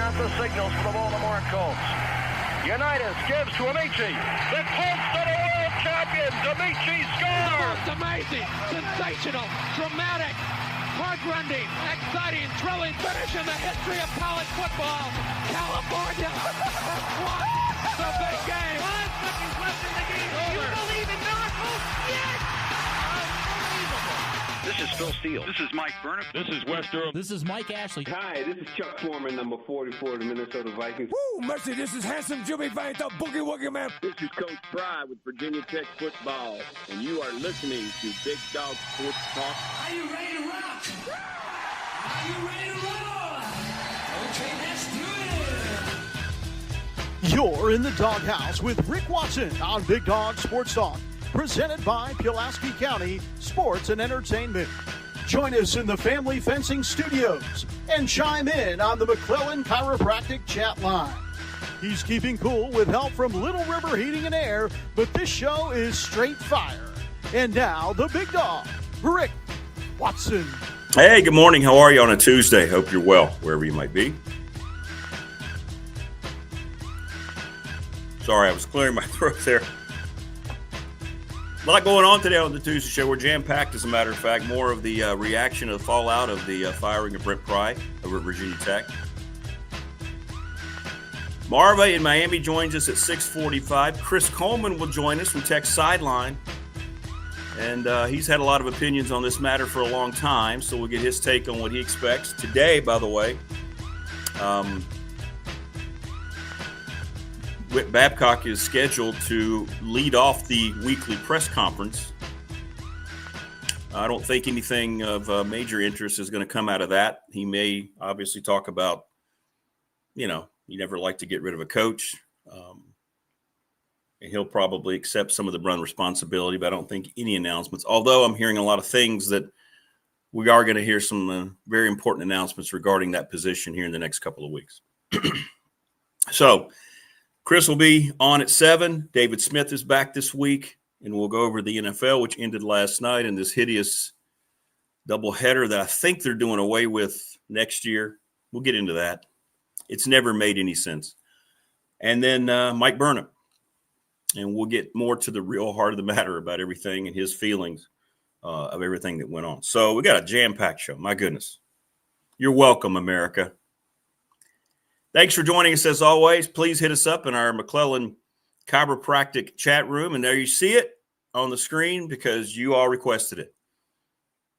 got the signals for the Baltimore Colts. Unitas gives to Amici. The Colts are the world champions. Amici scores. It's amazing, sensational, dramatic, heart-rending, exciting, thrilling finish in the history of college football. California won the big game. 5 seconds left in the game. You believe in miracles? Yes! Unbelievable. This is Phil Steele. This is Mike Burnop. This is Wes Durham. This is Mike Ashley. Hi, this is Chuck Foreman, number 44 of the Minnesota Vikings. Woo, mercy, this is handsome Jimmy Vane, the Boogie Woogie Man. This is Coach Pry with Virginia Tech Football, and you are listening to Big Dog Sports Talk. Are you ready to rock? Are you ready to roll? Okay, let's do it. You're in the doghouse with Rick Watson on Big Dog Sports Talk, presented by Pulaski County Sports and Entertainment. Join us in the Family Fencing Studios and chime in on the McClellan Chiropractic chat line. He's keeping cool with help from Little River Heating and Air, but this show is straight fire. And now, the big dog, Rick Watson. Hey, good morning. How are you on a Tuesday? Hope you're well, wherever you might be. Sorry, I was clearing my throat there. A lot going on today on the Tuesday show. We're jam-packed, as a matter of fact. More of the reaction of the fallout of the firing of Brent Pry over at Virginia Tech. Marva in Miami joins us at 6:45. Chris Coleman will join us from Tech Sideline. And he's had a lot of opinions on this matter for a long time, so we'll get his take on what he expects. Today, by the way, Whit Babcock is scheduled to lead off the weekly press conference. I don't think anything of major interest is going to come out of that. He may obviously talk about, you never like to get rid of a coach. And he'll probably accept some of the run responsibility, but I don't think any announcements. Although I'm hearing a lot of things that we are going to hear some very important announcements regarding that position here in the next couple of weeks. So Chris will be on at 7. David Smith is back this week, and we'll go over the NFL, which ended last night, in this hideous doubleheader that I think they're doing away with next year. We'll get into that. It's never made any sense. And then Mike Burnop. And we'll get more to the real heart of the matter about everything and his feelings of everything that went on. So we got a jam-packed show. My goodness. You're welcome, America. Thanks for joining us as always. Please hit us up in our McClellan Chiropractic chat room. And there you see it on the screen because you all requested it.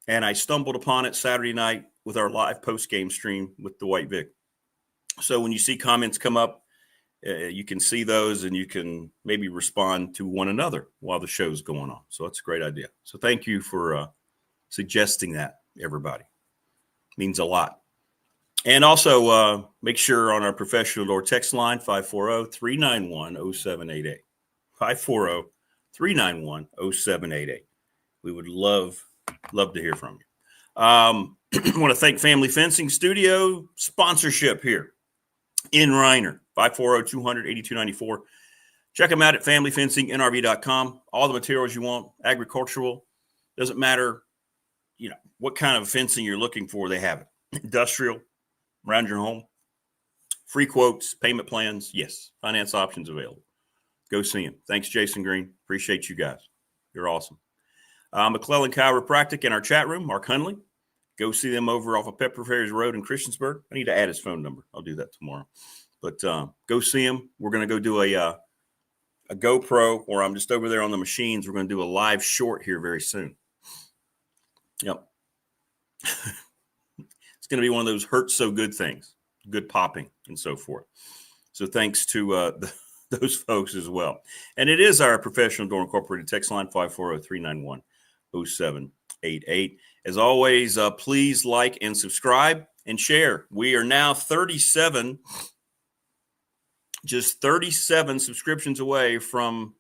And I stumbled upon it Saturday night with our live post-game stream with the White Vic. So when you see comments come up, you can see those and you can maybe respond to one another while the show's going on. So that's a great idea. So thank you for suggesting that, everybody. It means a lot. And also make sure on our professional door text line, 540-391-0788. 540-391-0788. We would love to hear from you. I want to thank Family Fencing Studio sponsorship here in Reiner. 540-200-8294. Check them out at familyfencingnrv.com. All the materials you want, agricultural, doesn't matter, what kind of fencing you're looking for, they have it. Industrial, around your home, free quotes, payment plans, yes, finance options available. Go see them. Thanks, Jason Green. Appreciate you guys. You're awesome. McClellan Chiropractic in our chat room, Mark Hunley. Go see them over off of Pepper Ferries Road in Christiansburg. I need to add his phone number. I'll do that tomorrow. But go see him. We're going to go do a GoPro, or I'm just over there on the machines. We're going to do a live short here very soon. Yep. It's going to be one of those hurt so good things, good popping and so forth. So thanks to those folks as well. And it is our professional door incorporated text line, 540-391-0788. As always, please like and subscribe and share. We are now 37 subscriptions away from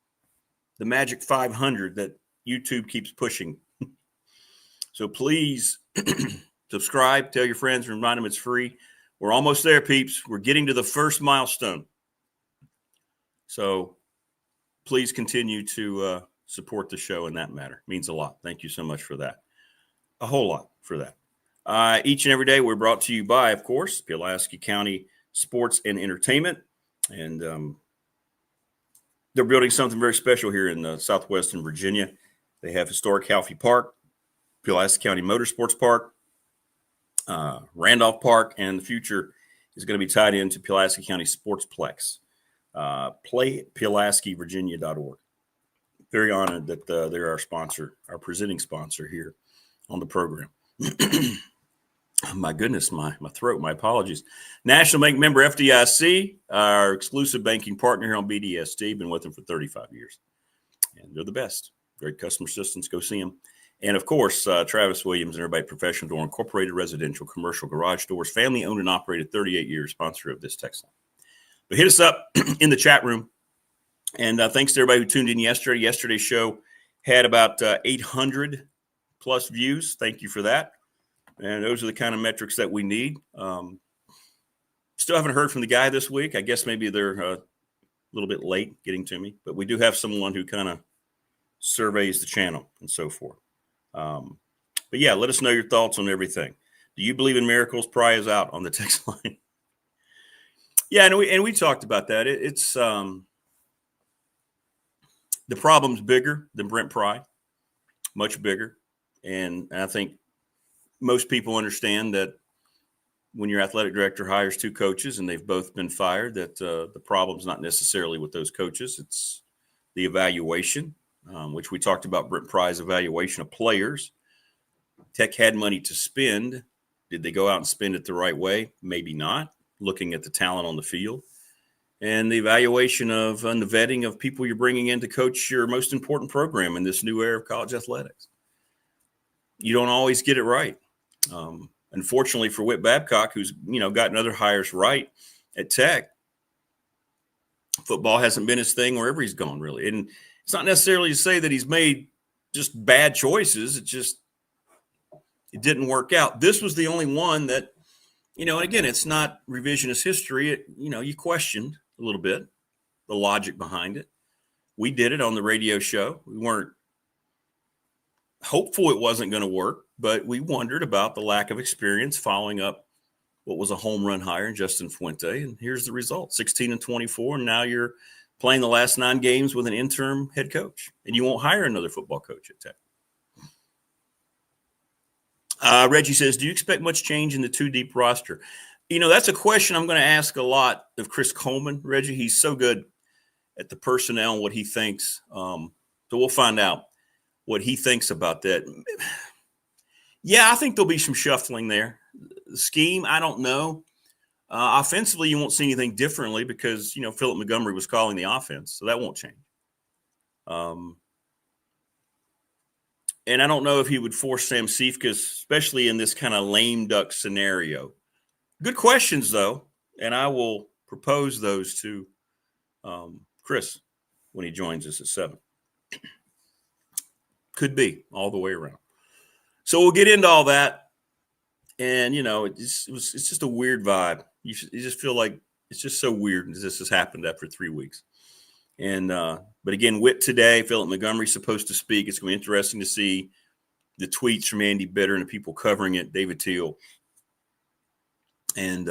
the magic 500 that YouTube keeps pushing. So please subscribe, tell your friends, remind them it's free. We're almost there, peeps. We're getting to the first milestone. So please continue to support the show in that matter. It means a lot. Thank you so much for that. A whole lot for that. Each and every day we're brought to you by, of course, Pulaski County Sports and Entertainment. And they're building something very special here in southwestern Virginia. They have historic Halfie Park, Pulaski County Motorsports Park, Randolph Park, and the future is going to be tied into Pulaski County Sportsplex. PlayPulaskiVirginia.org. Very honored that they're our sponsor, our presenting sponsor here on the program. My goodness, my throat, my apologies. National Bank member FDIC, our exclusive banking partner here on BDST. Been with them for 35 years. And they're the best. Great customer assistance. Go see them. And, of course, Travis Williams and everybody, Professional Door Incorporated, residential, commercial garage doors, family owned and operated, 38 years, sponsor of this text line. But hit us up in the chat room. And thanks to everybody who tuned in yesterday. Yesterday's show had about 800 plus views. Thank you for that. And those are the kind of metrics that we need. Still haven't heard from the guy this week. I guess maybe they're a little bit late getting to me. But we do have someone who kind of surveys the channel and so forth. But, yeah, let us know your thoughts on everything. Do you believe in miracles? Pry is out on the text line. Yeah, and we talked about that. It's the problem's bigger than Brent Pry, much bigger. And I think most people understand that when your athletic director hires two coaches and they've both been fired, that the problem's not necessarily with those coaches. It's the evaluation, which we talked about Brent Pry's evaluation of players. Tech had money to spend. Did they go out and spend it the right way? Maybe not, looking at the talent on the field. And the evaluation of and the vetting of people you're bringing in to coach your most important program in this new era of college athletics. You don't always get it right. Unfortunately for Whit Babcock, who's, gotten other hires right at Tech, football hasn't been his thing wherever he's gone, really. And it's not necessarily to say that he's made just bad choices. It didn't work out. This was the only one that, and again, it's not revisionist history. You questioned a little bit the logic behind it. We did it on the radio show. We weren't hopeful it wasn't going to work, but we wondered about the lack of experience following up what was a home run hire in Justin Fuente. And here's the result, 16-24. And now you're playing the last 9 games with an interim head coach, and you won't hire another football coach at Tech. Reggie says, do you expect much change in the 2-deep roster? That's a question I'm going to ask a lot of Chris Coleman. Reggie, he's so good at the personnel and what he thinks. So we'll find out what he thinks about that. Yeah, I think there'll be some shuffling there. The scheme, I don't know. Offensively, you won't see anything differently because, Philip Montgomery was calling the offense, so that won't change. And I don't know if he would force Sam Siefkas, especially in this kind of lame duck scenario. Good questions, though, and I will propose those to Chris when he joins us at 7. Could be all the way around. So we'll get into all that. And, it's just a weird vibe. You just feel like it's just so weird that this has happened after 3 weeks. And but again, Whit today, Philip Montgomery's supposed to speak. It's going to be interesting to see the tweets from Andy Bitter and the people covering it, David Teal. And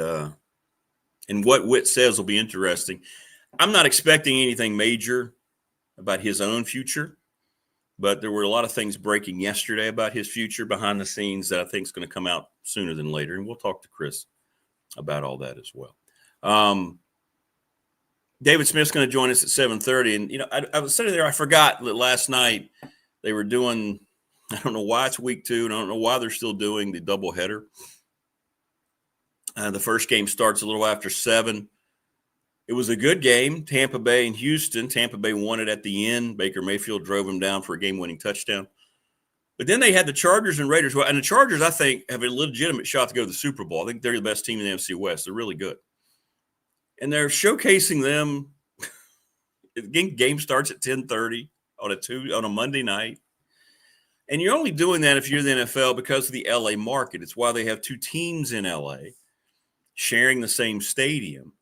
what Whit says will be interesting. I'm not expecting anything major about his own future, but there were a lot of things breaking yesterday about his future behind the scenes that I think is going to come out sooner than later. And we'll talk to Chris about all that as well. David Smith's going to join us at 7:30. And, I was sitting there, I forgot that last night they were doing, I don't know why it's week 2, and I don't know why they're still doing the doubleheader. The first game starts a little after 7. It was a good game, Tampa Bay and Houston. Tampa Bay won it at the end. Baker Mayfield drove them down for a game-winning touchdown. But then they had the Chargers and Raiders. And the Chargers, I think, have a legitimate shot to go to the Super Bowl. I think they're the best team in the NFC West. They're really good. And they're showcasing them. The game starts at 10:30 on a Monday night. And you're only doing that if you're the NFL because of the L.A. market. It's why they have 2 teams in L.A. sharing the same stadium.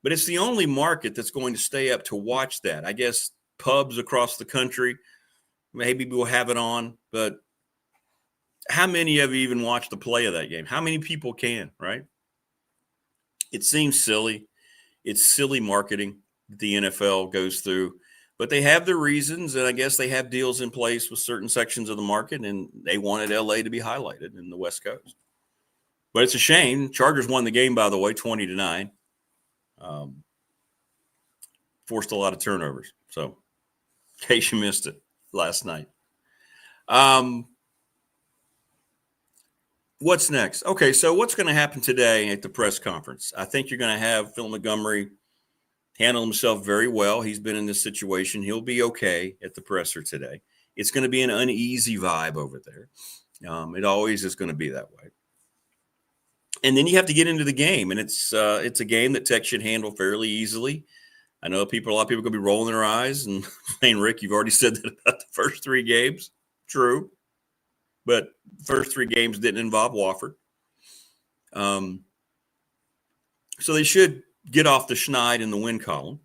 But it's the only market that's going to stay up to watch that. I guess pubs across the country, maybe we'll have it on. But how many of you even watched the play of that game? How many people can, right? It seems silly. It's silly marketing that the NFL goes through, but they have their reasons, and I guess they have deals in place with certain sections of the market, and they wanted LA to be highlighted in the West Coast. But it's a shame. Chargers won the game, by the way, 20-9. Forced a lot of turnovers. So, in case you missed it last night. What's next? Okay, so what's going to happen today at the press conference? I think you're going to have Phil Montgomery handle himself very well. He's been in this situation. He'll be okay at the presser today. It's going to be an uneasy vibe over there. It always is going to be that way. And then you have to get into the game, and it's a game that Tech should handle fairly easily. I know a lot of people are going to be rolling their eyes and saying, Rick, you've already said that about the first 3 games. True. But the first 3 games didn't involve Wofford. So they should get off the schneid in the win column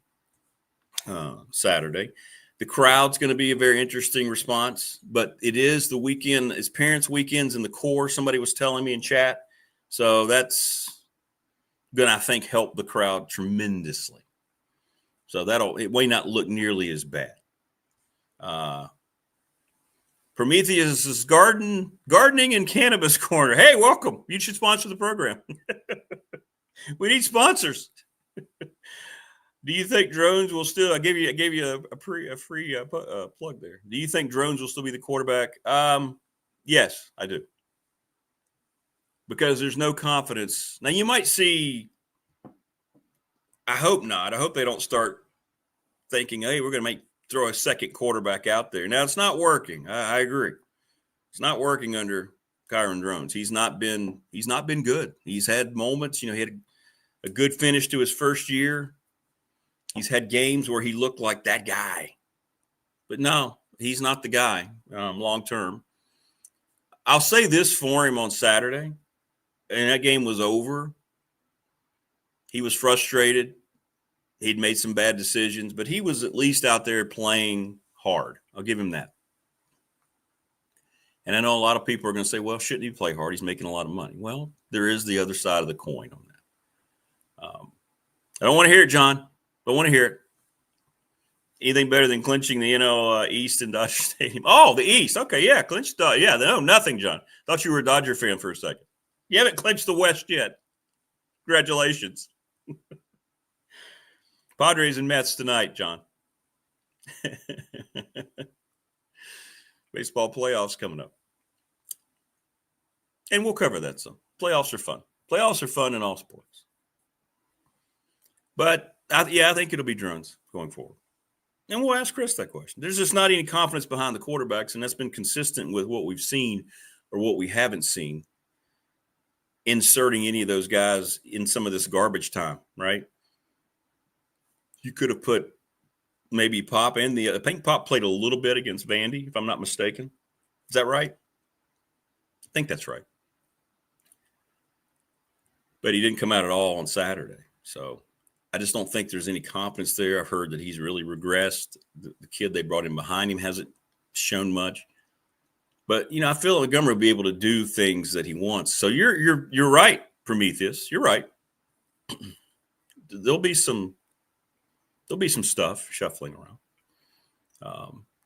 Saturday. The crowd's going to be a very interesting response, but it is the weekend. It's parents' weekends in the core, somebody was telling me in chat. So that's going to, I think, help the crowd tremendously. So it may not look nearly as bad. Prometheus' gardening and cannabis corner. Hey, welcome. You should sponsor the program. We need sponsors. Do you think drones will still? I gave you a free plug there. Do you think drones will still be the quarterback? Yes, I do. Because there's no confidence. Now you might see. I hope not. I hope they don't start thinking, hey, we're going to throw a second quarterback out there. Now, it's not working. I agree. It's not working under Kyron Drones. He's not been good. He's had moments. He had a good finish to his first year. He's had games where he looked like that guy. But no, he's not the guy long term. I'll say this for him on Saturday, and that game was over. He was frustrated. He'd made some bad decisions, but he was at least out there playing hard. I'll give him that. And I know a lot of people are going to say, well, shouldn't he play hard? He's making a lot of money. Well, there is the other side of the coin on that. I don't want to hear it, John. Don't want to hear it. Anything better than clinching the NL East in Dodger Stadium? Oh, the East. Okay, yeah, clinched. Yeah, no, nothing, John. Thought you were a Dodger fan for a second. You haven't clinched the West yet. Congratulations. Padres and Mets tonight, John. Baseball playoffs coming up. And we'll cover that some. Playoffs are fun. Playoffs are fun in all sports. But, I think it'll be drones going forward. And we'll ask Chris that question. There's just not any confidence behind the quarterbacks, and that's been consistent with what we've seen or what we haven't seen, inserting any of those guys in some of this garbage time, right? You could have put maybe Pop and I think Pop played a little bit against Vandy, if I'm not mistaken. Is that right? I think that's right. But he didn't come out at all on Saturday. So I just don't think there's any confidence there. I've heard that he's really regressed. The kid they brought in behind him hasn't shown much. But, I feel Montgomery will be able to do things that he wants. So you're right, Prometheus. You're right. There'll be some stuff shuffling around.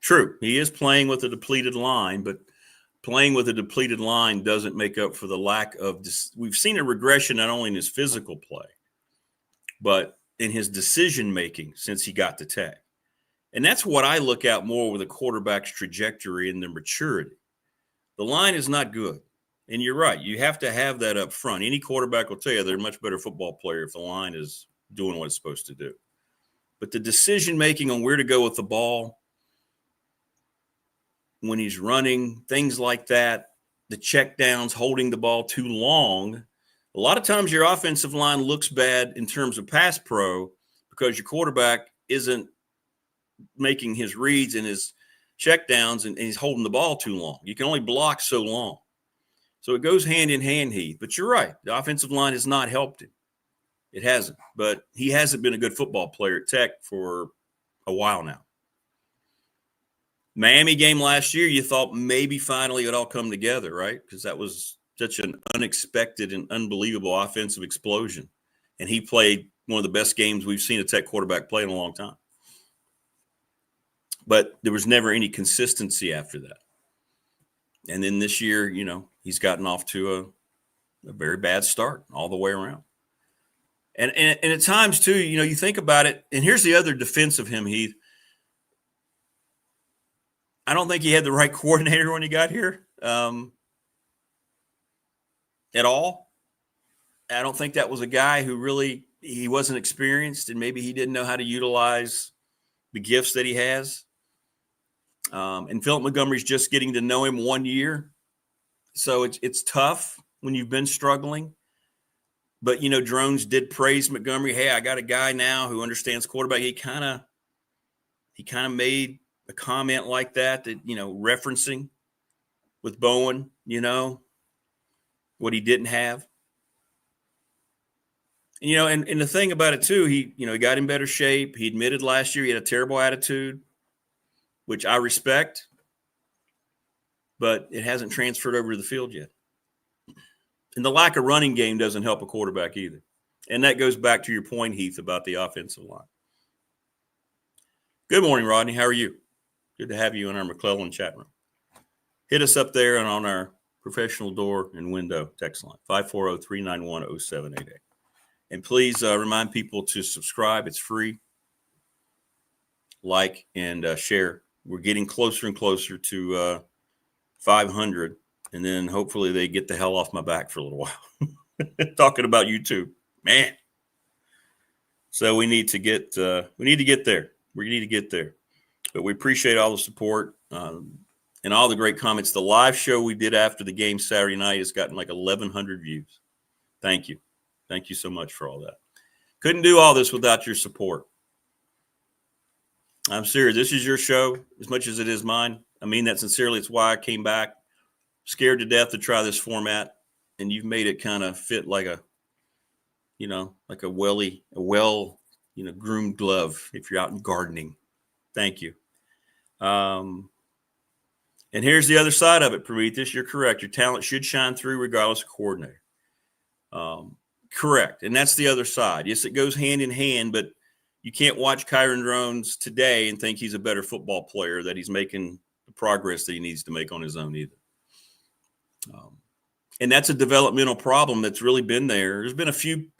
True, he is playing with a depleted line, but playing with a depleted line doesn't make up for the lack of we've seen a regression not only in his physical play, but in his decision-making since he got to Tech. And that's what I look at more with a quarterback's trajectory and their maturity. The line is not good. And you're right. You have to have that up front. Any quarterback will tell you they're a much better football player if the line is doing what it's supposed to do. But the decision-making on where to go with the ball, when he's running, things like that, the checkdowns, holding the ball too long, a lot of times your offensive line looks bad in terms of pass pro because your quarterback isn't making his reads and his checkdowns and he's holding the ball too long. You can only block so long. So it goes hand in hand, Heath. But you're right. The offensive line has not helped him. It hasn't, but he hasn't been a good football player at Tech for a while now. Miami game last year, you thought maybe finally it would all come together, right? Because that was such an unexpected and unbelievable offensive explosion. And he played one of the best games we've seen a Tech quarterback play in a long time. But there was never any consistency after that. And then this year, he's gotten off to a very bad start all the way around. And at times, too, you think about it, and here's the other defense of him, Heath. I don't think he had the right coordinator when he got here at all. I don't think that was a guy who really – he wasn't experienced, and maybe he didn't know how to utilize the gifts that he has. And Philip Montgomery's just getting to know him 1 year. So it's tough when you've been struggling. But, Drones did praise Montgomery. Hey, I got a guy now who understands quarterback. He kind of made a comment like that, referencing with Bowen, what he didn't have. And, and the thing about it, too, he got in better shape. He admitted last year he had a terrible attitude, which I respect, but it hasn't transferred over to the field yet. And the lack of running game doesn't help a quarterback either. And that goes back to your point, Heath, about the offensive line. Good morning, Rodney. How are you? Good to have you in our McClellan chat room. Hit us up there and on our professional door and window text line, 540-391-0788. And please remind people to subscribe. It's free. Like and share. We're getting closer and closer to 500. And then hopefully they get the hell off my back for a little while. Talking about YouTube, man. So we need to get there. We need to get there. But we appreciate all the support and all the great comments. The live show we did after the game Saturday night has gotten like 1,100 views. Thank you. Thank you so much for all that. Couldn't do all this without your support. I'm serious. This is your show as much as it is mine. I mean that sincerely. It's why I came back. Scared to death to try this format, and you've made it kind of fit like a well groomed glove if you're out in gardening. Thank you. And here's the other side of it, Prometheus. You're correct. Your talent should shine through regardless of coordinator. Correct. And that's the other side. Yes, it goes hand in hand, but you can't watch Kyron Drones today and think he's a better football player, that he's making the progress that he needs to make on his own either. And that's a developmental problem that's really been there. There's been a few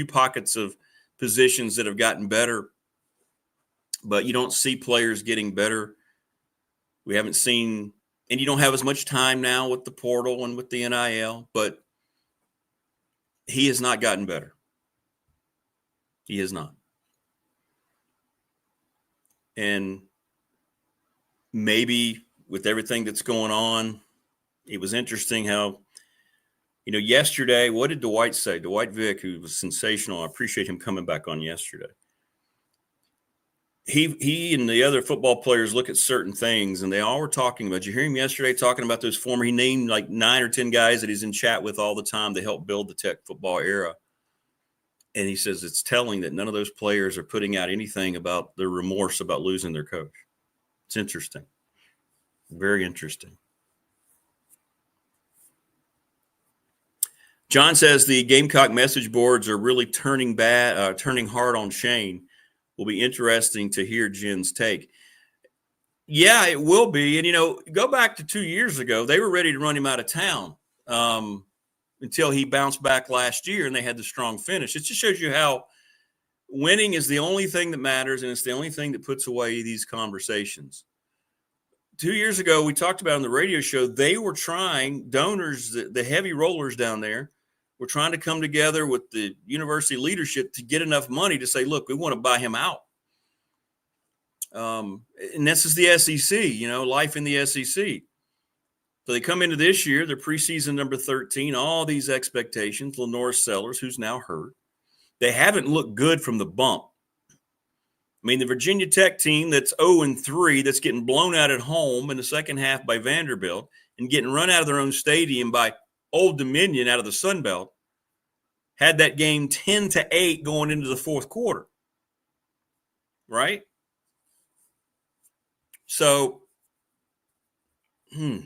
pockets of positions that have gotten better, but you don't see players getting better. We haven't seen, and you don't have as much time now with the portal and with the NIL, but he has not gotten better. He has not. And maybe with everything that's going on, it was interesting how, yesterday, what did Dwight say? Dwight Vick, who was sensational. I appreciate him coming back on yesterday. He and the other football players look at certain things, and they all were talking about. You hear him yesterday talking about those he named like 9 or 10 guys that he's in chat with all the time to help build the Tech football era. And he says it's telling that none of those players are putting out anything about their remorse about losing their coach. It's interesting. Very interesting. John says the Gamecock message boards are really turning hard on Shane. Will be interesting to hear Jen's take. Yeah, it will be. And, go back to 2 years ago, they were ready to run him out of town until he bounced back last year and they had the strong finish. It just shows you how winning is the only thing that matters, and it's the only thing that puts away these conversations. 2 years ago, we talked about on the radio show, they were trying, donors, the heavy rollers down there, were trying to come together with the university leadership to get enough money to say, look, we want to buy him out. And this is the SEC, life in the SEC. So they come into this year, they're preseason number 13, all these expectations. Lenore Sellers, who's now hurt. They haven't looked good from the bump. I mean, the Virginia Tech team that's 0-3, that's getting blown out at home in the second half by Vanderbilt and getting run out of their own stadium by Old Dominion out of the Sun Belt, had that game 10-8 going into the fourth quarter. Right? So, they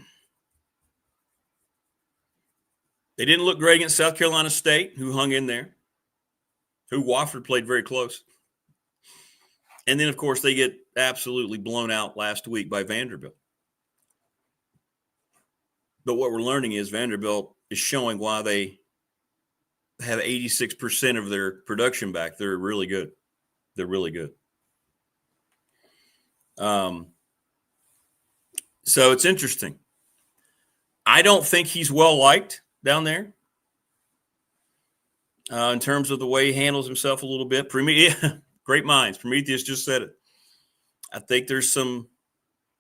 didn't look great against South Carolina State, who hung in there. who Wofford played very close. And then, of course, they get absolutely blown out last week by Vanderbilt. But what we're learning is Vanderbilt is showing why they have 86% of their production back. They're really good. They're really good. So it's interesting. I don't think he's well liked down there in terms of the way he handles himself a little bit. Great minds. Prometheus just said it. I think there's some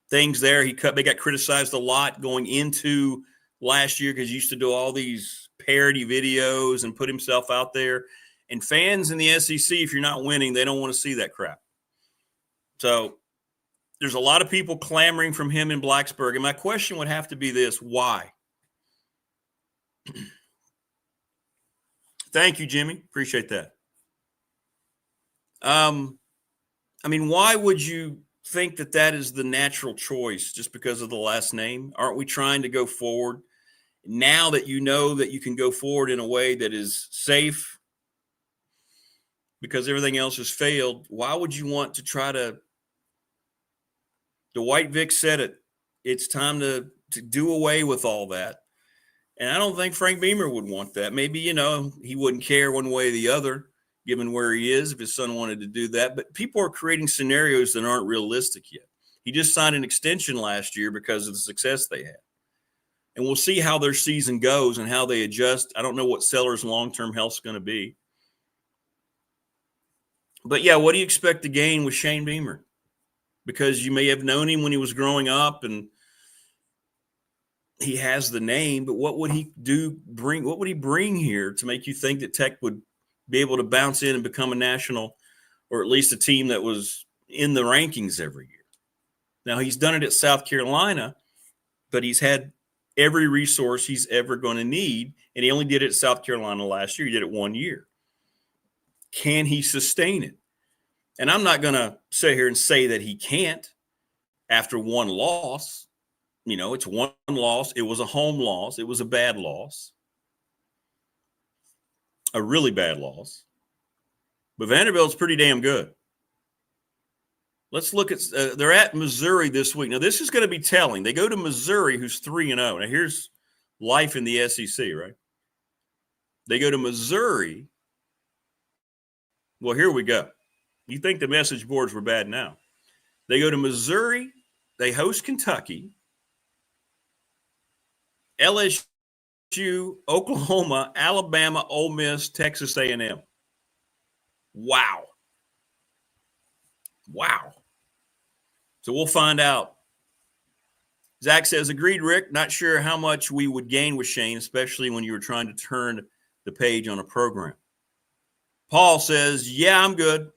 things there. They got criticized a lot going into last year because he used to do all these parody videos and put himself out there. And fans in the SEC, if you're not winning, they don't want to see that crap. So there's a lot of people clamoring from him in Blacksburg. And my question would have to be this: why? Thank you, Jimmy. Appreciate that. Why would you think that is the natural choice just because of the last name? Aren't we trying to go forward now that you know that you can go forward in a way that is safe because everything else has failed? Why would you want to try to? The White Vic said it. It's time to do away with all that. And I don't think Frank Beamer would want that. Maybe, he wouldn't care one way or the other, given where he is, if his son wanted to do that. But people are creating scenarios that aren't realistic yet. He just signed an extension last year because of the success they had. And we'll see how their season goes and how they adjust. I don't know what Sellers' long-term health is going to be. But, yeah, what do you expect to gain with Shane Beamer? Because you may have known him when he was growing up and he has the name, but what would he bring? What would he bring here to make you think that Tech would be able to bounce in and become a national, or at least a team that was in the rankings every year? Now, he's done it at South Carolina, but he's had every resource he's ever going to need, and he only did it at South Carolina last year. He did it 1 year. Can he sustain it? And I'm not going to sit here and say that he can't after one loss. It's one loss. It was a home loss. It was a bad loss. A really bad loss. But Vanderbilt's pretty damn good. Let's look at they're at Missouri this week. Now, this is going to be telling. They go to Missouri, who's 3-0. Now, here's life in the SEC, right? They go to Missouri. Well, here we go. You think the message boards were bad now. They go to Missouri. They host Kentucky. LSU, Oklahoma, Alabama, Ole Miss, Texas A&M. Wow. So we'll find out. Zach says, agreed, Rick. Not sure how much we would gain with Shane, especially when you were trying to turn the page on a program. Paul says, yeah, I'm good.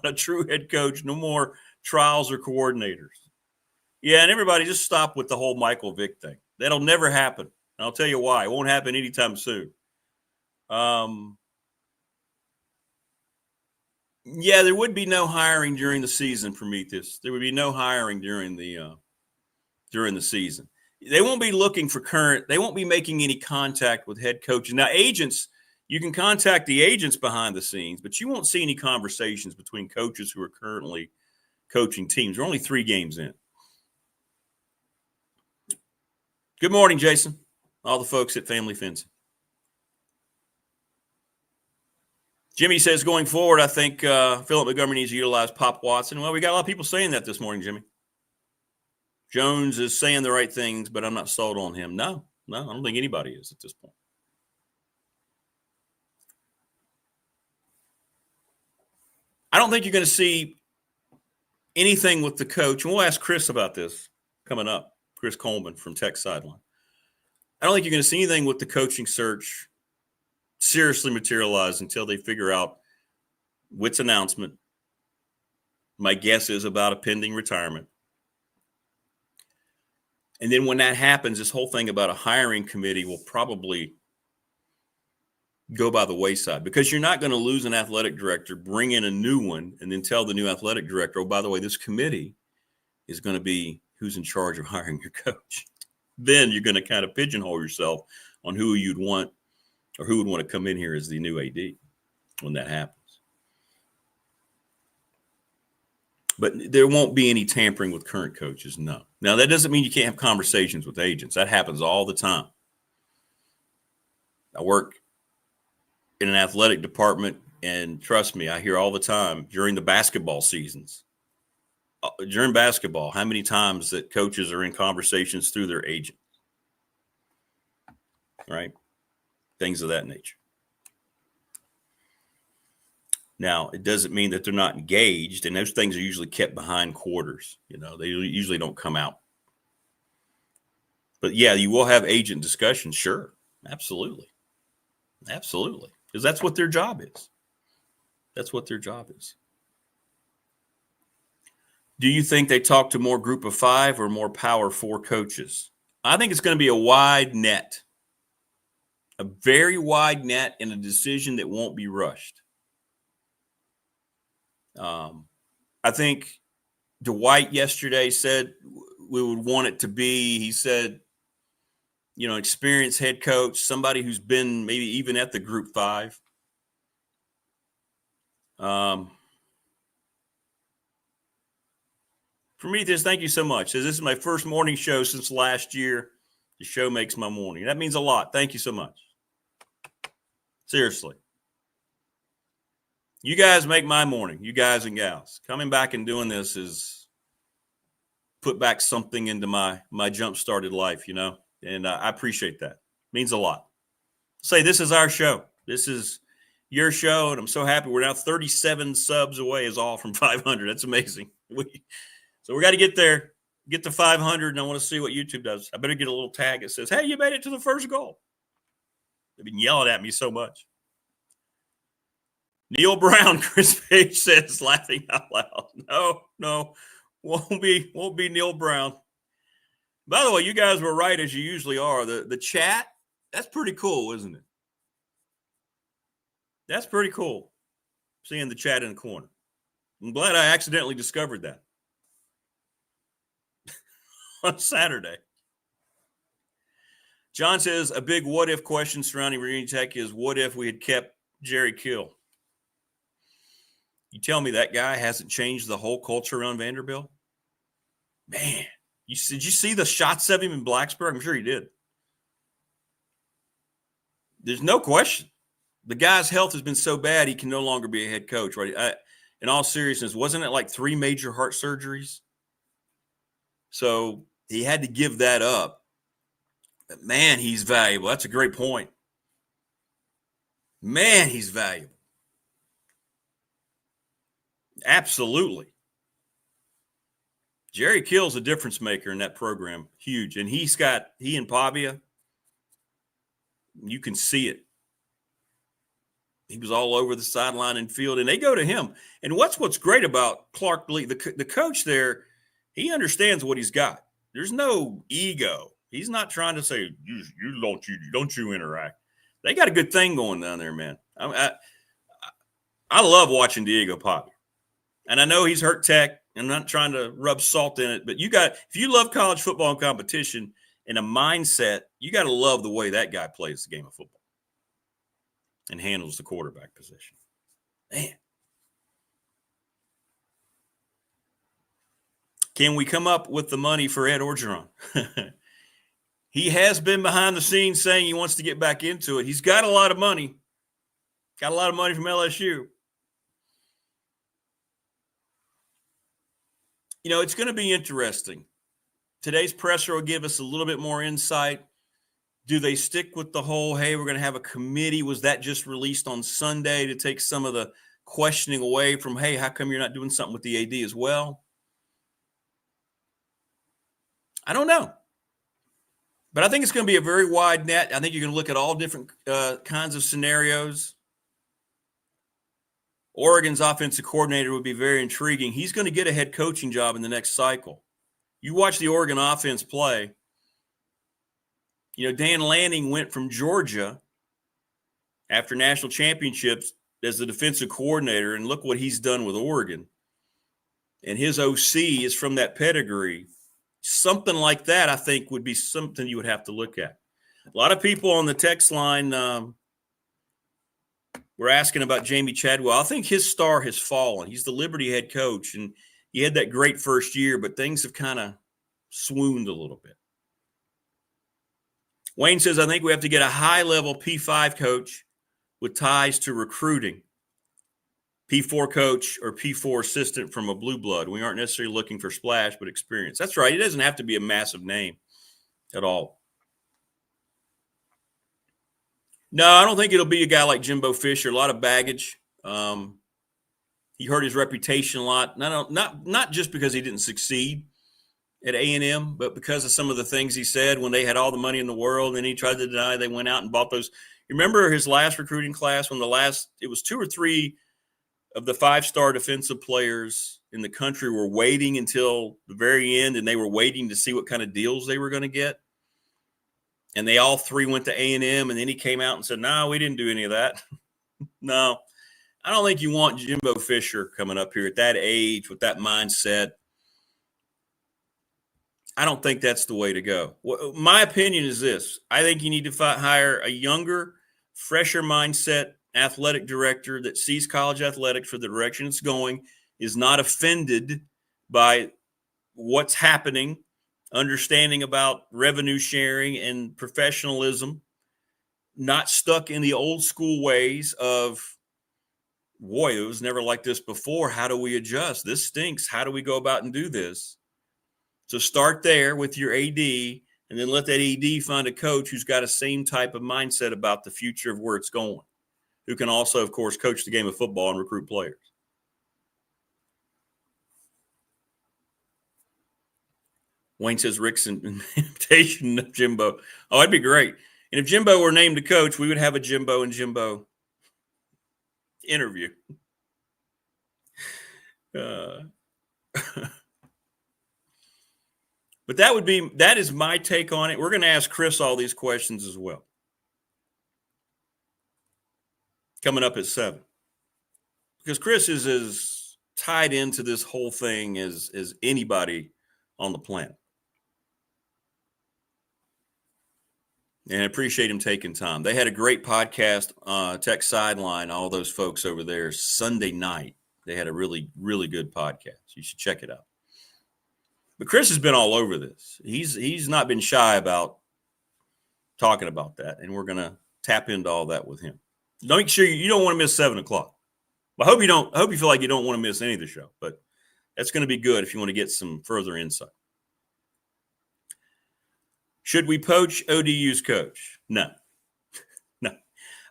A true head coach. No more trials or coordinators. Yeah, and everybody just stop with the whole Michael Vick thing. That'll never happen. And I'll tell you why. It won't happen anytime soon. Yeah, there would be no hiring during the season, Prometheus. There would be no hiring during the season. They won't be looking for they won't be making any contact with head coaches. Now, agents, you can contact the agents behind the scenes, but you won't see any conversations between coaches who are currently coaching teams. We're only 3 games in. Good morning, Jason. All the folks at Family Fencing. Jimmy says, going forward, I think Philip Montgomery needs to utilize Pop Watson. Well, we got a lot of people saying that this morning, Jimmy. Jones is saying the right things, but I'm not sold on him. No, I don't think anybody is at this point. I don't think you're going to see anything with the coach. And we'll ask Chris about this coming up. Chris Coleman from Tech Sideline. I don't think you're going to see anything with the coaching search seriously materialize until they figure out Witt's announcement. My guess is about a pending retirement. And then when that happens, this whole thing about a hiring committee will probably go by the wayside, because you're not going to lose an athletic director, bring in a new one, and then tell the new athletic director, oh, by the way, this committee is going to be who's in charge of hiring your coach. Then you're going to kind of pigeonhole yourself on who you'd want or who would want to come in here as the new AD. when that happens. But there won't be any tampering with current coaches, no. Now, that doesn't mean you can't have conversations with agents. That happens all the time. I work in an athletic department, and trust me, I hear all the time during the basketball seasons. During basketball, how many times that coaches are in conversations through their agent, right? Things of that nature. Now, it doesn't mean that they're not engaged, and those things are usually kept behind quarters. You know, they usually don't come out. But, yeah, you will have agent discussions, sure. Absolutely. Absolutely. Because that's what their job is. That's what their job is. Do you think they talk to more group of 5 or more power 4 coaches? I think it's going to be a wide net. A very wide net and a decision that won't be rushed. I think Dwight yesterday said we would want it to be, he said, you know, experienced head coach, somebody who's been maybe even at the group 5. Prometheus, thank you so much. Says, this is my first morning show since last year. The show makes my morning. That means a lot. Thank you so much. Seriously. You guys make my morning, you guys and gals. Coming back and doing this is put back something into my jump-started life, you know, and I appreciate that. It means a lot. Say, this is our show. This is your show, and I'm so happy. We're now 37 subs away is all from 500. That's amazing. So we got to get there, get to 500, and I want to see what YouTube does. I better get a little tag that says, hey, you made it to the first goal. They've been yelling at me so much. Neil Brown, Chris Page says, laughing out loud. No, won't be Neil Brown. By the way, you guys were right as you usually are. The chat, that's pretty cool, isn't it? That's pretty cool, seeing the chat in the corner. I'm glad I accidentally discovered that on Saturday. John says, a big what-if question surrounding Virginia Tech is, what if we had kept Jerry Kill? You tell me that guy hasn't changed the whole culture around Vanderbilt? Man, did you see the shots of him in Blacksburg? I'm sure he did. There's no question. The guy's health has been so bad he can no longer be a head coach, right? In all seriousness, wasn't it like 3 major heart surgeries? So he had to give that up. But man, he's valuable. That's a great point. Man, he's valuable. Absolutely. Jerry Kill's a difference maker in that program. Huge. And he and Pavia, you can see it. He was all over the sideline and field, and they go to him. And what's great about Clark Lee, the coach there, he understands what he's got. There's no ego. He's not trying to say, don't you interact. They got a good thing going down there, man. I love watching Diego Pavia. And I know he's hurt Tech. I'm not trying to rub salt in it, but if you love college football and competition and a mindset, you got to love the way that guy plays the game of football and handles the quarterback position. Man. Can we come up with the money for Ed Orgeron? He has been behind the scenes saying he wants to get back into it. He's got a lot of money. Got a lot of money from LSU. You know, it's going to be interesting. Today's presser will give us a little bit more insight. Do they stick with the whole, hey, we're going to have a committee? Was that just released on Sunday to take some of the questioning away from, hey, how come you're not doing something with the AD as well? I don't know. But I think it's going to be a very wide net. I think you're going to look at all different kinds of scenarios. Oregon's offensive coordinator would be very intriguing. He's going to get a head coaching job in the next cycle. You watch the Oregon offense play. You know, Dan Lanning went from Georgia after national championships as the defensive coordinator, and look what he's done with Oregon. And his OC is from that pedigree. Something like that, I think, would be something you would have to look at. A lot of people on the text line We're asking about Jamie Chadwell. I think his star has fallen. He's the Liberty head coach, and he had that great first year, but things have kind of swooned a little bit. Wayne says, I think we have to get a high-level P5 coach with ties to recruiting. P4 coach or P4 assistant from a blue blood. We aren't necessarily looking for splash, but experience. That's right. It doesn't have to be a massive name at all. No, I don't think it'll be a guy like Jimbo Fisher. A lot of baggage. He hurt his reputation a lot. Not just because he didn't succeed at A&M, but because of some of the things he said when they had all the money in the world and he tried to deny they went out and bought those. You remember his last recruiting class when it was 2 or 3 of the 5-star defensive players in the country were waiting until the very end, and they were waiting to see what kind of deals they were going to get. And they all 3 went to A&M, and then he came out and said, no, we didn't do any of that. No, I don't think you want Jimbo Fisher coming up here at that age with that mindset. I don't think that's the way to go. My opinion is this. I think you need to hire a younger, fresher mindset athletic director that sees college athletics for the direction it's going, is not offended by what's happening, understanding about revenue sharing and professionalism, not stuck in the old school ways of, boy, it was never like this before. How do we adjust? This stinks. How do we go about and do this? So start there with your AD, and then let that AD find a coach who's got a same type of mindset about the future of where it's going, who can also, of course, coach the game of football and recruit players. Wayne says Rick's invitation of Jimbo. Oh, that'd be great. And if Jimbo were named a coach, we would have a Jimbo and Jimbo interview. But that is my take on it. We're going to ask Chris all these questions as well. Coming up at 7. Because Chris is as tied into this whole thing as anybody on the planet. And I appreciate him taking time. They had a great podcast, Tech Sideline, all those folks over there, Sunday night. They had a really, really good podcast. You should check it out. But Chris has been all over this. He's not been shy about talking about that, and we're going to tap into all that with him. Make sure you don't want to miss 7 o'clock. I hope you feel like you don't want to miss any of the show, but that's going to be good if you want to get some further insight. Should we poach ODU's coach? No. No.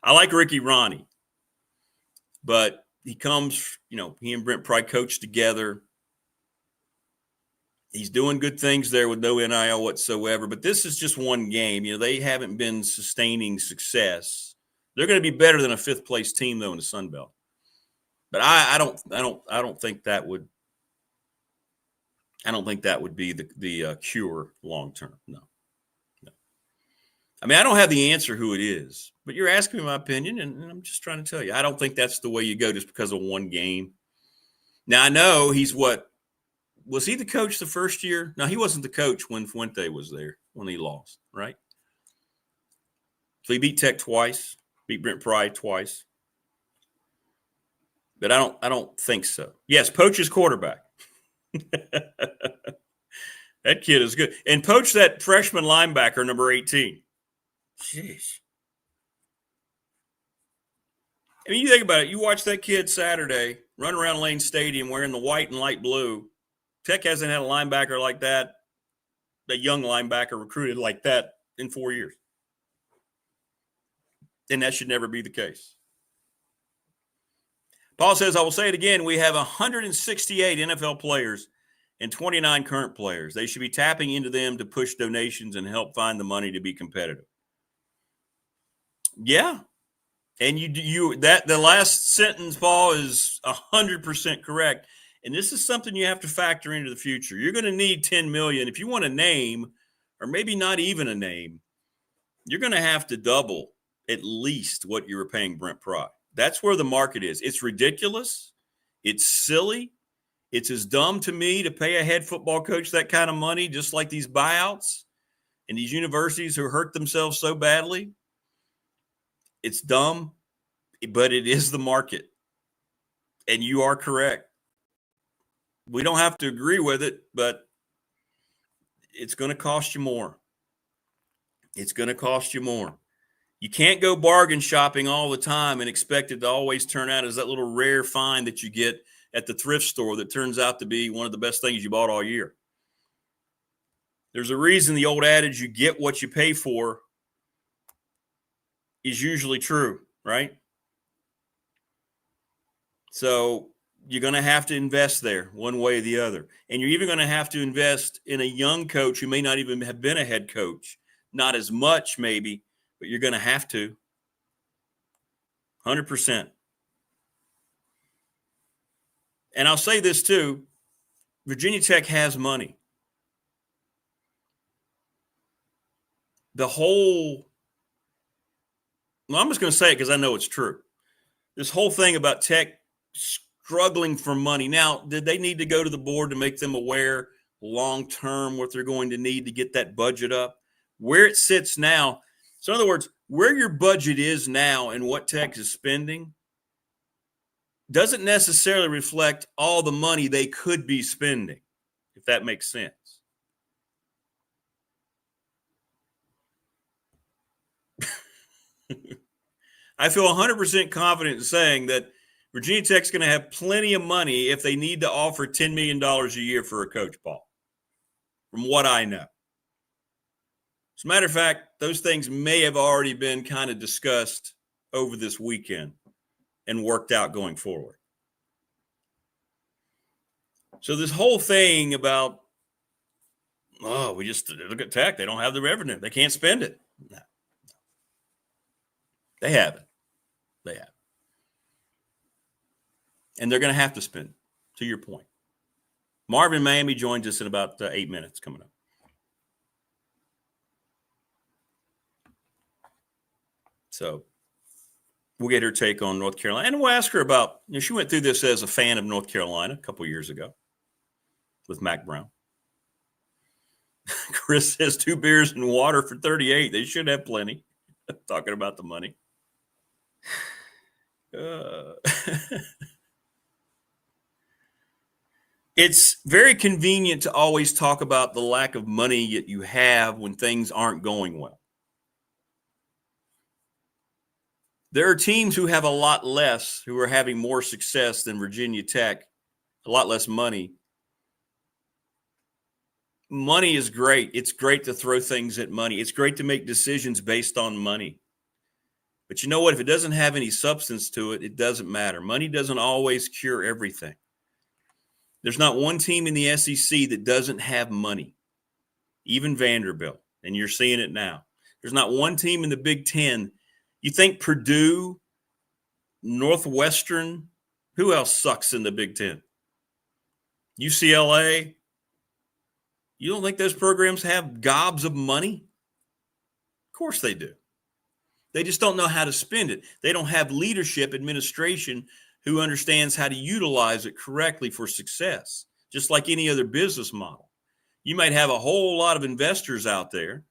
I like Ricky Ronnie, but he comes, he and Brent Pry coach together. He's doing good things there with no NIL whatsoever, but this is just one game. They haven't been sustaining success. They're going to be better than a 5th place team though in the Sun Belt. But I don't think that would. I don't think that would be the cure long term. No. I mean, I don't have the answer who it is, but you're asking me my opinion, and I'm just trying to tell you. I don't think that's the way you go just because of one game. Now I know he's what. Was he the coach the first year? No, he wasn't the coach when Fuente was there, when he lost, right? So he beat Tech twice, beat Brent Pry twice. But I don't think so. Yes, poach his quarterback. That kid is good. And poach that freshman linebacker, number 18. Jeez. I mean, you think about it. You watch that kid Saturday run around Lane Stadium wearing the white and light blue. Tech hasn't had a linebacker like that, a young linebacker recruited like that in 4 years. And that should never be the case. Paul says, I will say it again, we have 168 NFL players and 29 current players. They should be tapping into them to push donations and help find the money to be competitive. Yeah. And the last sentence, Paul, is 100% correct. And this is something you have to factor into the future. You're going to need $10 million. If you want a name, or maybe not even a name, you're going to have to double at least what you were paying Brent Pry. That's where the market is. It's ridiculous. It's silly. It's as dumb to me to pay a head football coach that kind of money, just like these buyouts and these universities who hurt themselves so badly. It's dumb. but it is the market. And you are correct. We don't have to agree with it, but it's going to cost you more. It's going to cost you more. You can't go bargain shopping all the time and expect it to always turn out as that little rare find that you get at the thrift store that turns out to be one of the best things you bought all year. There's a reason the old adage, you get what you pay for, is usually true, right? So you're going to have to invest there one way or the other. And you're even going to have to invest in a young coach who may not even have been a head coach. Not as much maybe, but you're going to have to. 100%. And I'll say this too. Virginia Tech has money. I'm just going to say it because I know it's true. This whole thing about Tech struggling for money. Now, did they need to go to the board to make them aware long-term what they're going to need to get that budget up? Where it sits now. So in other words, where your budget is now and what Tech is spending doesn't necessarily reflect all the money they could be spending, if that makes sense. I feel 100% confident in saying that Virginia Tech's going to have plenty of money if they need to offer $10 million a year for a coach, Paul, from what I know. As a matter of fact, those things may have already been kind of discussed over this weekend and worked out going forward. So this whole thing about, we just look at Tech, they don't have the revenue. They can't spend it. No. They haven't. They have. And they're going to have to spend, to your point. Marva in Miami joins us in about 8 minutes coming up. So we'll get her take on North Carolina. And we'll ask her about, she went through this as a fan of North Carolina a couple years ago with Mac Brown. Chris says 2 beers and water for $38. They should have plenty. Talking about the money. It's very convenient to always talk about the lack of money that you have when things aren't going well. There are teams who have a lot less, who are having more success than Virginia Tech, a lot less money. Money is great. It's great to throw things at money. It's great to make decisions based on money. But you know what? If it doesn't have any substance to it, it doesn't matter. Money doesn't always cure everything. There's not one team in the SEC that doesn't have money, even Vanderbilt, and you're seeing it now. There's not one team in the Big Ten. You think Purdue, Northwestern, who else sucks in the Big Ten? UCLA. You don't think those programs have gobs of money? Of course they do. They just don't know how to spend it. They don't have leadership, administration who understands how to utilize it correctly for success, just like any other business model. You might have a whole lot of investors out there,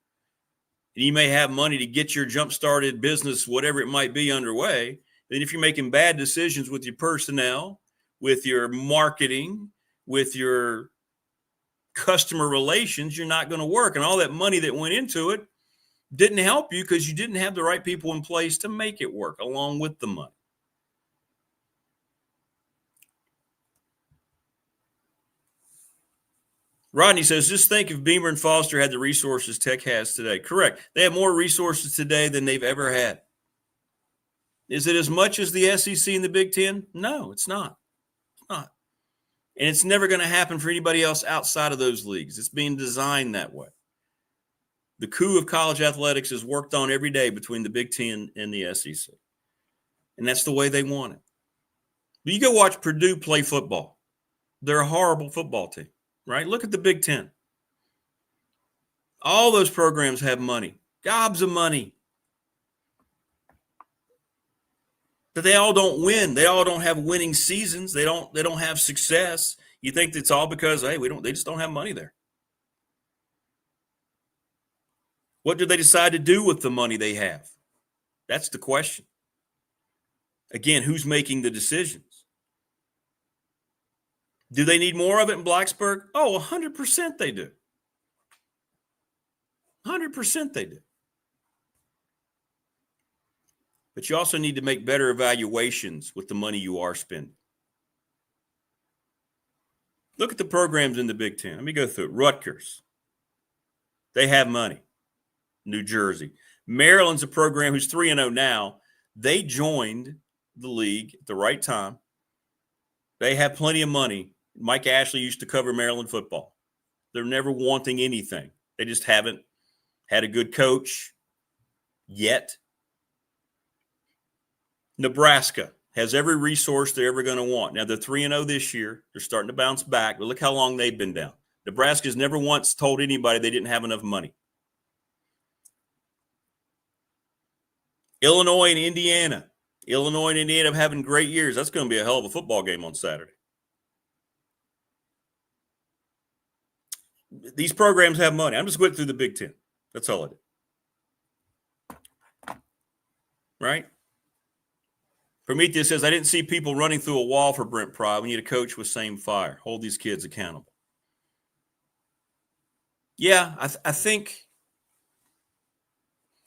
and you may have money to get your jump-started business, whatever it might be, underway. Then if you're making bad decisions with your personnel, with your marketing, with your customer relations, you're not going to work. And all that money that went into it didn't help you because you didn't have the right people in place to make it work along with the money. Rodney says, just think if Beamer and Foster had the resources Tech has today. Correct. They have more resources today than they've ever had. Is it as much as the SEC and the Big Ten? No, it's not. It's not. And it's never going to happen for anybody else outside of those leagues. It's being designed that way. The coup of college athletics is worked on every day between the Big Ten and the SEC. And that's the way they want it. But you go watch Purdue play football. They're a horrible football team, right? Look at the Big Ten. All those programs have money, gobs of money. But they all don't win. They all don't have winning seasons. They don't have success. You think it's all because, hey, they just don't have money there. What do they decide to do with the money they have? That's the question. Again, who's making the decisions? Do they need more of it in Blacksburg? Oh, 100% they do. 100% they do. But you also need to make better evaluations with the money you are spending. Look at the programs in the Big Ten. Let me go through it. Rutgers. They have money. New Jersey. Maryland's a program who's 3-0 now. They joined the league at the right time. They have plenty of money. Mike Ashley used to cover Maryland football. They're never wanting anything. They just haven't had a good coach yet. Nebraska has every resource they're ever going to want. Now, they're 3-0 this year. They're starting to bounce back, but look how long they've been down. Nebraska's never once told anybody they didn't have enough money. Illinois and Indiana. Illinois and Indiana have having great years. That's going to be a hell of a football game on Saturday. These programs have money. I'm just going through the Big Ten. That's all I did. Right? Prometheus says, I didn't see people running through a wall for Brent Pry. We need a coach with same fire. Hold these kids accountable. Yeah, I think.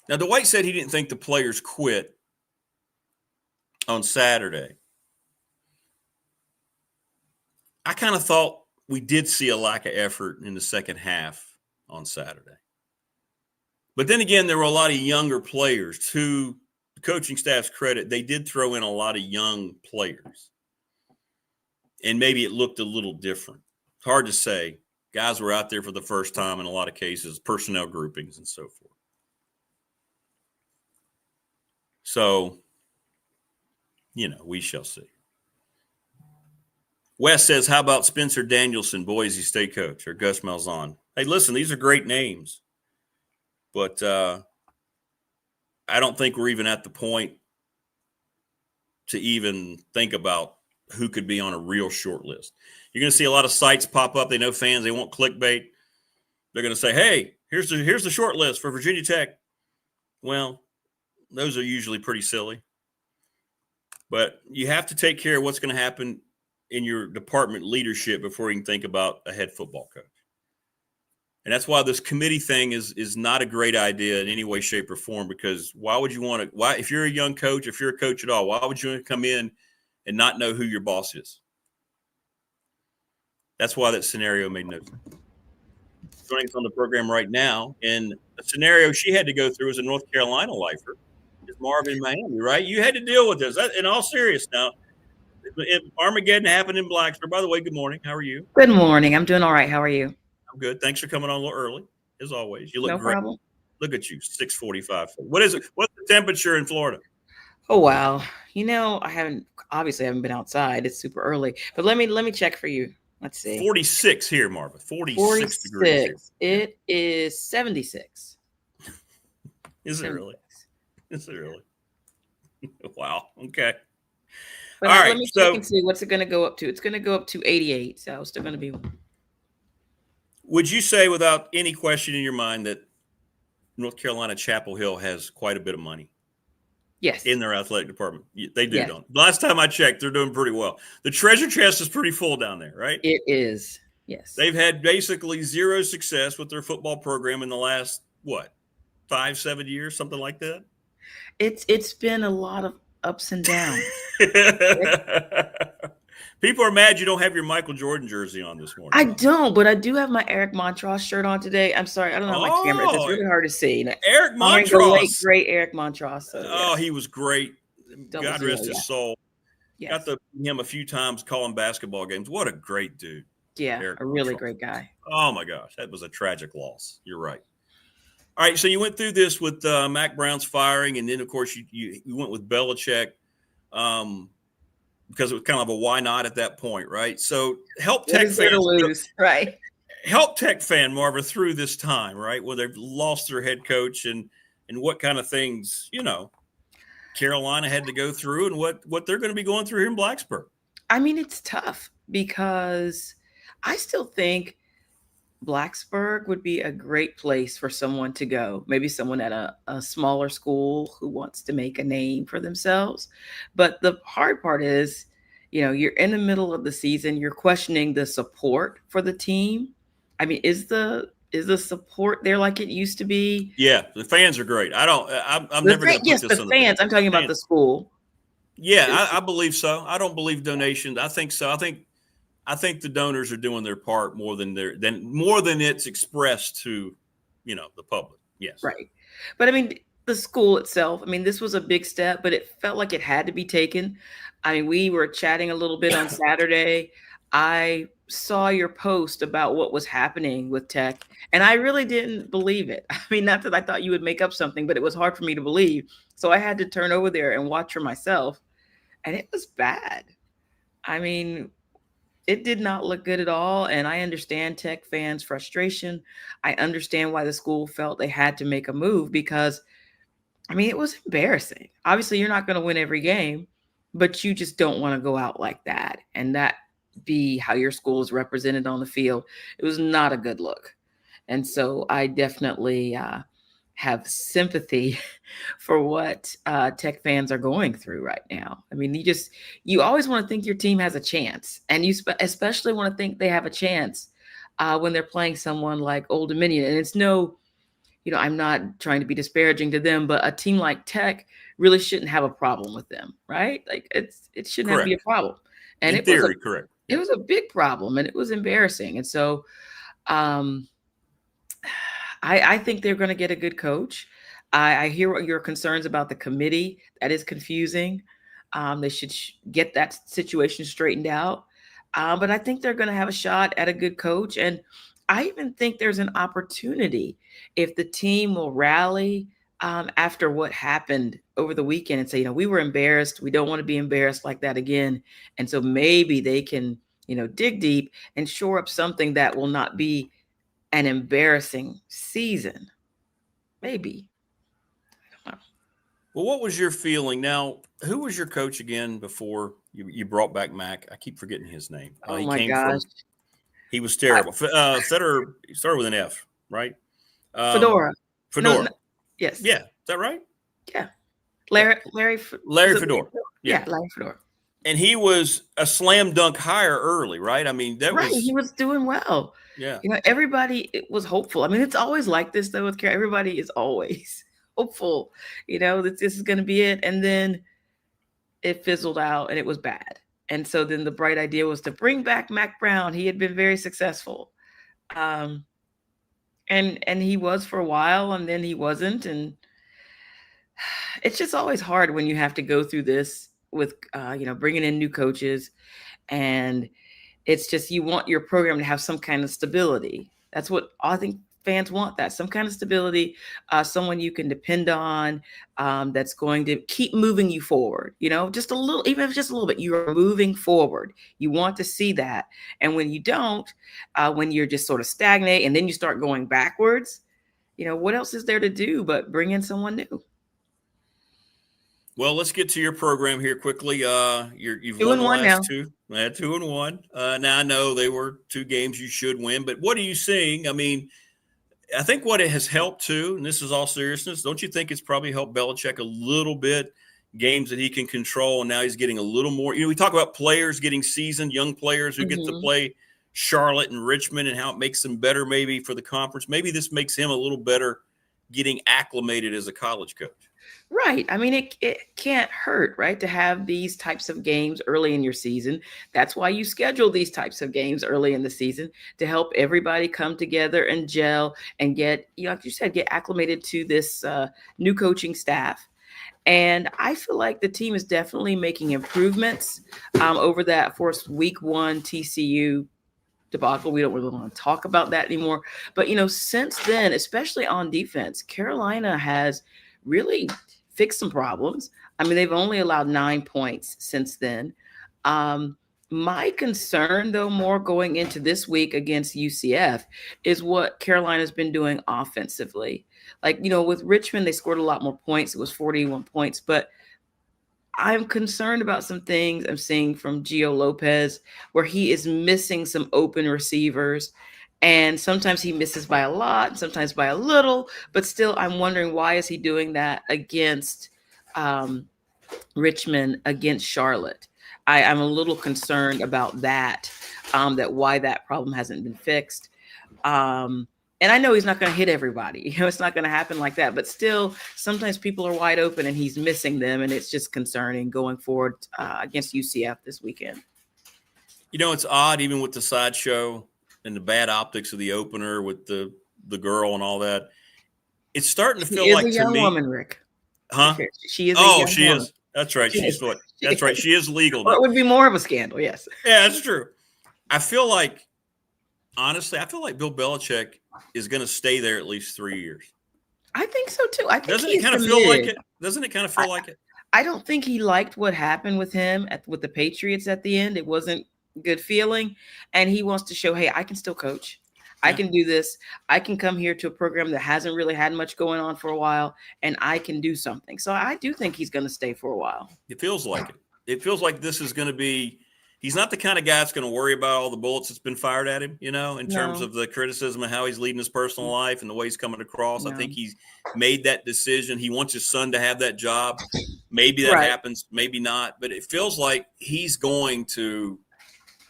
Now, Dwight said he didn't think the players quit on Saturday. I kind of thought we did see a lack of effort in the second half on Saturday. But then again, there were a lot of younger players. To the coaching staff's credit, they did throw in a lot of young players. And maybe it looked a little different. It's hard to say. Guys were out there for the first time in a lot of cases, personnel groupings and so forth. So, we shall see. Wes says, how about Spencer Danielson, Boise State coach, or Gus Malzahn? Hey, listen, these are great names. But I don't think we're even at the point to even think about who could be on a real short list. You're going to see a lot of sites pop up. They know fans. They want clickbait. They're going to say, hey, here's the short list for Virginia Tech. Well, those are usually pretty silly. But you have to take care of what's going to happen in your department leadership before you can think about a head football coach. And that's why this committee thing is not a great idea in any way, shape, or form, because why would you want to – if you're a young coach, if you're a coach at all, why would you want to come in and not know who your boss is? That's why that scenario made no sense. Joining us on the program right now, and a scenario she had to go through as a North Carolina lifer is Marva in Miami, right? You had to deal with this. In all seriousness now, Armageddon happened in Blacksburg. By the way, good morning. How are you? Good morning. I'm doing all right. How are you? I'm good. Thanks for coming on a little early, as always. You look no great. Problem. Look at you, 6:45. What is it? What's the temperature in Florida? Oh, wow. I haven't been outside. It's super early. But let me check for you. Let's see. 46 here, Marva. 46 degrees. It is 76. Is it really? Is it really? Wow. Okay. But all right. Let me check and see what's it going to go up to. It's going to go up to 88. So it's still going to be. Would you say, without any question in your mind, that North Carolina Chapel Hill has quite a bit of money? Yes. In their athletic department. They do, yes. Don't. Last time I checked, they're doing pretty well. The treasure chest is pretty full down there, right? It is. Yes. They've had basically zero success with their football program in the last, 5-7 years, something like that? It's been a lot of ups and downs. People are mad you don't have your Michael Jordan jersey on this morning. I don't, but I do have my Eric Montross shirt on today. I'm sorry, I don't know my camera. It's really hard to see. Eric Montross, great Eric Montross. So, yeah. He was great. God rest his soul. Yes. Got to meet him a few times calling basketball games. What a great dude. Yeah, Eric a really Montross. Great guy. Oh my gosh, that was a tragic loss. You're right. All right, so you went through this with Mac Brown's firing, and then of course you went with Belichick. Because it was kind of a why not at that point, right? So help Tech fans, right? Help Tech fan Marva through this time, right? Where they've lost their head coach and what kind of things, Carolina had to go through and what they're going to be going through here in Blacksburg. I mean, it's tough because I still think Blacksburg would be a great place for someone to go. Maybe someone at a smaller school who wants to make a name for themselves. But the hard part is, you're in the middle of the season, you're questioning the support for the team. I mean, is the support there like it used to be? Yeah, the fans are great. I'm never going to put this on the fans. I'm talking about the school. Yeah, I believe so. I don't believe donations. I think so. I think the donors are doing their part more than it's expressed to, the public. Yes. Right. But I mean, the school itself, I mean, this was a big step, but it felt like it had to be taken. I mean, we were chatting a little bit on Saturday. I saw your post about what was happening with Tech, and I really didn't believe it. I mean, not that I thought you would make up something, but it was hard for me to believe. So I had to turn over there and watch for myself, and it was bad. I mean, it did not look good at all. And I understand Tech fans' frustration. I understand why the school felt they had to make a move because, I mean, it was embarrassing. Obviously, you're not going to win every game, but you just don't want to go out like that and that be how your school is represented on the field. It was not a good look. And so I definitely have sympathy for what Tech fans are going through right now. I mean, you always want to think your team has a chance, and you especially want to think they have a chance when they're playing someone like Old Dominion. And it's I'm not trying to be disparaging to them, but a team like Tech really shouldn't have a problem with them, right? Like it shouldn't have to be a problem. And in theory, correct. It was a big problem, and it was embarrassing. And so I think they're going to get a good coach. I hear what your concerns about the committee. That is confusing. They should get that situation straightened out. But I think they're going to have a shot at a good coach. And I even think there's an opportunity if the team will rally after what happened over the weekend and say, we were embarrassed. We don't want to be embarrassed like that again. And so maybe they can, dig deep and shore up something that will not be an embarrassing season. Maybe. I don't know. Well, what was your feeling? Now, who was your coach again before you brought back Mac? I keep forgetting his name. Oh, my gosh. He was terrible. Federer, he started with an F, right? Fedora. Fedora. No, yes. Yeah. Is that right? Yeah. Larry Fedora. Yeah, Larry Fedora. And he was a slam dunk hire early, right? I mean, he was doing well. Yeah. Everybody was hopeful. I mean, it's always like this, though, with Carolina. Everybody is always hopeful, that this is going to be it. And then it fizzled out and it was bad. And so then the bright idea was to bring back Mac Brown. He had been very successful. And he was for a while, and then he wasn't. And it's just always hard when you have to go through this with, bringing in new coaches. And it's just, you want your program to have some kind of stability. That's what I think fans want, that some kind of stability, someone you can depend on, that's going to keep moving you forward, just a little, even if it's just a little bit, you're moving forward. You want to see that. And when you don't, when you're just sort of stagnate and then you start going backwards, what else is there to do but bring in someone new? Well, let's get to your program here quickly. You've 2-1 won the last now. two. 2-1. Now I know they were two games you should win, but what are you seeing? I mean, I think what it has helped too, and this is all seriousness, don't you think it's probably helped Belichick a little bit, games that he can control, and now he's getting a little more. We talk about players getting seasoned, young players who get to play Charlotte and Richmond and how it makes them better maybe for the conference. Maybe this makes him a little better getting acclimated as a college coach. Right. I mean, it can't hurt, right, to have these types of games early in your season. That's why you schedule these types of games early in the season, to help everybody come together and gel and get, like you said, get acclimated to this new coaching staff. And I feel like the team is definitely making improvements over that week one TCU debacle. We don't really want to talk about that anymore. But, since then, especially on defense, Carolina has really fixed some problems. I mean, they've only allowed 9 points since then. My concern, though, more going into this week against UCF is what Carolina's been doing offensively. Like, with Richmond, they scored a lot more points. It was 41 points. But I'm concerned about some things I'm seeing from Gio Lopez, where he is missing some open receivers. And sometimes he misses by a lot, sometimes by a little, but still I'm wondering, why is he doing that against Richmond, against Charlotte? I'm a little concerned about that, that why that problem hasn't been fixed. And I know he's not going to hit everybody. It's not going to happen like that. But still, sometimes people are wide open and he's missing them. And it's just concerning going forward against UCF this weekend. It's odd, even with the sideshow and the bad optics of the opener with the girl and all that. It's starting to feel like, a young woman, Rick. Huh? She is. Oh, she is. That's right. She's what? That's right. She is legal. Or it would be more of a scandal. Yes. Yeah, that's true. Honestly, I feel like Bill Belichick is going to stay there at least 3 years. I think so too. I think Doesn't it kind of feel like it? Doesn't it kind of feel like it? I don't think he liked what happened with him with the Patriots at the end. It wasn't good feeling, and he wants to show, hey, I can still coach. I can do this. I can come here to a program that hasn't really had much going on for a while, and I can do something. So I do think he's going to stay for a while. It feels like it. It feels like this is going to be. He's not the kind of guy that's going to worry about all the bullets that's been fired at him, in terms of the criticism of how he's leading his personal life and the way he's coming across. No. I think he's made that decision. He wants his son to have that job. Maybe that happens, maybe not. But it feels like he's going to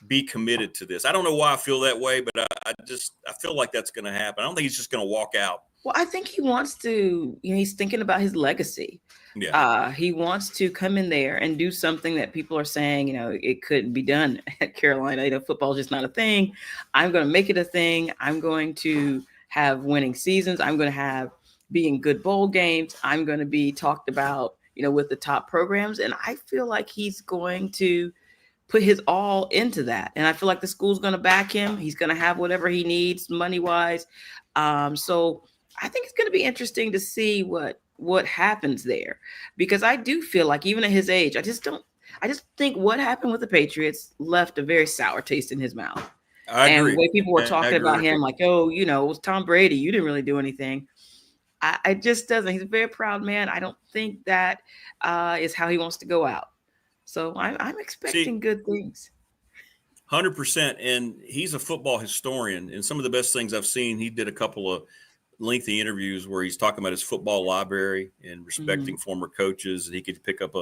be committed to this. I don't know why I feel that way, but I feel like that's going to happen. I don't think he's just going to walk out. Well, I think he wants to, he's thinking about his legacy. Yeah. He wants to come in there and do something that people are saying, it couldn't be done at Carolina. Football is just not a thing. I'm going to make it a thing. I'm going to have winning seasons. I'm going to be in good bowl games. I'm going to be talked about, with the top programs. And I feel like he's going to put his all into that. And I feel like the school's going to back him. He's going to have whatever he needs money-wise. So I think it's going to be interesting to see what happens there, because I do feel like even at his age, I just think what happened with the Patriots left a very sour taste in his mouth. I agree. And the way people were talking about him, like, oh, it was Tom Brady. You didn't really do anything. I just doesn't. He's a very proud man. I don't think that is how he wants to go out. So I'm expecting good things. 100%. And he's a football historian. And some of the best things I've seen, he did a couple of lengthy interviews where he's talking about his football library and respecting former coaches, and he could pick up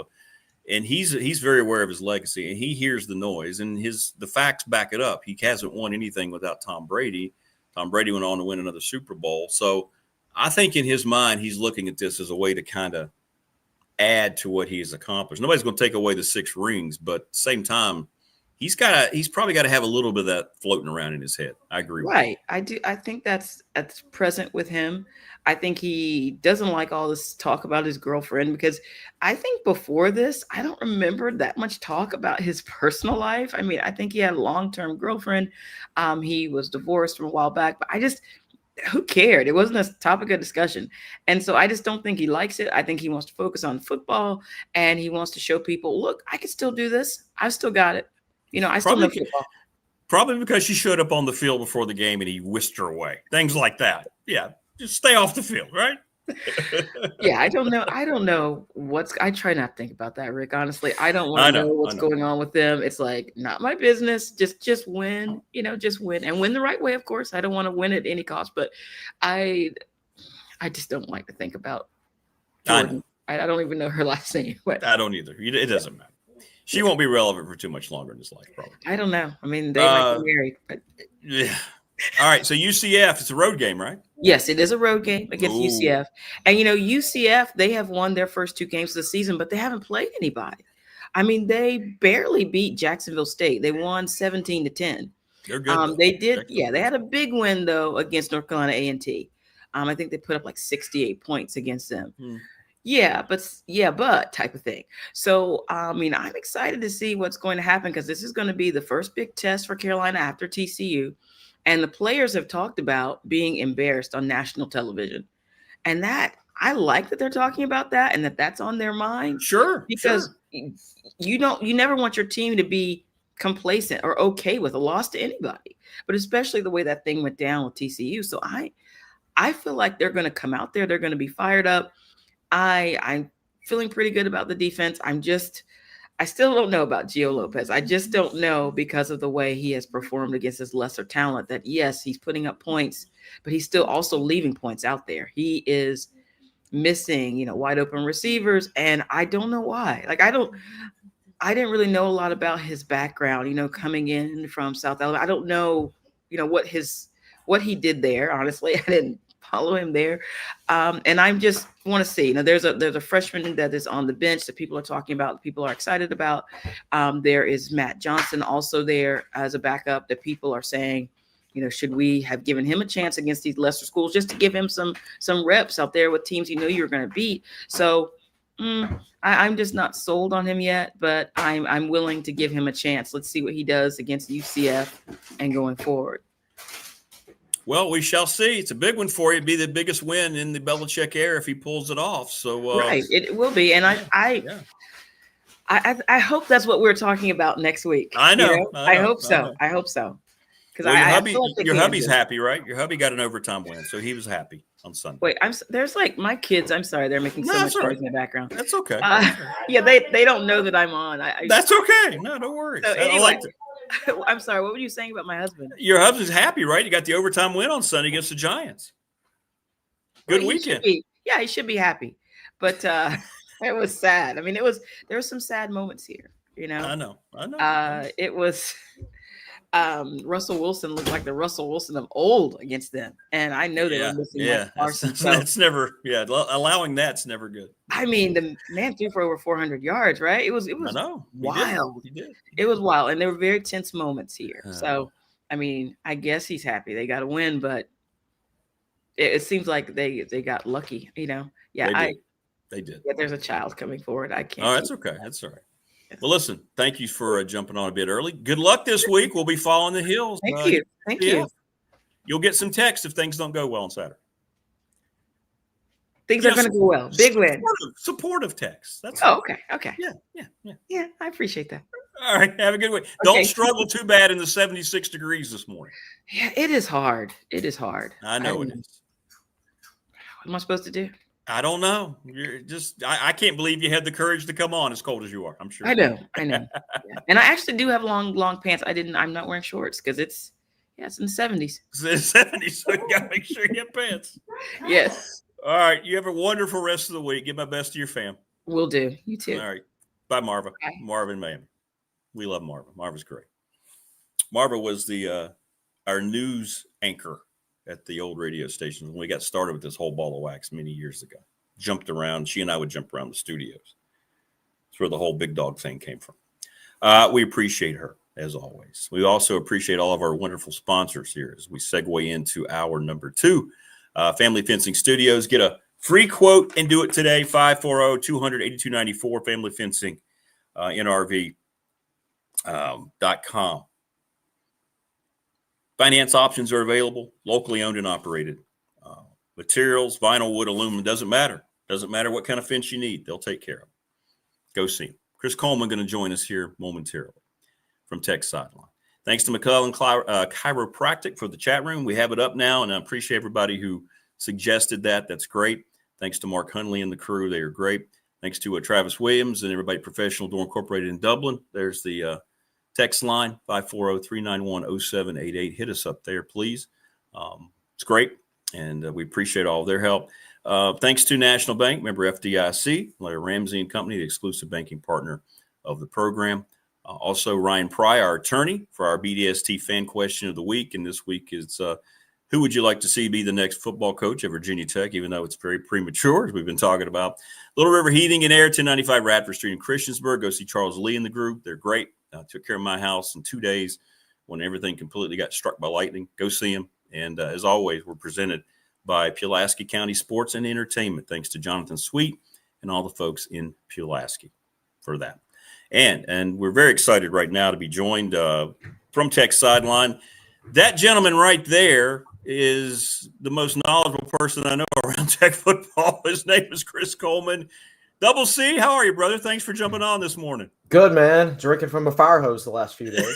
and he's very aware of his legacy, and he hears the noise, and the facts back it up. He hasn't won anything without Tom Brady. Tom Brady went on to win another Super Bowl. So I think in his mind, he's looking at this as a way to kind of add to what he has accomplished. Nobody's going to take away the 6 rings, but at the same time, he's probably got to have a little bit of that floating around in his head. I agree. Right. I do. I think that's present with him. I think he doesn't like all this talk about his girlfriend, because I think before this, I don't remember that much talk about his personal life. I mean, I think he had a long-term girlfriend. He was divorced from a while back, but who cared? It wasn't a topic of discussion. And so I just don't think he likes it. I think he wants to focus on football, and he wants to show people, look, I can still do this. I've still got it. I still know football. Probably because she showed up on the field before the game and he whisked her away. Things like that. Yeah. Just stay off the field, right? Yeah. I don't know. I try not to think about that, Rick. Honestly, I don't want to know what's going on with them. It's like, not my business. Just win, just win, and win the right way. Of course, I don't want to win at any cost, but I just don't like to think about Jordan. I don't even know her last name. But I don't either. It doesn't matter. She won't be relevant for too much longer in his life, probably. I don't know. I mean, they might be married. But... Yeah. All right. So UCF, it's a road game, right? Yes, it is a road game against UCF. And, UCF, they have won their first 2 games of the season, but they haven't played anybody. I mean, they barely beat Jacksonville State. They won 17-10. They're good. They did. Yeah, they had a big win, though, against North Carolina A&T. I think they put up like 68 points against them. Yeah, but type of thing. So, I'm excited to see what's going to happen, because this is going to be the first big test for Carolina after TCU. And the players have talked about being embarrassed on national television. And that, I like that they're talking about that and that's on their mind. Sure. Because you never want your team to be complacent or okay with a loss to anybody, but especially the way that thing went down with TCU. So I feel like they're going to come out there. They're going to be fired up. I'm feeling pretty good about the defense. I I still don't know about Gio Lopez. I just don't know because of the way he has performed against his lesser talent that, yes, he's putting up points, but he's still also leaving points out there. He is missing, wide open receivers. And I don't know why. Like, I didn't really know a lot about his background, coming in from South Alabama. I don't know, what he did there. Honestly, I didn't follow him there. And I just want to see, there's a freshman that is on the bench that people are talking about, people are excited about. There is Matt Johnson also there as a backup that people are saying, should we have given him a chance against these lesser schools just to give him some reps out there with teams you're going to beat. So I'm just not sold on him yet, but I'm willing to give him a chance. Let's see what he does against UCF and going forward. Well, we shall see. It's a big one for you. It'd be the biggest win in the Belichick era if he pulls it off. So right, it will be, and I hope that's what we're talking about next week. I know. I hope so. I hope so. Because your hubby's happy, right? Your hubby got an overtime win, so he was happy on Sunday. Wait, there's like my kids. I'm sorry, they're making so much noise in the background. That's okay. Yeah, they don't know that I'm on. That's okay. No, don't worry. So anyway, I'm sorry. What were you saying about my husband? Your husband's happy, right? You got the overtime win on Sunday against the Giants. Good weekend. He should be happy. But it was sad. I mean, there were some sad moments here. I know. It was. Russell Wilson looked like the Russell Wilson of old against them, and I know they were missing Mike Parsons. That's never. Yeah, allowing that's never good. I mean, the man threw for over 400 yards, right? It was wild. He did. It was wild, and there were very tense moments here. So, I mean, I guess he's happy they got a win, but it seems like they got lucky. Yeah, they did. Yeah, there's a child coming forward. I can't. Oh, that's okay. That's all right. Well, listen, thank you for jumping on a bit early. Good luck this week. We'll be following the Hills. Thank you. Thank you. You'll get some text if things don't go well on Saturday. Things are going to go well. Big win. Supportive text. That's okay. Okay. Yeah. I appreciate that. All right. Have a good week. Okay. Don't struggle too bad in the 76 degrees this morning. Yeah, it is hard. It is hard. I know it is. What am I supposed to do? I don't know. You're just I can't believe you had the courage to come on as cold as you are. I'm sure. I know. Yeah. And I actually do have long pants. I'm not wearing shorts because it's in the 70s. It's in the 70s, so you gotta make sure you have pants. Yes. All right. You have a wonderful rest of the week. Give my best to your fam. Will do. You too. All right. Bye, Marva. Bye. Marva in Miami. We love Marva. Marva's great. Marva was our news anchor at the old radio station when we got started with this whole ball of wax many years ago. Jumped around. She and I would jump around the studios. That's where the whole big dog thing came from. We appreciate her, as always. We also appreciate all of our wonderful sponsors here as we segue into hour number 2. Family Fencing Studios. Get a free quote and do it today. 540-200-8294. Family Fencing, NRV.com. Finance options are available, locally owned and operated. Materials, vinyl, wood, aluminum, doesn't matter. Doesn't matter what kind of fence you need. They'll take care of it. Go see them. Chris Coleman going to join us here momentarily from Tech Sideline. Thanks to McCullen Chiropractic for the chat room. We have it up now, and I appreciate everybody who suggested that. That's great. Thanks to Mark Hunley and the crew. They are great. Thanks to Travis Williams and everybody at Professional Door Incorporated in Dublin. There's the text line, 540-391-0788. Hit us up there, please. It's great, and we appreciate all of their help. Thanks to National Bank, member FDIC, Larry Ramsey and Company, the exclusive banking partner of the program. Also, Ryan Pry, our attorney, for our BDST fan question of the week. And this week is, who would you like to see be the next football coach at Virginia Tech, even though it's very premature, as we've been talking about. Little River Heating and Air, 1095 Radford Street in Christiansburg. Go see Charles Lee and the group. They're great. Took care of my house in 2 days when everything completely got struck by lightning. Go see them. And as always, we're presented by Pulaski County Sports and Entertainment. Thanks to Jonathan Sweet and all the folks in Pulaski for that. And we're very excited right now to be joined from Tech Sideline. That gentleman right there is the most knowledgeable person I know around Tech football. His name is Chris Coleman. Double C, how are you, brother? Thanks for jumping on this morning. Good, man. Drinking from a fire hose the last few days.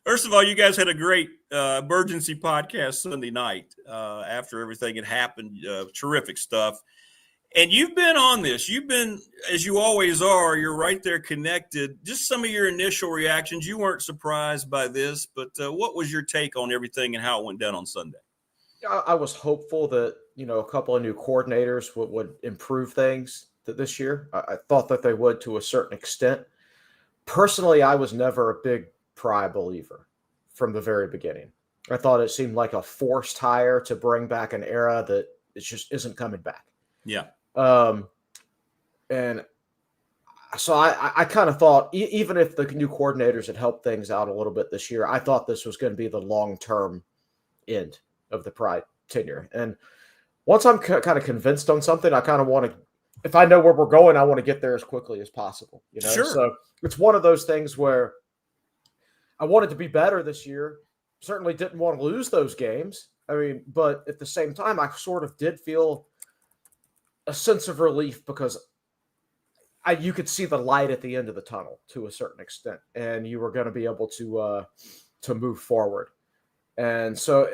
First of all, you guys had a great emergency podcast Sunday night after everything had happened. Terrific stuff. And you've been on this. You've been, as you always are, you're right there connected. Just some of your initial reactions. You weren't surprised by this, but what was your take on everything and how it went down on Sunday? I was hopeful that, a couple of new coordinators would improve things this year. I thought that they would to a certain extent. Personally, I was never a big Pry believer from the very beginning. I thought it seemed like a forced hire to bring back an era that it just isn't coming back. Yeah. And so I kind of thought, even if the new coordinators had helped things out a little bit this year, I thought this was going to be the long-term end of the Pry tenure. And once I'm kind of convinced on something, I kind of want to, if I know where we're going, I want to get there as quickly as possible. Sure. So it's one of those things where I wanted to be better this year. Certainly didn't want to lose those games. I mean, but at the same time, I sort of did feel a sense of relief because you could see the light at the end of the tunnel to a certain extent, and you were going to be able to move forward. And so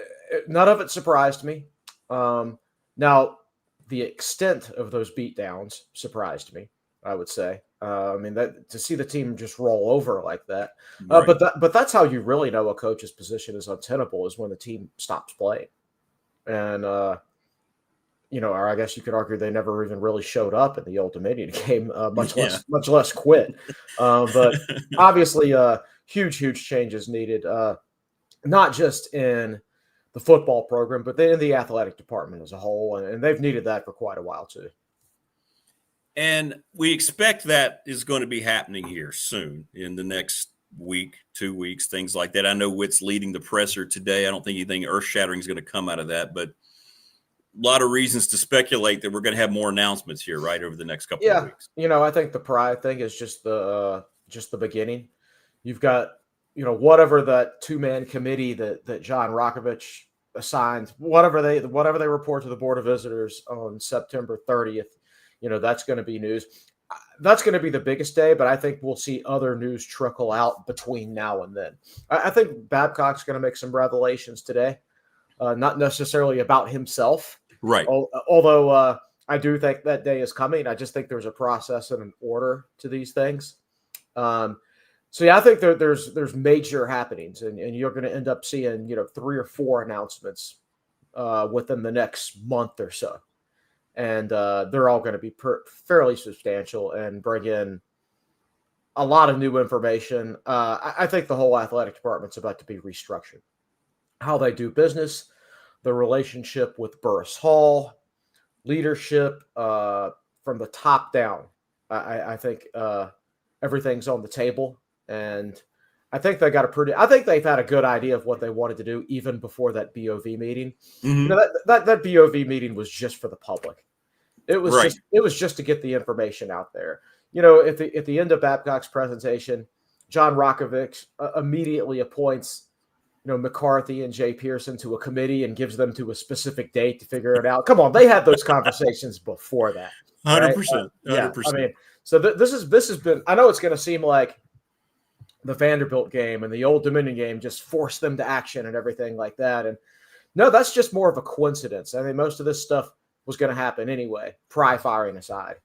none of it surprised me. Now, the extent of those beatdowns surprised me, I would say. That to see the team just roll over like that. Right. But that's how you really know a coach's position is untenable, is when the team stops playing. And or I guess you could argue they never even really showed up in the Old Dominion game, much less quit. But obviously, huge changes needed, not just in the football program, but in the athletic department as a whole, and they've needed that for quite a while too. And we expect that is going to be happening here soon in the next week, 2 weeks, things like that. I know Witt's leading the presser today. I don't think anything earth-shattering is going to come out of that, but a lot of reasons to speculate that we're going to have more announcements here, right, over the next couple of weeks. I think the Pry thing is just the beginning. You've got, whatever that two-man committee that John Rakovich assigned, whatever they report to the Board of Visitors on September 30th, that's going to be news. That's going to be the biggest day, but I think we'll see other news trickle out between now and then. I think Babcock's going to make some revelations today, not necessarily about himself. Right. Although I do think that day is coming. I just think there's a process and an order to these things. I think there's major happenings, and you're going to end up seeing 3 or 4 announcements within the next month or so, and they're all going to be fairly substantial and bring in a lot of new information. I think the whole athletic department's about to be restructured. How they do business, the relationship with Burris Hall, leadership from the top down. I think everything's on the table. And I think they've had a good idea of what they wanted to do even before that BOV meeting. Mm-hmm. That BOV meeting was just for the public. It was right. just to get the information out there. At the end of Babcock's presentation, John Rakovich immediately appoints McCarthy and Jay Pearson to a committee and gives them to a specific date to figure it out. Come on, they had those conversations before that. 100%. Right? 100%. So this has been. I know it's going to seem like the Vanderbilt game and the Old Dominion game just forced them to action and everything like that. And no, that's just more of a coincidence. I mean, most of this stuff was going to happen anyway, Pry firing aside.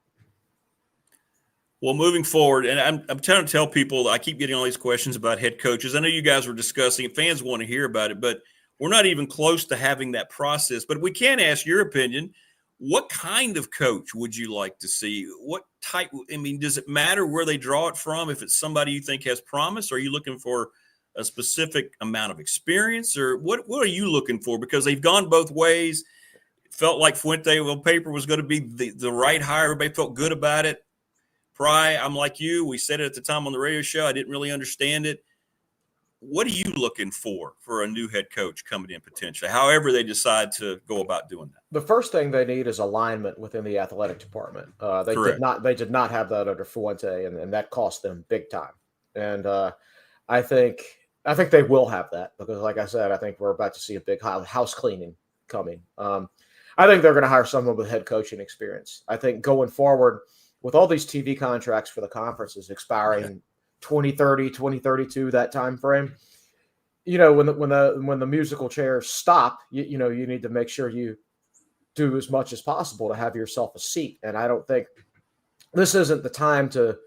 Well, moving forward, and I'm trying to tell people, I keep getting all these questions about head coaches. I know you guys were discussing it. Fans want to hear about it, but we're not even close to having that process. But we can ask your opinion. What kind of coach would you like to see? What type? I mean, does it matter where they draw it from? If it's somebody you think has promise, are you looking for a specific amount of experience, or what are you looking for? Because they've gone both ways. It felt like Fuente on paper was going to be the right hire. Everybody felt good about it. Pry, I'm like you. We said it at the time on the radio show. I didn't really understand it. What are you looking for a new head coach coming in potentially, however they decide to go about doing that? The first thing they need is alignment within the athletic department. They did not have that under Fuente, and that cost them big time. And I think they will have that because, like I said, I think we're about to see a big house cleaning coming. I think they're going to hire someone with head coaching experience. I think going forward with all these TV contracts for the conferences expiring 2030, 2032, that time frame, when the musical chairs stop, you need to make sure you do as much as possible to have yourself a seat. And I don't think this isn't the time to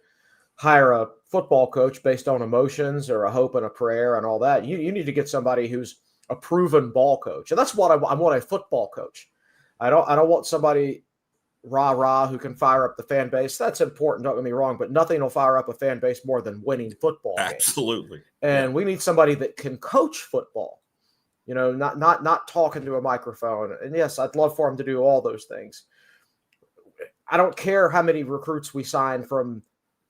hire a football coach based on emotions or a hope and a prayer and all that. You need to get somebody who's a proven ball coach. And that's what I want, a football coach. I don't want somebody rah-rah who can fire up the fan base. That's important, don't get me wrong, but nothing will fire up a fan base more than winning football games. Absolutely. And we need somebody that can coach football, not talking to a microphone. And yes, I'd love for him to do all those things. I don't care how many recruits we sign from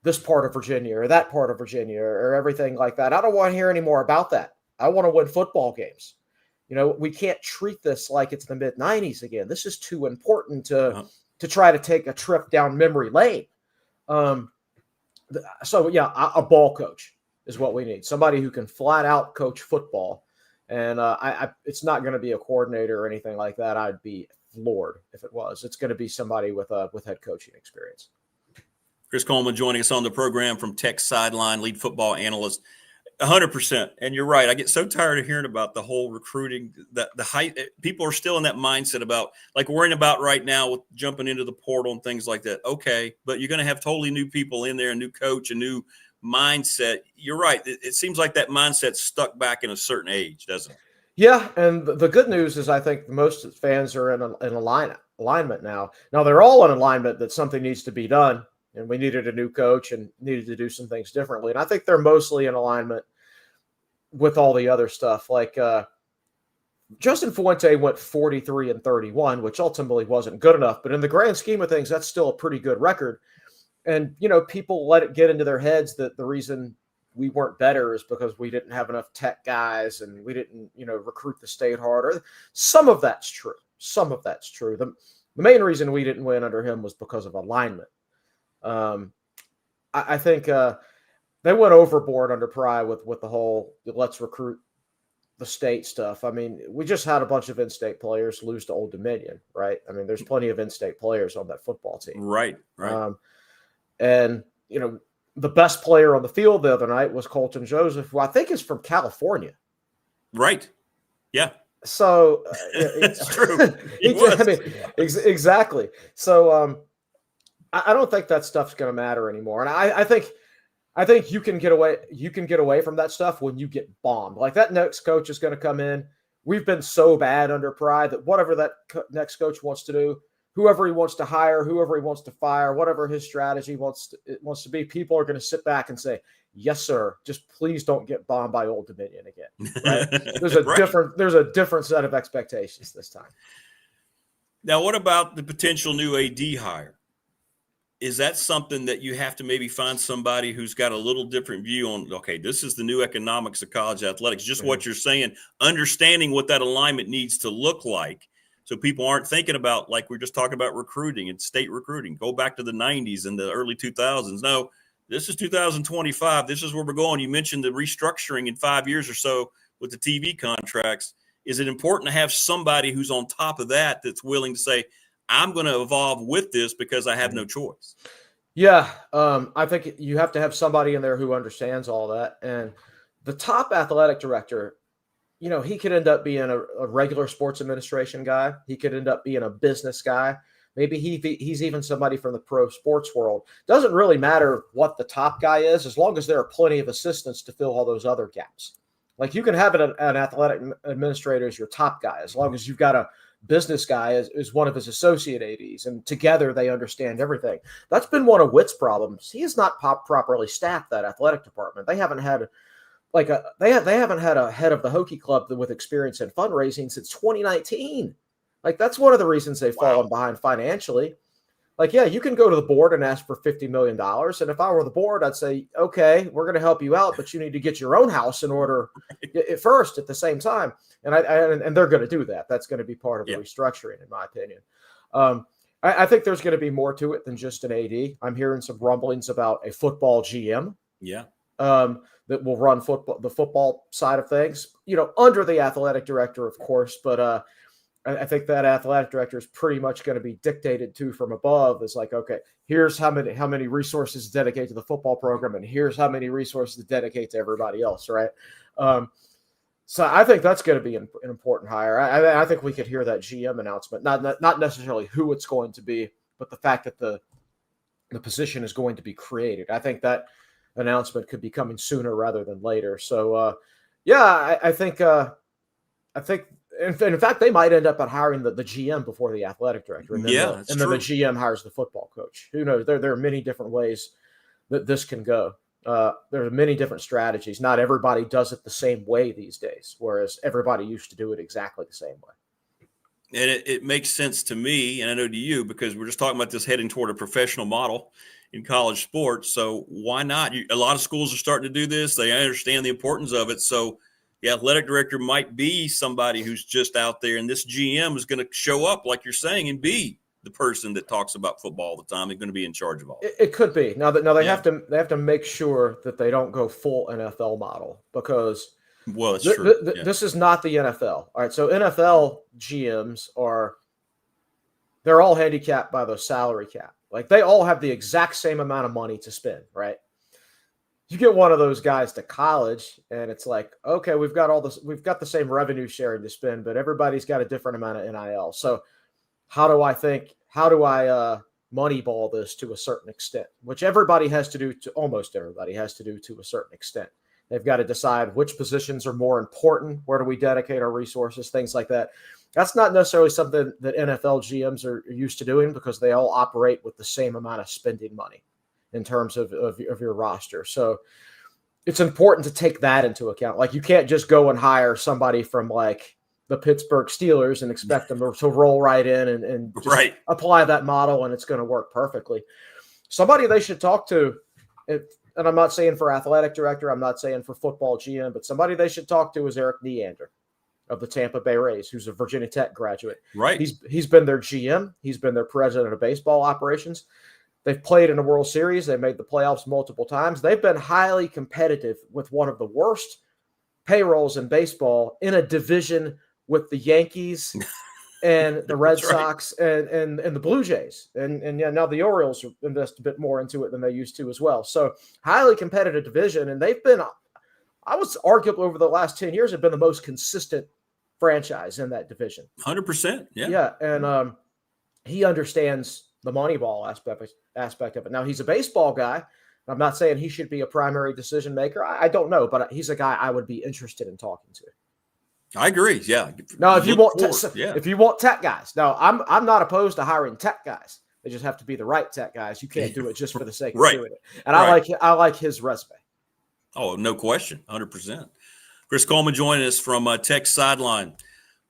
this part of Virginia or that part of Virginia or everything like that. I don't want to hear any more about that. I want to win football games. We can't treat this like it's the mid-90s again. This is too important to try to take a trip down memory lane. A ball coach is what we need. Somebody who can flat out coach football. And it's not going to be a coordinator or anything like that. I'd be floored if it was. It's going to be somebody with head coaching experience. Chris Coleman joining us on the program from Tech Sideline, lead football analyst. 100%. And you're right. I get so tired of hearing about the whole recruiting, the height. People are still in that mindset about like worrying about right now with jumping into the portal and things like that. Okay. But you're going to have totally new people in there, a new coach, a new mindset. You're right. It seems like that mindset's stuck back in a certain age, doesn't it? Yeah. And the good news is I think most fans are in alignment now. Now they're all in alignment that something needs to be done. And we needed a new coach and needed to do some things differently. And I think they're mostly in alignment with all the other stuff. Like Justin Fuente went 43-31, which ultimately wasn't good enough. But in the grand scheme of things, that's still a pretty good record. And, people let it get into their heads that the reason we weren't better is because we didn't have enough tech guys and we didn't, recruit the state harder. Some of that's true. The main reason we didn't win under him was because of alignment. I think they went overboard under Pry with the whole let's recruit the state stuff. I mean, we just had a bunch of in-state players lose to Old Dominion, right? I mean, there's plenty of in-state players on that football team. Right. And, the best player on the field the other night was Colton Joseph, who I think is from California. Right. Yeah. So it's true. Exactly. So, I don't think that stuff's going to matter anymore. And I think you can get away from that stuff when you get bombed. Like that next coach is going to come in. We've been so bad under Pry that whatever that next coach wants to do, whoever he wants to hire, whoever he wants to fire, whatever his strategy wants to be, people are going to sit back and say, yes, sir. Just please don't get bombed by Old Dominion again. Right? There's a different set of expectations this time. Now, what about the potential new AD hire? Is that something that you have to maybe find somebody who's got a little different view on, okay, this is the new economics of college athletics, just what you're saying, understanding what that alignment needs to look like so people aren't thinking about, like we're just talking about recruiting and state recruiting. Go back to the 90s and the early 2000s. No, this is 2025. This is where we're going. You mentioned the restructuring in 5 years or so with the TV contracts. Is it important to have somebody who's on top of that that's willing to say, I'm going to evolve with this because I have no choice? Yeah, I think you have to have somebody in there who understands all that. And the top athletic director, he could end up being a regular sports administration guy. He could end up being a business guy. Maybe he's even somebody from the pro sports world. Doesn't really matter what the top guy is, as long as there are plenty of assistants to fill all those other gaps. Like you can have an athletic administrator as your top guy, as long as you've got a business guy is one of his associate ADs, and together they understand everything. That's been one of Witt's problems. He has not properly staffed that athletic department. They haven't had they haven't had a head of the Hokie Club with experience in fundraising since 2019. Like that's one of the reasons they've fallen behind financially. Like, yeah, you can go to the board and ask for $50 million. And if I were the board, I'd say, okay, we're going to help you out, but you need to get your own house in order first at the same time. And and they're going to do that. That's going to be part of the restructuring, in my opinion. I think there's going to be more to it than just an AD. I'm hearing some rumblings about a football GM. Yeah. That will run the football side of things, under the athletic director, of course. But I think that athletic director is pretty much going to be dictated to from above. It's like, okay, here's how many resources to dedicate to the football program, and here's how many resources to dedicate to everybody else, right? So I think that's going to be an important hire. I think we could hear that GM announcement, not necessarily who it's going to be, but the fact that the position is going to be created. I think that announcement could be coming sooner rather than later. So, I think in fact, they might end up hiring the GM before the athletic director. And then then the GM hires the football coach. Who knows? There are many different ways that this can go. There are many different strategies. Not everybody does it the same way these days, whereas everybody used to do it exactly the same way. And it makes sense to me, and I know to you, because we're just talking about this heading toward a professional model in college sports. So why not? A lot of schools are starting to do this. They understand the importance of it. So the athletic director might be somebody who's just out there, and this GM is going to show up, like you're saying, and be the person that talks about football all the time. They're going to be in charge of all. It could be. Now they have to make sure that they don't go full NFL model, because it's true. This is not the NFL. All right, so NFL GMs they're all handicapped by the salary cap. Like, they all have the exact same amount of money to spend, right? You get one of those guys to college, and it's like, okay, we've got the same revenue sharing to spend, but everybody's got a different amount of NIL. So how do I moneyball this to a certain extent, which almost everybody has to do to a certain extent. They've got to decide which positions are more important. Where do we dedicate our resources? Things like that. That's not necessarily something that NFL GMs are used to doing, because they all operate with the same amount of spending money in terms of your roster. So it's important to take that into account. Like, you can't just go and hire somebody from like the Pittsburgh Steelers and expect them to roll right in and just apply that model, and it's going to work perfectly. Somebody they should talk to, and I'm not saying for athletic director, I'm not saying for football GM, but somebody they should talk to is Eric Neander of the Tampa Bay Rays, who's a Virginia Tech graduate. Right. He's been their GM. He's been their president of baseball operations. They've played in the World Series. They've made the playoffs multiple times. They've been highly competitive with one of the worst payrolls in baseball in a division with the Yankees and the Red Sox and the Blue Jays. And now the Orioles invest a bit more into it than they used to as well. So highly competitive division. And they've been, I was arguably over the last 10 years, have been the most consistent franchise in that division. 100%. Yeah. Yeah. And he understands the Moneyball aspect of it. Now, he's a baseball guy. I'm not saying he should be a primary decision maker. I don't know, but he's a guy I would be interested in talking to. I agree. Yeah. Now, if you want tech guys, now I'm not opposed to hiring tech guys. They just have to be the right tech guys. You can't do it just for the sake of doing it. And I like his resume. Oh, no question. 100%. Chris Coleman joining us from Tech Sideline.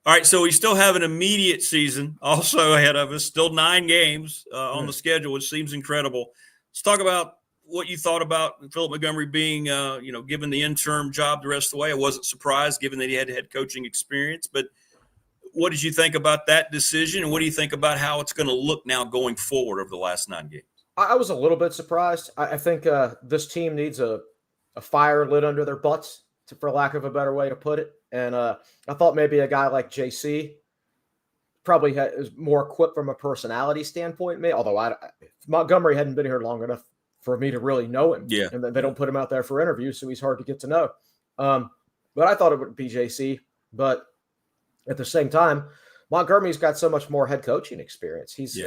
All right, so we still have an immediate season also ahead of us. Still 9 games on the schedule, which seems incredible. Let's talk about what you thought about Philip Montgomery being, given the interim job the rest of the way. I wasn't surprised, given that he had head coaching experience. But what did you think about that decision, and what do you think about how it's going to look now going forward over the last 9 games? I was a little bit surprised. I think this team needs a fire lit under their butts, for lack of a better way to put it. And I thought maybe a guy like JC probably is more equipped from a personality standpoint. Although Montgomery hadn't been here long enough for me to really know him. Yeah. And they don't put him out there for interviews, so he's hard to get to know. But I thought it would be JC. But at the same time, Montgomery's got so much more head coaching experience. He's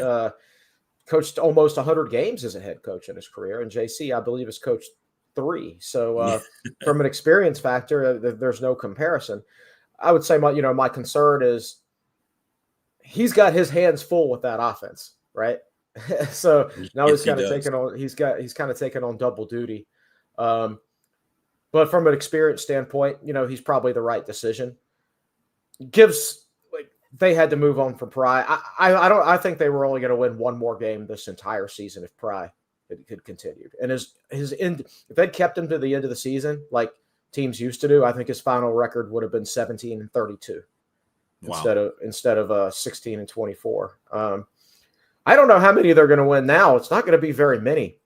coached almost 100 games as a head coach in his career. And JC, I believe, has coached 3. So from an experience factor, there's no comparison. I would say my concern is he's got his hands full with that offense, right? So now he's kind of taking on double duty. But from an experience standpoint, he's probably the right decision. They had to move on from Pry. I think they were only going to win one more game this entire season if Pry had continued. And if they'd kept him to the end of the season, like teams used to do, I think his final record would have been 17-32 instead of 16-24. I don't know how many they're going to win now. It's not going to be very many.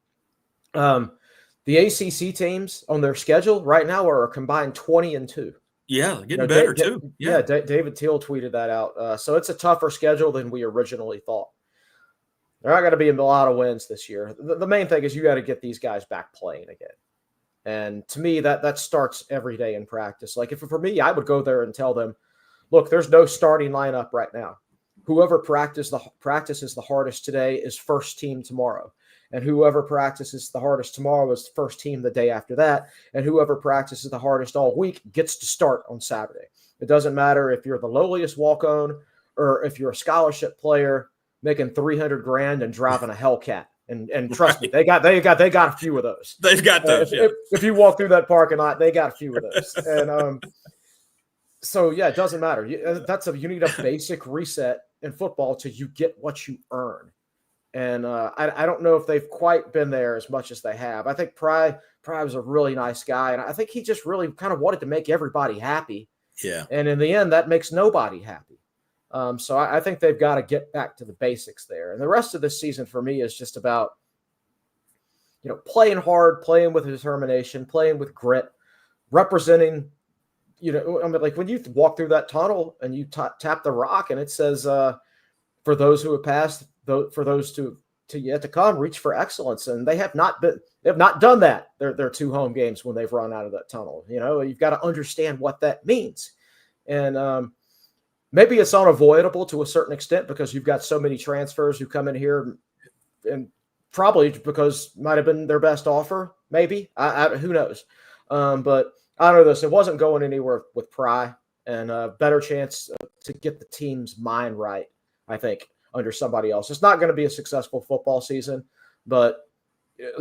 The ACC teams on their schedule right now are a combined 20-2. Yeah, getting better too. Yeah, David Teal tweeted that out. So it's a tougher schedule than we originally thought. There are going to be a lot of wins this year. The main thing is you got to get these guys back playing again. And to me, that starts every day in practice. Like if for me, I would go there and tell them, look, there's no starting lineup right now. Whoever practices the hardest today is first team tomorrow. And whoever practices the hardest tomorrow is first team the day after that. And whoever practices the hardest all week gets to start on Saturday. It doesn't matter if you're the lowliest walk-on or if you're a scholarship player making $300,000 and driving a Hellcat. And trust me, they got a few of those. They've got those. If you walk through that parking lot, they got a few of those. And so yeah, it doesn't matter. You need a basic reset in football till you get what you earn. And I don't know if they've quite been there as much as they have. I think Pry was a really nice guy, and I think he just really kind of wanted to make everybody happy. Yeah. And in the end, that makes nobody happy. So I think they've got to get back to the basics there. And the rest of this season for me is just about, playing hard, playing with determination, playing with grit, representing, like when you walk through that tunnel and you tap the rock and it says, for those who have passed, for those to yet to come, reach for excellence. And they have not done that. Their 2 home games when they've run out of that tunnel. You've got to understand what that means. And, maybe it's unavoidable to a certain extent because you've got so many transfers who come in here and probably because might have been their best offer, maybe. Who knows? But I know this. It wasn't going anywhere with Pry, and a better chance to get the team's mind right, I think, under somebody else. It's not going to be a successful football season, but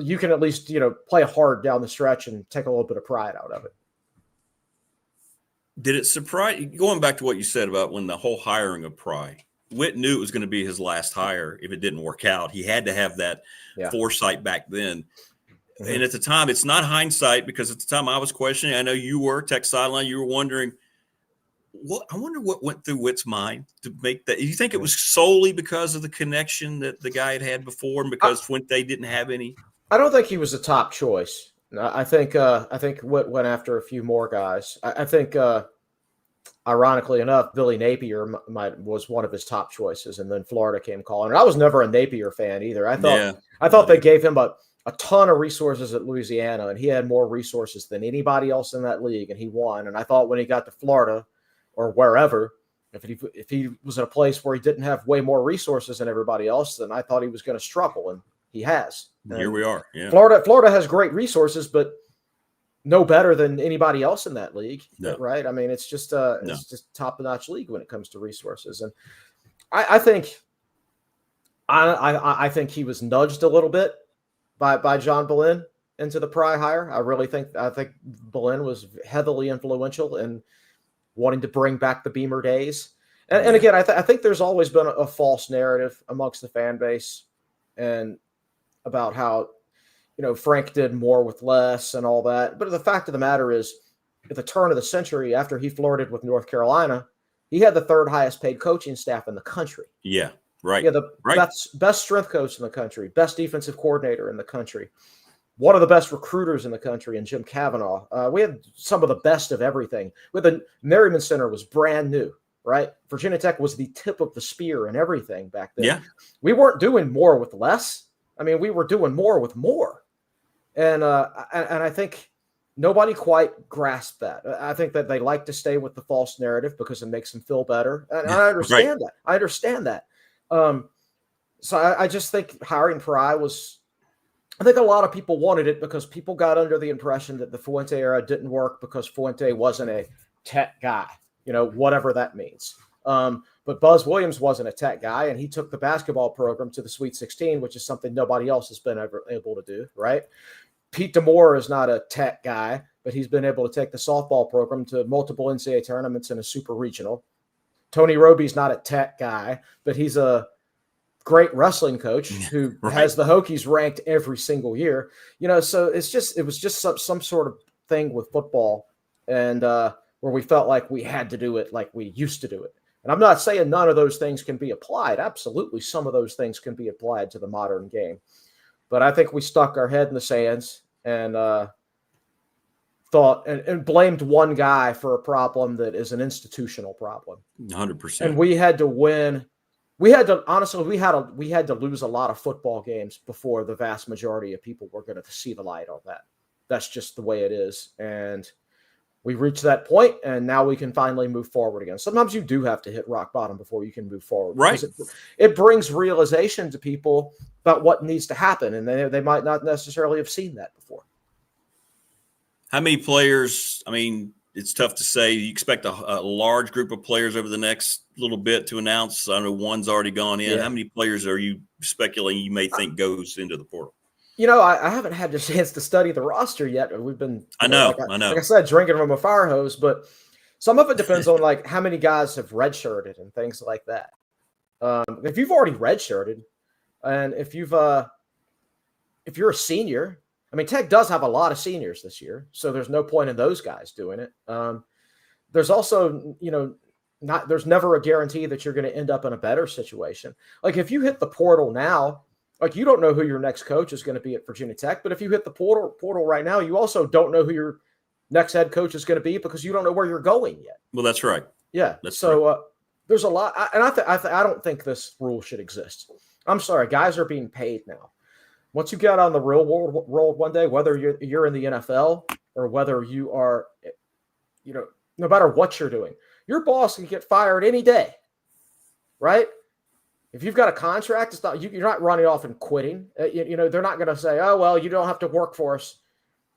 you can at least, play hard down the stretch and take a little bit of pride out of it. Did it surprise – going back to what you said about when the whole hiring of Pry, Witt knew it was going to be his last hire if it didn't work out. He had to have that foresight back then. Mm-hmm. And at the time, it's not hindsight because at the time I was questioning. I know you were, Tech Sideline, you were wondering, I wonder what went through Witt's mind to make that. Do you think it was solely because of the connection that the guy had before and because Fuente didn't have any? I don't think he was a top choice. I think Witt went after a few more guys. I think, ironically enough, Billy Napier was one of his top choices, and then Florida came calling. And I was never a Napier fan either. I thought they gave him a ton of resources at Louisiana, and he had more resources than anybody else in that league, and he won. And I thought when he got to Florida or wherever, if he was in a place where he didn't have way more resources than everybody else, then I thought he was going to struggle, and he has. And here we are. Yeah. Florida has great resources, but no better than anybody else in that league, right? I mean, it's just top-notch league when it comes to resources, and I think he was nudged a little bit by John Boleyn into the Pry hire. I think Boleyn was heavily influential in wanting to bring back the Beamer days, and again, I think there's always been a false narrative amongst the fan base and about how Frank did more with less and all that. But the fact of the matter is, at the turn of the century, after he flirted with North Carolina, he had the 3rd highest paid coaching staff in the country. Yeah, right. Yeah, best strength coach in the country, best defensive coordinator in the country, one of the best recruiters in the country, and Jim Kavanaugh. We had some of the best of everything. The Merriman Center was brand new, right? Virginia Tech was the tip of the spear and everything back then. Yeah. We weren't doing more with less. I mean, we were doing more with more. And I think nobody quite grasped that. I think that they like to stay with the false narrative because it makes them feel better. And I understand that. I understand that. So I just think hiring Pry I think a lot of people wanted it because people got under the impression that the Fuente era didn't work because Fuente wasn't a tech guy, whatever that means. But Buzz Williams wasn't a tech guy, and he took the basketball program to the Sweet 16, which is something nobody else has been ever able to do, right? Pete DeMoore is not a tech guy, but he's been able to take the softball program to multiple NCAA tournaments and a super regional. Tony Roby's not a tech guy, but he's a great wrestling coach who has the Hokies ranked every single year. So it was just some sort of thing with football, and where we felt like we had to do it like we used to do it. And I'm not saying none of those things can be applied. Absolutely, some of those things can be applied to the modern game. But I think we stuck our head in the sands and thought and blamed one guy for a problem that is an institutional problem. 100%. And we had to win. We had to lose a lot of football games before the vast majority of people were going to see the light on that. that's just the way it is. And we reached that point, and now we can finally move forward again. Sometimes you do have to hit rock bottom before you can move forward. Right. It brings realization to people about what needs to happen, and they might not necessarily have seen that before. How many players, I mean, it's tough to say. You expect a large group of players over the next little bit to announce. I know one's already gone in. Yeah. How many players are you speculating you may think goes into the portal? I haven't had the chance to study the roster yet. We've been, I know. Like I said, drinking from a fire hose, but some of it depends on like how many guys have redshirted and things like that. If you've already redshirted, and if you're a senior, I mean, Tech does have a lot of seniors this year, so there's no point in those guys doing it. There's also, there's never a guarantee that you're going to end up in a better situation. Like if you hit the portal now, like you don't know who your next coach is going to be at Virginia Tech, but if you hit the portal right now, you also don't know who your next head coach is going to be because you don't know where you're going yet. Well, that's right. Yeah. There's a lot, and I don't think this rule should exist. I'm sorry, guys are being paid now. Once you get on the real world one day, whether you're in the NFL or whether you are, no matter what you're doing, your boss can get fired any day, right? If you've got a contract, it's not you're not running off and quitting. They're not going to say, "Oh, well, you don't have to work for us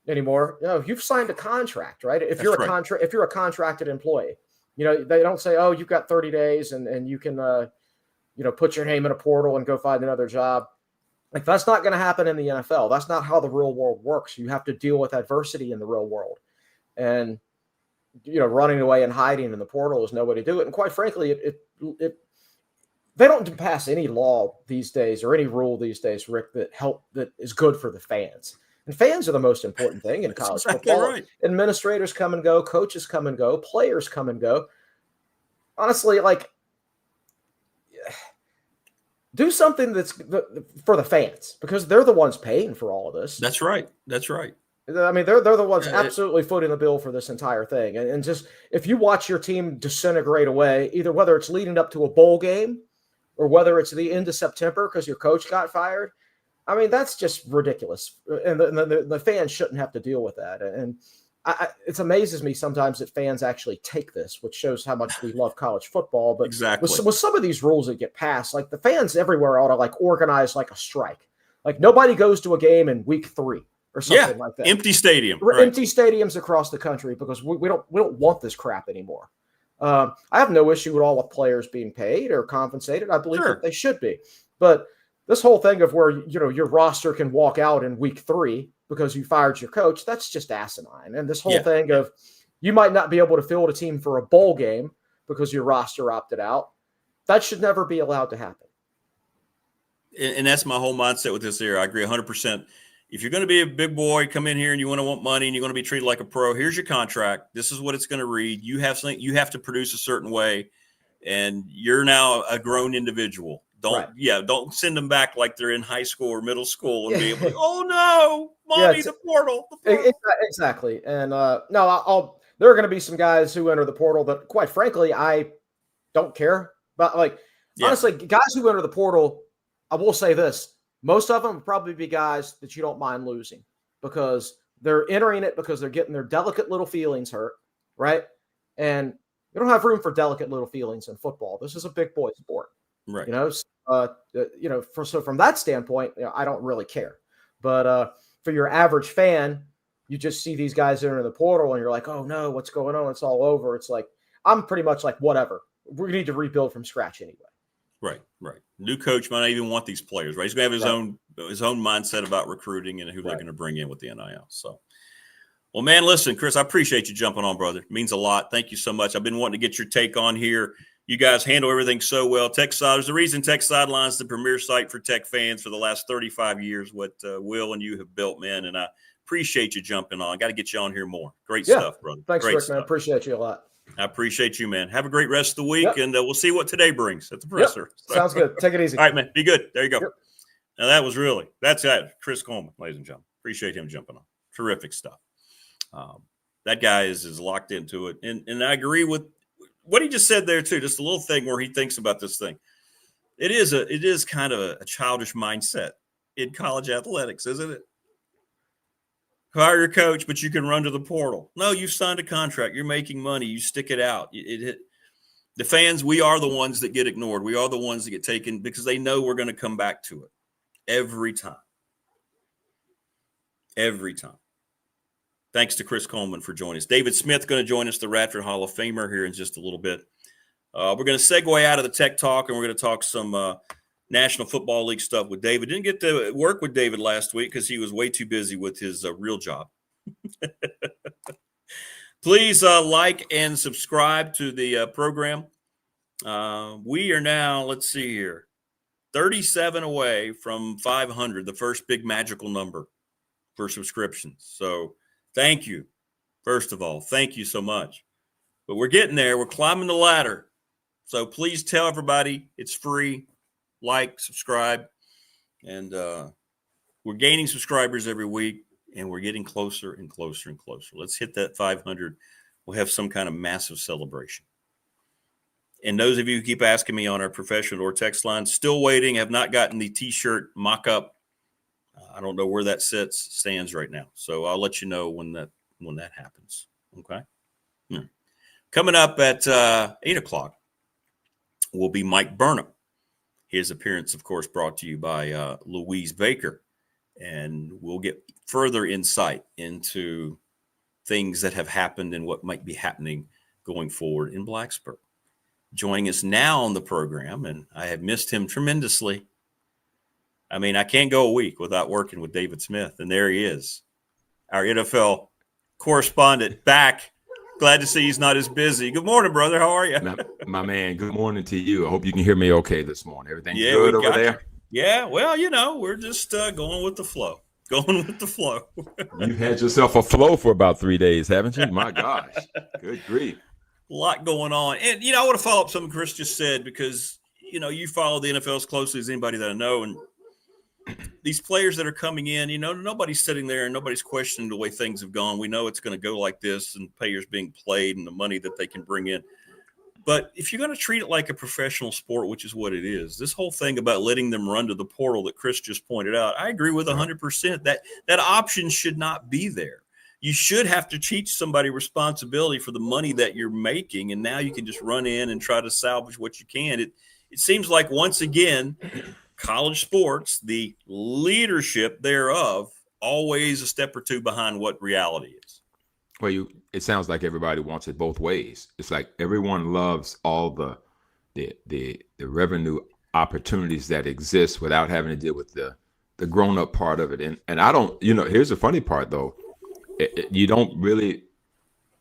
anymore." No, you've signed a contract, right? If you're a contracted employee, they don't say, "Oh, you've got 30 days and you can, put your name in a portal and go find another job." Like that's not going to happen in the NFL. That's not how the real world works. You have to deal with adversity in the real world, and running away and hiding in the portal is no way to do it. And quite frankly, they don't pass any law these days or any rule these days, Rick, that is good for the fans. And fans are the most important thing in college football. Right. Administrators come and go, coaches come and go, players come and go. Honestly, do something that's for the fans because they're the ones paying for all of this. That's right. That's right. I mean, they're the ones absolutely footing the bill for this entire thing. And just if you watch your team disintegrate away, either whether it's leading up to a bowl game or whether it's the end of September because your coach got fired, I mean, that's just ridiculous. And the fans shouldn't have to deal with that. And it amazes me sometimes that fans actually take this, which shows how much we love college football. But exactly. with some of these rules that get passed, like the fans everywhere ought to organize a strike. Like nobody goes to a game in week 3 or something like that. Empty stadium. Empty stadiums across the country because we don't want this crap anymore. I have no issue at all with players being paid or compensated. I believe that they should be. But this whole thing of where your roster can walk out in week 3 because you fired your coach, that's just asinine. And this whole thing of you might not be able to field a team for a bowl game because your roster opted out, that should never be allowed to happen. And that's my whole mindset with this here. I agree 100%. If you're going to be a big boy, come in here and you want money and you're going to be treated like a pro, here's your contract. This is what it's going to read. You have something. You have to produce a certain way, and you're now a grown individual. Don't send them back like they're in high school or middle school and be able to, oh no, mommy, the portal. Exactly. And there are going to be some guys who enter the portal that, quite frankly, I don't care about. Honestly, guys who enter the portal, I will say this. Most of them will probably be guys that you don't mind losing because they're entering it because they're getting their delicate little feelings hurt, right? And you don't have room for delicate little feelings in football. This is a big boy sport, right? So from that standpoint, I don't really care. But for your average fan, you just see these guys enter the portal and you're like, oh no, what's going on? It's all over. It's like I'm pretty much like whatever. We need to rebuild from scratch anyway. Right. New coach might not even want these players, right? He's going to have his own mindset about recruiting and who they're going to bring in with the NIL. So, well, man, listen, Chris, I appreciate you jumping on, brother. It means a lot. Thank you so much. I've been wanting to get your take on here. You guys handle everything so well. There's the reason Tech Sideline is the premier site for Tech fans for the last 35 years, what Will and you have built, man. And I appreciate you jumping on. Got to get you on here more. Great stuff, brother. Thanks, Great Rick, stuff. man. Appreciate you a lot. I appreciate you, man. Have a great rest of the week, and we'll see what today brings at the presser. Yep. Sounds good. Take it easy. All right, man. Be good. There you go. Yep. Now, that's Chris Coleman, ladies and gentlemen. Appreciate him jumping on. Terrific stuff. That guy is locked into it. And I agree with what he just said there, too. Just a little thing where he thinks about this thing. It is kind of a childish mindset in college athletics, isn't it? fire your coach, but you can run to the portal. No, you signed a contract. You're making money. You stick it out. The fans, we are the ones that get ignored. We are the ones that get taken because they know we're going to come back to it every time. Every time. Thanks to Chris Coleman for joining us. David Smith going to join us, the Radford Hall of Famer, here in just a little bit. We're going to segue out of the tech talk, and we're going to talk some National Football League stuff with David. Didn't get to work with David last week because he was way too busy with his real job. Please like and subscribe to the program. We are now, let's see here, 37 away from 500, the first big magical number for subscriptions. So thank you. First of all, thank you so much. But we're getting there. We're climbing the ladder. So please tell everybody it's free. Like, subscribe. And we're gaining subscribers every week, and we're getting closer and closer and closer. Let's hit that 500. We'll have some kind of massive celebration. And those of you who keep asking me on our professional or text line, still waiting, have not gotten the T-shirt mock-up. I don't know where that stands right now. So I'll let you know when that happens. Okay? Yeah. Coming up at 8 o'clock will be Mike Burnop. His appearance, of course, brought to you by Louise Baker. And we'll get further insight into things that have happened and what might be happening going forward in Blacksburg. Joining us now on the program, and I have missed him tremendously. I mean, I can't go a week without working with David Smith. And there he is, our NFL correspondent back. Glad to see he's not as busy. Good morning, brother. How are you? My man, good morning to you. I hope you can hear me okay this morning. Everything good over there? Yeah, well, we're just going with the flow. Going with the flow. You've had yourself a flow for about 3 days, haven't you? My gosh. Good grief. A lot going on. And, I want to follow up something Chris just said because, you follow the NFL as closely as anybody that I know. And these players that are coming in, nobody's sitting there and nobody's questioning the way things have gone. We know it's going to go like this and players being played and the money that they can bring in. But if you're going to treat it like a professional sport, which is what it is, this whole thing about letting them run to the portal that Chris just pointed out, I agree with 100%. That option should not be there. You should have to teach somebody responsibility for the money that you're making, and now you can just run in and try to salvage what you can. It seems like, once again, college sports, the leadership thereof, always a step or two behind what reality is. Well, it sounds like everybody wants it both ways. It's like everyone loves all the revenue opportunities that exist without having to deal with the grown-up part of it. And I don't, here's the funny part, though. You don't really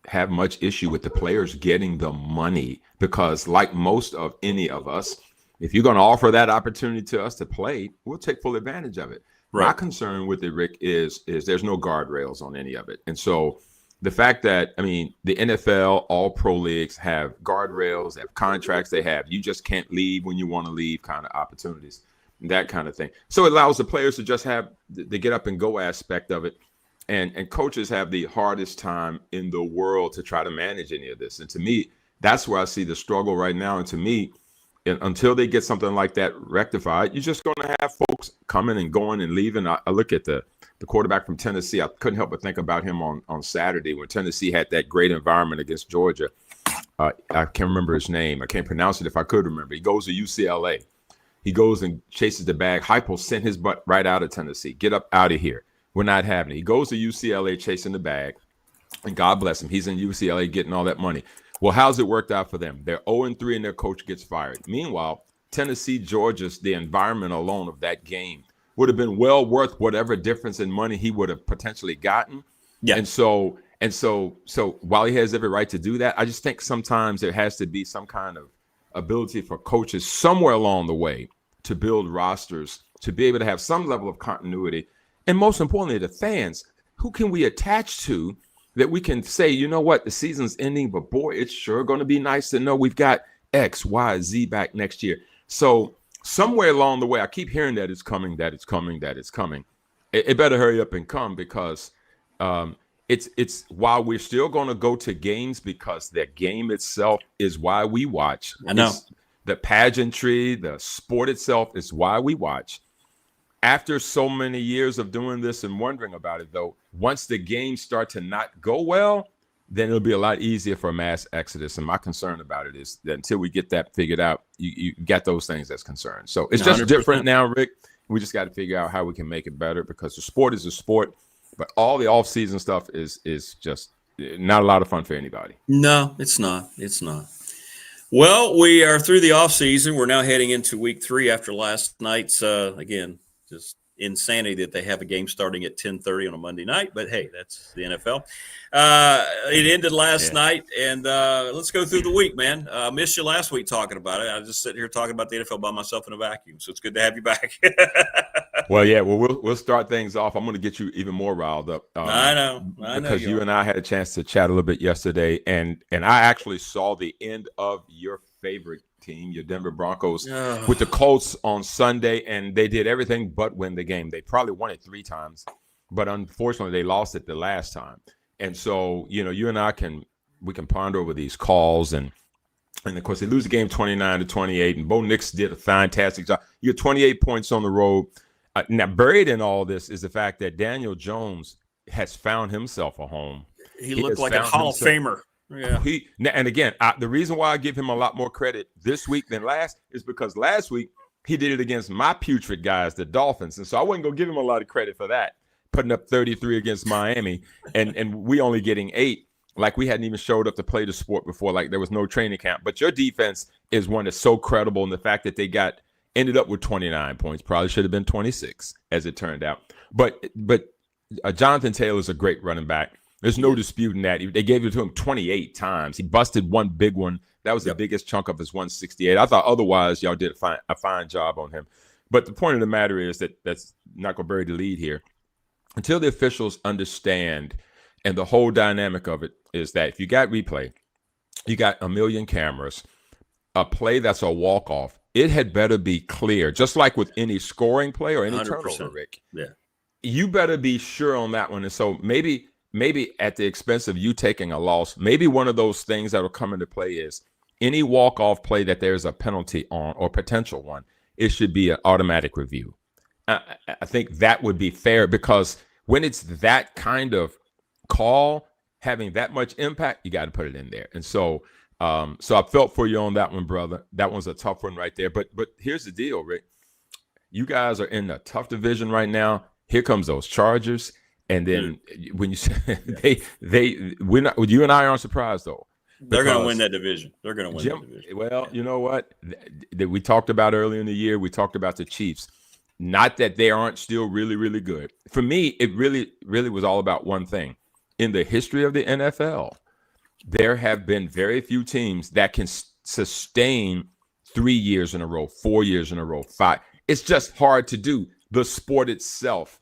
have much issue with the players getting the money because, like most of any of us, if you're going to offer that opportunity to us to play, we'll take full advantage of it. Right. My concern with it, Rick, is there's no guardrails on any of it. And so the fact that, the NFL, all pro leagues have guardrails, they have contracts, you just can't leave when you want to leave kind of opportunities, that kind of thing. So it allows the players to just have the get up and go aspect of it. And coaches have the hardest time in the world to try to manage any of this. And to me, that's where I see the struggle right now. And to me, until they get something like that rectified, you're just going to have folks coming and going and leaving. I look at the quarterback from Tennessee. I couldn't help but think about him on Saturday when Tennessee had that great environment against Georgia. I can't remember his name. I can't pronounce it if I could remember. He goes to UCLA. He goes and chases the bag. Heupel sent his butt right out of Tennessee. Get up out of here. We're not having it. He goes to UCLA chasing the bag, and God bless him. He's in UCLA getting all that money. Well, how's it worked out for them? They're 0-3 and their coach gets fired. Meanwhile, Tennessee, Georgia's, the environment alone of that game would have been well worth whatever difference in money he would have potentially gotten. Yeah. And so while he has every right to do that, I just think sometimes there has to be some kind of ability for coaches somewhere along the way to build rosters, to be able to have some level of continuity. And most importantly, the fans, who can we attach to that we can say, you know what, the season's ending, but boy, it's sure going to be nice to know we've got X, Y, Z back next year. So somewhere along the way, I keep hearing that it's coming, that it's coming, that it's coming. It better hurry up and come because it's while we're still going to go to games because the game itself is why we watch. I know. The pageantry, the sport itself is why we watch. after so many years of doing this and wondering about it, though, once the games start to not go well, then it'll be a lot easier for a mass exodus. And my concern about it is that until we get that figured out, you got those things as concerns. So it's just 100%. different now, Rick. We just got to figure out how we can make it better, because the sport is a sport, but all the off-season stuff is just not a lot of fun for anybody. No, it's not. It's not. Well, we are through the off season. We're now heading into week 3 after last night's, again, just insanity that they have a game starting at 10:30 on a Monday night. But, hey, that's the NFL. It ended last night, and let's go through the week, man. I missed you last week talking about it. I was just sitting here talking about the NFL by myself in a vacuum, so it's good to have you back. Well, yeah, we'll start things off. I'm going to get you even more riled up. I know because you and I had a chance to chat a little bit yesterday, and I actually saw the end of your favorite team, your Denver Broncos, with the Colts on Sunday, and they did everything but win the game. They probably won it 3 times, but unfortunately, they lost it the last time. And so, you and I can ponder over these calls, and of course, they lose the game 29-28, and Bo Nix did a fantastic job. You get 28 points on the road. Now, buried in all this is the fact that Daniel Jones has found himself a home. He looked like a Hall of Famer. Yeah. And again, the reason why I give him a lot more credit this week than last is because last week he did it against my putrid guys, the Dolphins. And so I wasn't going to give him a lot of credit for that, putting up 33 against Miami and we only getting 8. Like we hadn't even showed up to play the sport before, like there was no training camp. But your defense is one that's so credible in the fact that they ended up with 29 points. Probably should have been 26, as it turned out. But Jonathan Taylor's a great running back. There's no disputing that. They gave it to him 28 times. He busted one big one. That was the biggest chunk of his 168. I thought otherwise y'all did a fine job on him. But the point of the matter is that's not going to bury the lead here. Until the officials understand, and the whole dynamic of it is that if you got replay, you got a million cameras, a play that's a walk-off, it had better be clear, just like with any scoring play or any 100%. turnover, Rick. Yeah. You better be sure on that one. And so maybe at the expense of you taking a loss, maybe one of those things that will come into play is any walk-off play that there's a penalty on or potential one, it should be an automatic review. I think that would be fair, because when it's that kind of call having that much impact, you got to put it in there. And so I felt for you on that one, brother. That one's a tough one right there. But here's the deal, Rick. You guys are in a tough division right now. Here comes those Chargers. And then when you say you and I aren't surprised, though. They're going to win that division. They're going to win that division. Well, you know what? We talked about earlier in the year, we talked about the Chiefs. Not that they aren't still really, really good. For me, it really, really was all about one thing. In the history of the NFL, there have been very few teams that can sustain 3 years in a row, 4 years in a row, 5. It's just hard to do. The sport itself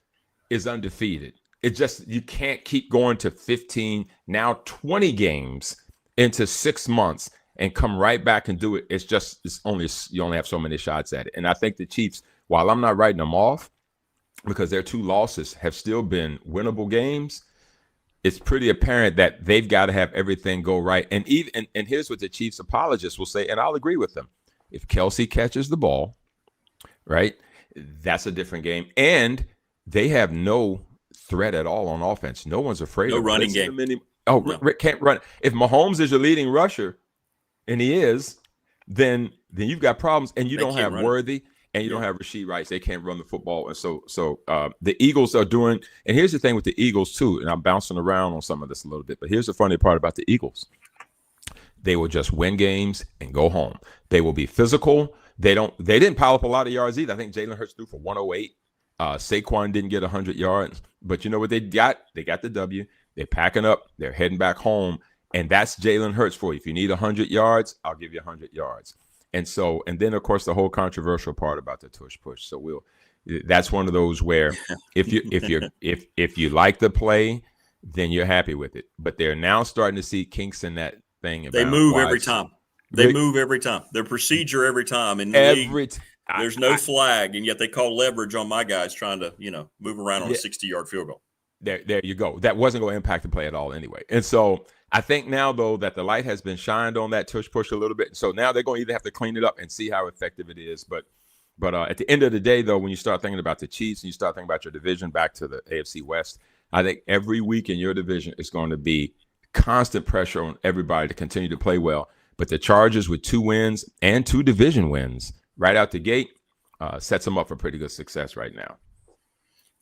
is undefeated. It just, you can't keep going to 15, now 20 games into 6 months and come right back and do it. You only have so many shots at it. And I think the Chiefs, while I'm not writing them off, because their 2 losses have still been winnable games, it's pretty apparent that they've got to have everything go right. And here's what the Chiefs apologists will say, and I'll agree with them. If Kelsey catches the ball, right, that's a different game. And they have no threat at all on offense. No one's afraid of running game. Rick can't run. If Mahomes is your leading rusher, and he is, then you've got problems. And you don't have Worthy. And you don't have Rashid Rice. They can't run the football. And so the Eagles are doing – and here's the thing with the Eagles too, and I'm bouncing around on some of this a little bit, but here's the funny part about the Eagles. They will just win games and go home. They will be physical. They didn't pile up a lot of yards either. I think Jalen Hurts threw for 108. Saquon didn't get 100 yards. But you know what they got? They got the W. They're packing up. They're heading back home. And that's Jalen Hurts for you. If you need 100 yards, I'll give you 100 yards. And then of course the whole controversial part about the tush push. So that's one of those where if you like the play, then you're happy with it. But they're now starting to see kinks in that thing. They move every time. They move every time. Their procedure every time. In the league, there's no flag, and yet they call leverage on my guys trying to move around on a 60-yard field goal. There you go. That wasn't going to impact the play at all anyway. And so I think now, though, that the light has been shined on that tush push a little bit. So now they're going to either have to clean it up and see how effective it is. But But at the end of the day, though, when you start thinking about the Chiefs and you start thinking about your division back to the AFC West, I think every week in your division is going to be constant pressure on everybody to continue to play well. But the Chargers with 2 wins and 2 division wins right out the gate sets them up for pretty good success right now.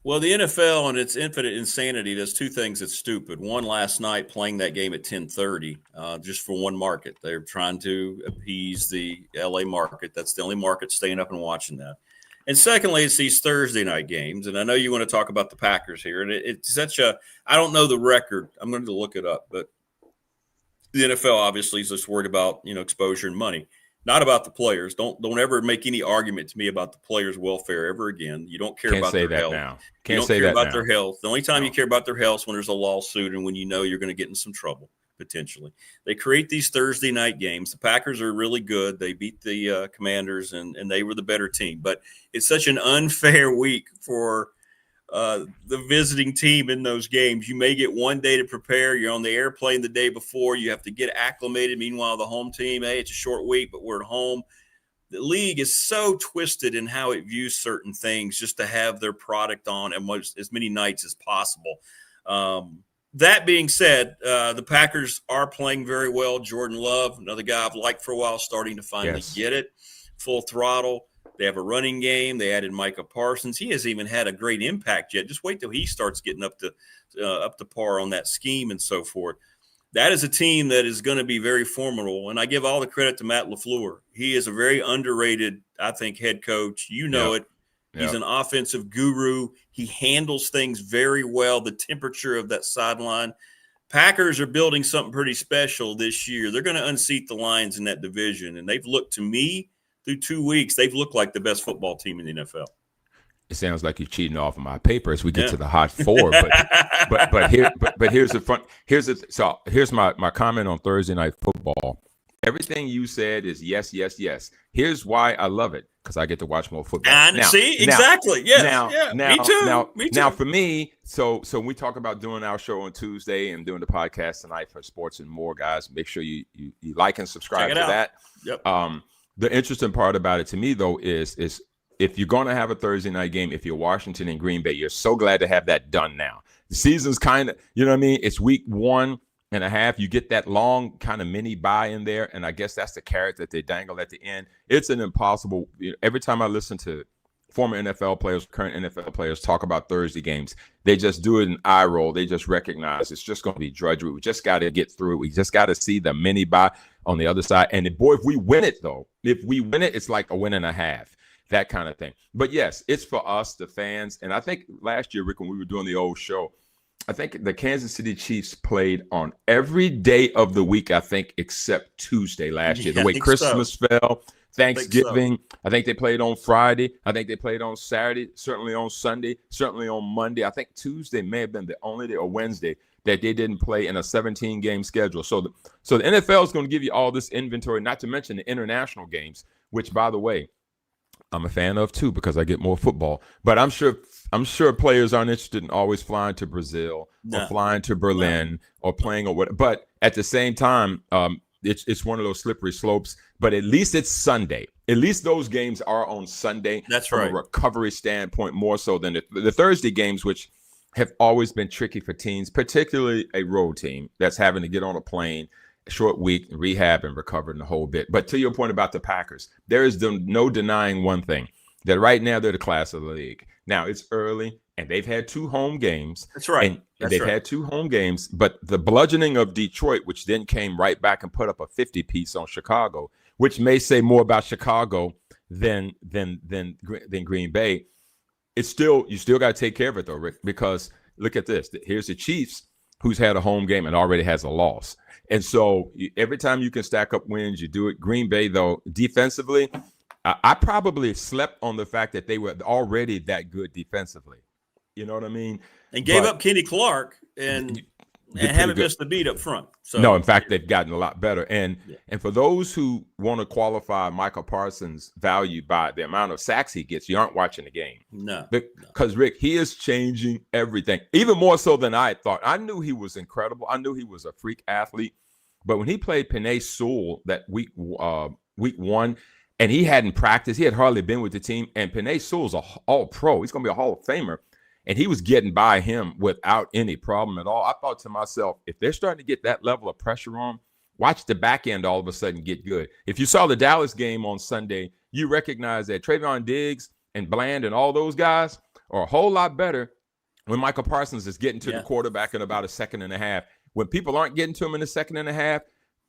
Well, the NFL and its infinite insanity does 2 things that's stupid. One, last night playing that game at 10:30 just for one market. They're trying to appease the LA market. That's the only market staying up and watching that. And secondly, it's these Thursday night games. And I know you want to talk about the Packers here. And it's such a – I don't know the record. I'm going to look it up. But the NFL obviously is just worried about, exposure and money. Not about the players. Don't ever make any argument to me about the players' welfare ever again. You don't care about their health. You don't care about their health. The only time you care about their health is when there's a lawsuit and when you know you're going to get in some trouble, potentially. They create these Thursday night games. The Packers are really good. They beat the Commanders, and they were the better team. But it's such an unfair week for the visiting team in those games. You may get one day to prepare. You're on the airplane the day before. You have to get acclimated. Meanwhile, the home team, hey, it's a short week, but we're at home. The league is so twisted in how it views certain things just to have their product on as many nights as possible. That being said, the Packers are playing very well. Jordan Love, another guy I've liked for a while, starting to finally get it. Full throttle. They have a running game. They added Micah Parsons. He hasn't even had a great impact yet. Just wait till he starts getting up to par on that scheme and so forth. That is a team that is going to be very formidable. And I give all the credit to Matt LaFleur. He is a very underrated, I think, head coach. You know it. He's an offensive guru. He handles things very well. The temperature of that sideline. Packers are building something pretty special this year. They're going to unseat the Lions in that division. And they've looked to me through 2 weeks, they've looked like the best football team in the NFL. It sounds like you're cheating off of my paper as we get to the hot 4. But here's the front. Here's my comment on Thursday Night Football. Everything you said is yes, yes, yes. Here's why I love it, because I get to watch more football. And exactly. Yes. Me too. Now for me, so we talk about doing our show on Tuesday and doing the podcast tonight for Sports and More, guys. Make sure you like and subscribe to that. Yep. The interesting part about it to me, though, is if you're going to have a Thursday night game, if you're Washington and Green Bay, you're so glad to have that done now. The season's kind of, it's week 1.5. You get that long kind of mini bye in there, and I guess that's the carrot that they dangle at the end. It's an impossible – every time I listen to former NFL players, current NFL players talk about Thursday games, they just do it in eye roll. They just recognize it's just going to be drudgery. We just got to get through it. We just got to see the mini bye on the other side. And if we win it, though, it's like a 1.5, that kind of thing. But yes, it's for us, the fans. And I think last year, Rick, when we were doing the old show, I think the Kansas City Chiefs played on every day of the week, I think, except Tuesday last year. The way Christmas fell, Thanksgiving, I think they played on Friday. I think they played on Saturday, certainly on Sunday, certainly on Monday. I think Tuesday may have been the only day, or Wednesday, that they didn't play in a 17-game schedule. So the NFL is going to give you all this inventory, not to mention the international games, which, by the way, I'm a fan of too, because I get more football. But I'm sure players aren't interested in always flying to Brazil or flying to Berlin or playing or what. But at the same time, it's one of those slippery slopes. But at least it's Sunday. At least those games are on Sunday. That's from right. a recovery standpoint, more so than the Thursday games, which have always been tricky for teams, particularly a road team that's having to get on a plane, a short week, rehab and recover in the whole bit. But to your point about the Packers, there is no denying one thing, that right now they're the class of the league. Now, it's early, and they've had 2 home games. That's right. And they've had 2 home games, but the bludgeoning of Detroit, which then came right back and put up a 50-piece on Chicago, which may say more about Chicago than Green Bay, you still got to take care of it, though, Rick, because look at this. Here's the Chiefs, who's had a home game and already has a loss. And so every time you can stack up wins, you do it. Green Bay, though, defensively, I probably slept on the fact that they were already that good defensively. You know what I mean? And gave up Kenny Clark and haven't missed the beat up front. So no, in fact, they've gotten a lot better. And for those who want to qualify Michael Parsons' value by the amount of sacks he gets, you aren't watching the game. No. Because, Rick, he is changing everything, even more so than I thought. I knew he was incredible. I knew he was a freak athlete. But when he played Penei Sewell that week 1, and he hadn't practiced. He had hardly been with the team. And Penei Sewell's an all-pro. He's going to be a Hall of Famer. And he was getting by him without any problem at all. I thought to myself, if they're starting to get that level of pressure on, watch the back end all of a sudden get good. If you saw the Dallas game on Sunday, you recognize that Trayvon Diggs and Bland and all those guys are a whole lot better when Michael Parsons is getting to the quarterback in about a second and a half. When people aren't getting to him in a second and a half,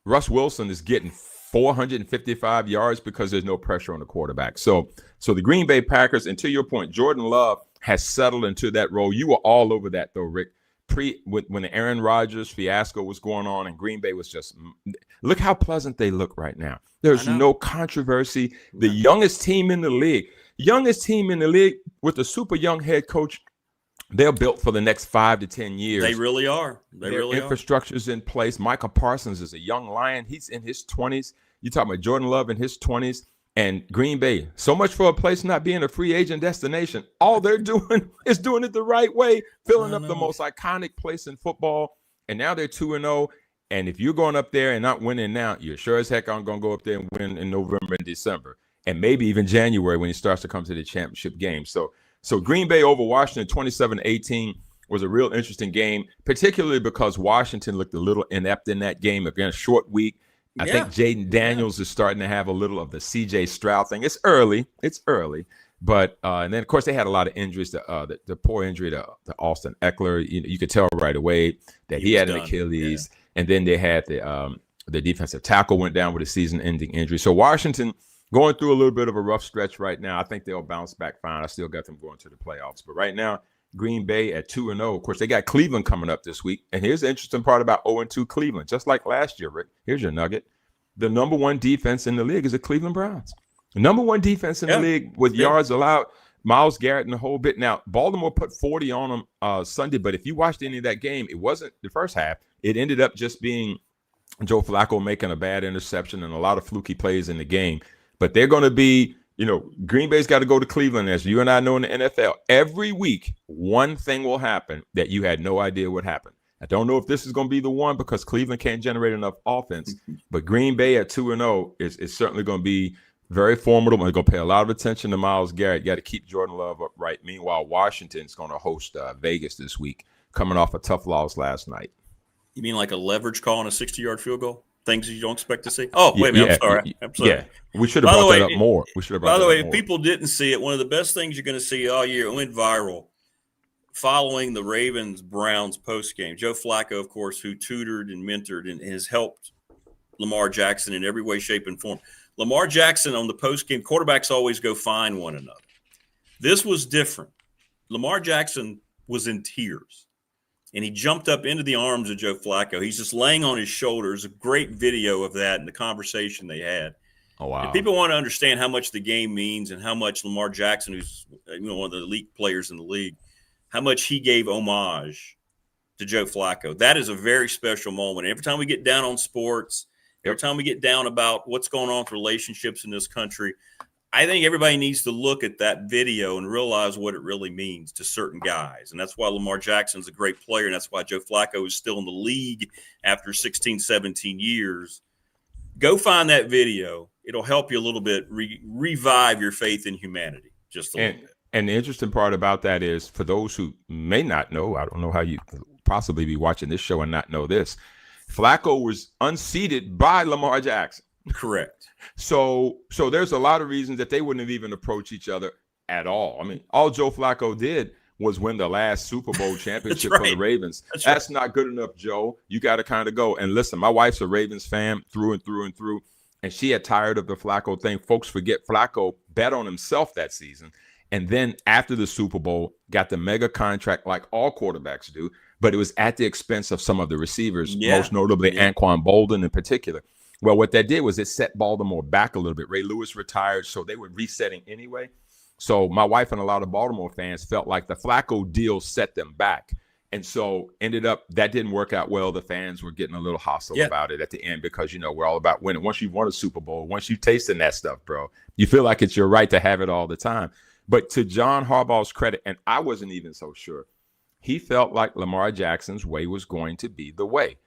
Russ Wilson is getting 455 yards because there's no pressure on the quarterback. So the Green Bay Packers, and to your point, Jordan Love has settled into that role. You were all over that, though, Rick. When the Aaron Rodgers fiasco was going on and Green Bay was just – look how pleasant they look right now. There's no controversy. The youngest team in the league with a super young head coach, they're built for the next 5 to 10 years. They really are. Infrastructure's in place. Michael Parsons is a young lion. He's in his 20s. You talking about Jordan Love in his 20s. And Green Bay, so much for a place not being a free agent destination. All they're doing is doing it the right way, filling up the most iconic place in football. And now they're 2-0. And if you're going up there and not winning now, you're sure as heck I'm going to go up there and win in November and December. And maybe even January when he starts to come to the championship game. So Green Bay over Washington 27-18 was a real interesting game, particularly because Washington looked a little inept in that game. Again, a short week. I think Jaden Daniels is starting to have a little of the C.J. Stroud thing. It's early, but and then of course they had a lot of injuries. The poor injury to Austin Eckler. You could tell right away that he had an Achilles, and then they had the defensive tackle went down with a season-ending injury. So Washington going through a little bit of a rough stretch right now. I think they'll bounce back fine. I still got them going to the playoffs, but right now Green Bay at 2-0. Of course, they got Cleveland coming up this week. And here's the interesting part about 0-2 Cleveland. Just like last year, Rick, here's your nugget. The number one defense in the league is the Cleveland Browns. The number one defense in the league with yards allowed, Myles Garrett and the whole bit. Now, Baltimore put 40 on them Sunday, but if you watched any of that game, it wasn't the first half. It ended up just being Joe Flacco making a bad interception and a lot of fluky plays in the game. But they're going to be, Green Bay's got to go to Cleveland. As you and I know in the NFL, every week, one thing will happen that you had no idea what happened. I don't know if this is going to be the one because Cleveland can't generate enough offense, but Green Bay at 2-0 is certainly going to be very formidable. They're going to pay a lot of attention to Myles Garrett. You got to keep Jordan Love upright. Meanwhile, Washington's going to host Vegas this week, coming off a tough loss last night. You mean like a leverage call on a 60-yard field goal? Things you don't expect to see? Oh, wait a minute. I'm sorry. Yeah, we should have brought that up more. By the way, if people didn't see it, one of the best things you're going to see all year, it went viral, following the Ravens-Browns postgame. Joe Flacco, of course, who tutored and mentored and has helped Lamar Jackson in every way, shape, and form. Lamar Jackson on the postgame, quarterbacks always go find one another. This was different. Lamar Jackson was in tears. And he jumped up into the arms of Joe Flacco. He's just laying on his shoulders. A great video of that and the conversation they had. Oh, wow. And people want to understand how much the game means and how much Lamar Jackson, who's one of the elite players in the league, how much he gave homage to Joe Flacco. That is a very special moment. Every time we get down on sports, every time we get down about what's going on with relationships in this country, I think everybody needs to look at that video and realize what it really means to certain guys. And that's why Lamar Jackson's a great player, and that's why Joe Flacco is still in the league after 16, 17 years. Go find that video. It'll help you a little bit revive your faith in humanity just a little bit. And the interesting part about that is, for those who may not know, I don't know how you could possibly be watching this show and not know this, Flacco was unseated by Lamar Jackson. Correct. So there's a lot of reasons that they wouldn't have even approached each other at all. I mean, all Joe Flacco did was win the last Super Bowl championship for the Ravens. That's not good enough, Joe. You got to kind of go. And listen, my wife's a Ravens fan through and through and through, and she had tired of the Flacco thing. Folks forget Flacco bet on himself that season. And then after the Super Bowl, got the mega contract like all quarterbacks do, but it was at the expense of some of the receivers, most notably Anquan Bolden in particular. Well, what that did was it set Baltimore back a little bit. Ray Lewis retired, so they were resetting anyway. So my wife and a lot of Baltimore fans felt like the Flacco deal set them back. And so ended up that didn't work out well. The fans were getting a little hostile about it at the end because, we're all about winning. Once you've won a Super Bowl, once you've tasted that stuff, bro, you feel like it's your right to have it all the time. But to John Harbaugh's credit, and I wasn't even so sure, he felt like Lamar Jackson's way was going to be the way.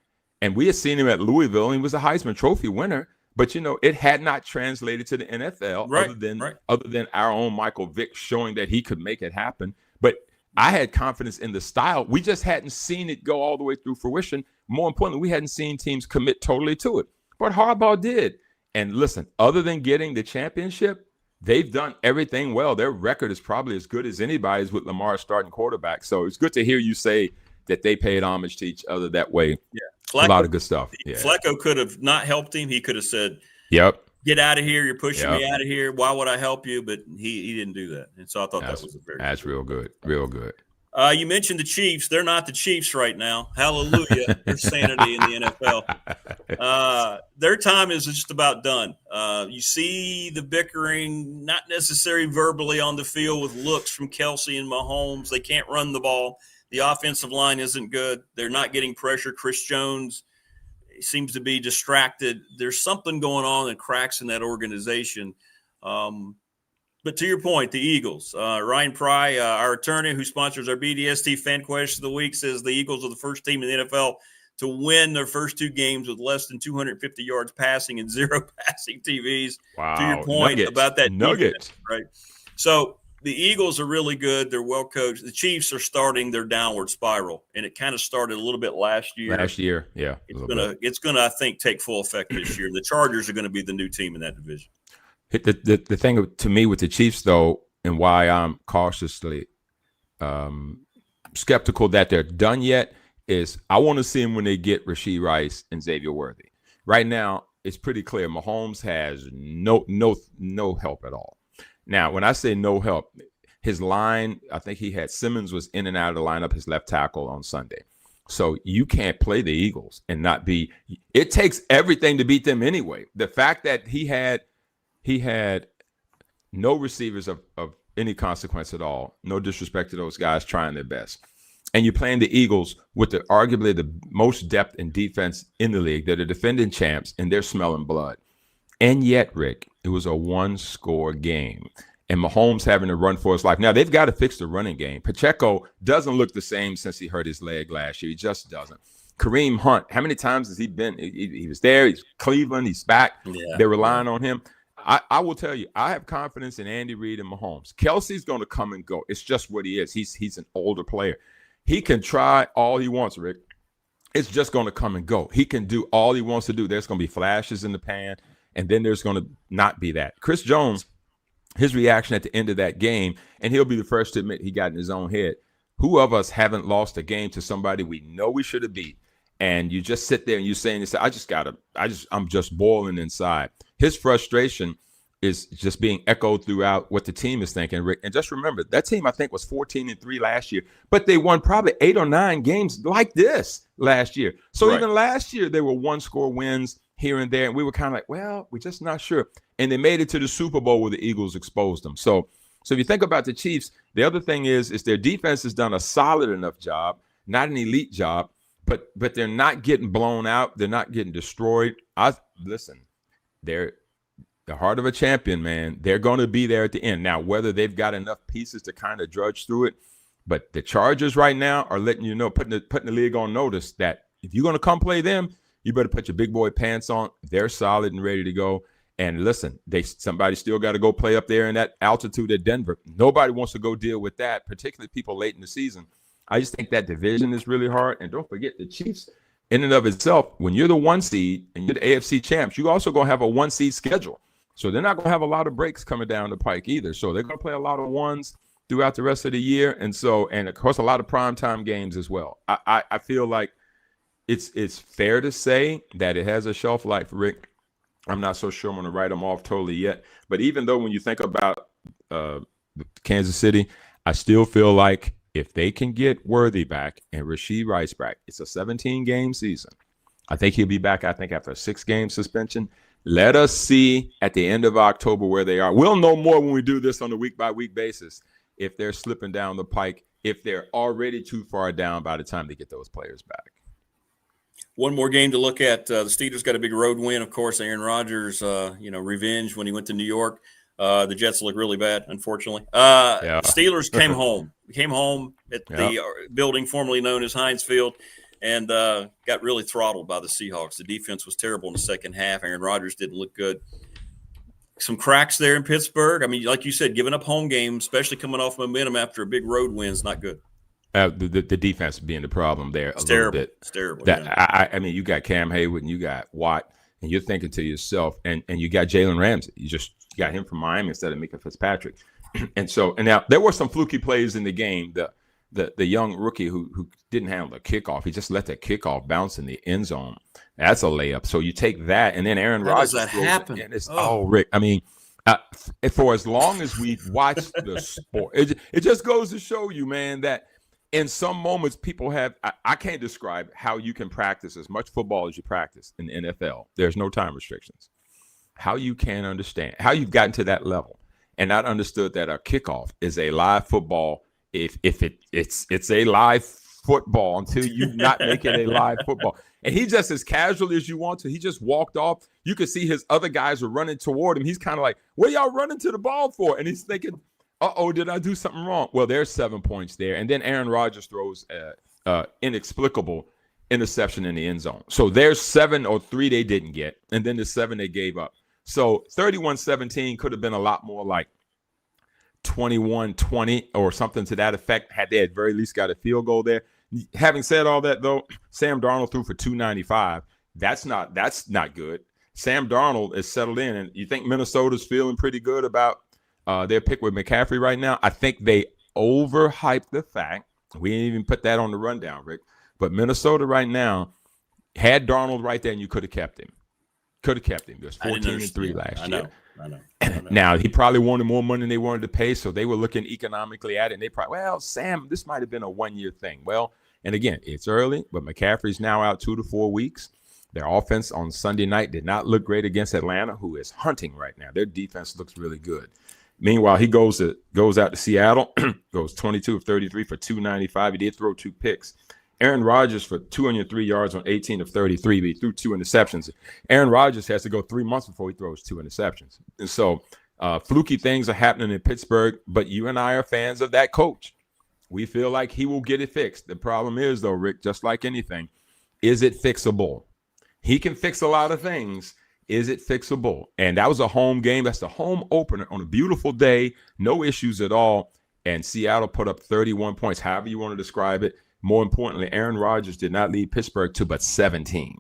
And we had seen him at Louisville, and he was a Heisman Trophy winner. But it had not translated to the NFL other than our own Michael Vick showing that he could make it happen. But I had confidence in the style. We just hadn't seen it go all the way through fruition. More importantly, we hadn't seen teams commit totally to it. But Harbaugh did. And listen, other than getting the championship, they've done everything well. Their record is probably as good as anybody's with Lamar starting quarterback. So it's good to hear you say that they paid homage to each other that way. Yeah. Flacco, a lot of good stuff. Yeah. Flacco could have not helped him. He could have said, "Yep, get out of here. You're pushing me out of here. Why would I help you?" But he didn't do that. And so I thought that was that's real good. Real good. You mentioned the Chiefs. They're not the Chiefs right now. Hallelujah. There's sanity in the NFL. Their time is just about done. You see the bickering, not necessarily verbally on the field with looks from Kelsey and Mahomes. They can't run the ball. The offensive line isn't good. They're not getting pressure. Chris Jones seems to be distracted. There's something going on that cracks in that organization. But to your point, the Eagles, Ryan Pry, our attorney who sponsors our BDST Fan Question of the Week, says the Eagles are the first team in the NFL to win their first 2 games with less than 250 yards passing and 0 passing TVs. Wow. To your point about that Nuggets, right? So the Eagles are really good. They're well coached. The Chiefs are starting their downward spiral, and it kind of started a little bit last year. Yeah. It's gonna, I think, take full effect this year. The Chargers are going to be the new team in that division. The thing to me with the Chiefs, though, and why I'm cautiously skeptical that they're done yet, is I want to see them when they get Rashee Rice and Xavier Worthy. Right now, it's pretty clear Mahomes has no help at all. Now, when I say no help, his line, I think he had Simmons was in and out of the lineup, his left tackle on Sunday. So you can't play the Eagles and not be – it takes everything to beat them anyway. The fact that he had no receivers of any consequence at all, no disrespect to those guys trying their best. And you're playing the Eagles with arguably the most depth in defense in the league. They're the defending champs, and they're smelling blood. And yet, Rick, it was a 1-score game. And Mahomes having to run for his life. Now, they've got to fix the running game. Pacheco doesn't look the same since he hurt his leg last year. He just doesn't. Kareem Hunt, how many times has he been? He was there. He's Cleveland. He's back. Yeah. They're relying on him. I will tell you, I have confidence in Andy Reid and Mahomes. Kelsey's going to come and go. It's just what he is. He's an older player. He can try all he wants, Rick. It's just going to come and go. He can do all he wants to do. There's going to be flashes in the pan. And then there's going to not be that. Chris Jones, his reaction at the end of that game, and he'll be the first to admit he got in his own head. Who of us haven't lost a game to somebody we know we should have beat? And you just sit there and you're saying, I'm just boiling inside. His frustration is just being echoed throughout what the team is thinking, Rick. And just remember, that team, I think, was 14-3 last year, but they won probably 8 or 9 games like this last year. So even last year, they were 1-score wins here and there. And we were kind of like, well, we're just not sure. And they made it to the Super Bowl where the Eagles exposed them. So if you think about the Chiefs, the other thing is their defense has done a solid enough job, not an elite job, but they're not getting blown out. They're not getting destroyed. Listen, they're the heart of a champion, man. They're going to be there at the end. Now, whether they've got enough pieces to kind of drudge through it, but the Chargers right now are letting you know, putting the league on notice that if you're going to come play them, you better put your big boy pants on. They're solid and ready to go. And listen, somebody still got to go play up there in that altitude at Denver. Nobody wants to go deal with that, particularly people late in the season. I just think that division is really hard. And don't forget, the Chiefs, in and of itself, when you're the 1 seed and you're the AFC champs, you also going to have a 1 seed schedule. So they're not going to have a lot of breaks coming down the pike either. So they're going to play a lot of ones throughout the rest of the year. And of course, a lot of primetime games as well. I feel like it's fair to say that it has a shelf life, Rick. I'm not so sure I'm going to write them off totally yet. But even though when you think about Kansas City, I still feel like if they can get Worthy back and Rashee Rice back, it's a 17-game season. I think he'll be back, after a 6-game suspension. Let us see at the end of October where they are. We'll know more when we do this on a week-by-week basis if they're slipping down the pike, if they're already too far down by the time they get those players back. One more game to look at. The Steelers got a big road win, of course. Aaron Rodgers, revenge when he went to New York. The Jets look really bad, unfortunately. Steelers came home at the building formerly known as Heinz Field. and got really throttled by the Seahawks. The defense was terrible in the second half. Aaron Rodgers didn't look good. Some cracks there in Pittsburgh. I mean, like you said, giving up home games, especially coming off momentum after a big road win, is not good. The defense being the problem there It's a terrible. little bit. It's terrible. That Yeah. I mean, you got Cam Hayward and you got Watt, and you're thinking to yourself, and you got Jalen Ramsey. You just got him from Miami instead of Mika Fitzpatrick. And now there were some fluky plays in the game. The young rookie who didn't handle the kickoff, he just let the kickoff bounce in the end zone. That's a layup. So you take that, and then Aaron Rodgers. How does that happen? And it's Rick. I mean, for as long as we've watched the sport, it just goes to show you, man, that in some moments people have. I can't describe how you can practice as much football as you practice in the NFL. There's no time restrictions. How you can understand how you've gotten to that level and not understood that a kickoff is a live football. If it's a live football until you not make it a live football. And he just as casually as you want to, he just walked off. You could see his other guys were running toward him. He's kind of like, what are y'all running to the ball for? And he's thinking, did I do something wrong? Well, there's 7 points there. And then Aaron Rodgers throws inexplicable interception in the end zone. So there's 7 or 3 they didn't get. And then the 7 they gave up. So 31-17 could have been a lot more like 21-20 or something to that effect had they at very least got a field goal there. Having said all that, though, Sam Darnold threw for 295. That's not good. Sam Darnold is settled in, and you think Minnesota's feeling pretty good about their pick with McCaffrey right now? I think they overhyped the fact. We didn't even put that on the rundown, Rick. But Minnesota right now had Darnold right there, and you could have kept him. It was 14-3 last year. I know. Now, he probably wanted more money than they wanted to pay, so they were looking economically at it, and they probably, Sam, this might have been a one-year thing. Well, and again, it's early, but McCaffrey's now out 2 to 4 weeks. Their offense on Sunday night did not look great against Atlanta, who is hunting right now. Their defense looks really good. Meanwhile, he goes out to Seattle, goes 22 of 33 for 295. He did throw 2 picks. Aaron Rodgers for 203 yards on 18 of 33, but he threw 2 interceptions. Aaron Rodgers has to go 3 months before he throws 2 interceptions. And so fluky things are happening in Pittsburgh, but you and I are fans of that coach. We feel like he will get it fixed. The problem is, though, Rick, just like anything, is it fixable? He can fix a lot of things. Is it fixable? And that was a home game. That's the home opener on a beautiful day. No issues at all. And Seattle put up 31 points, however you want to describe it. More importantly, Aaron Rodgers did not lead Pittsburgh to but 17.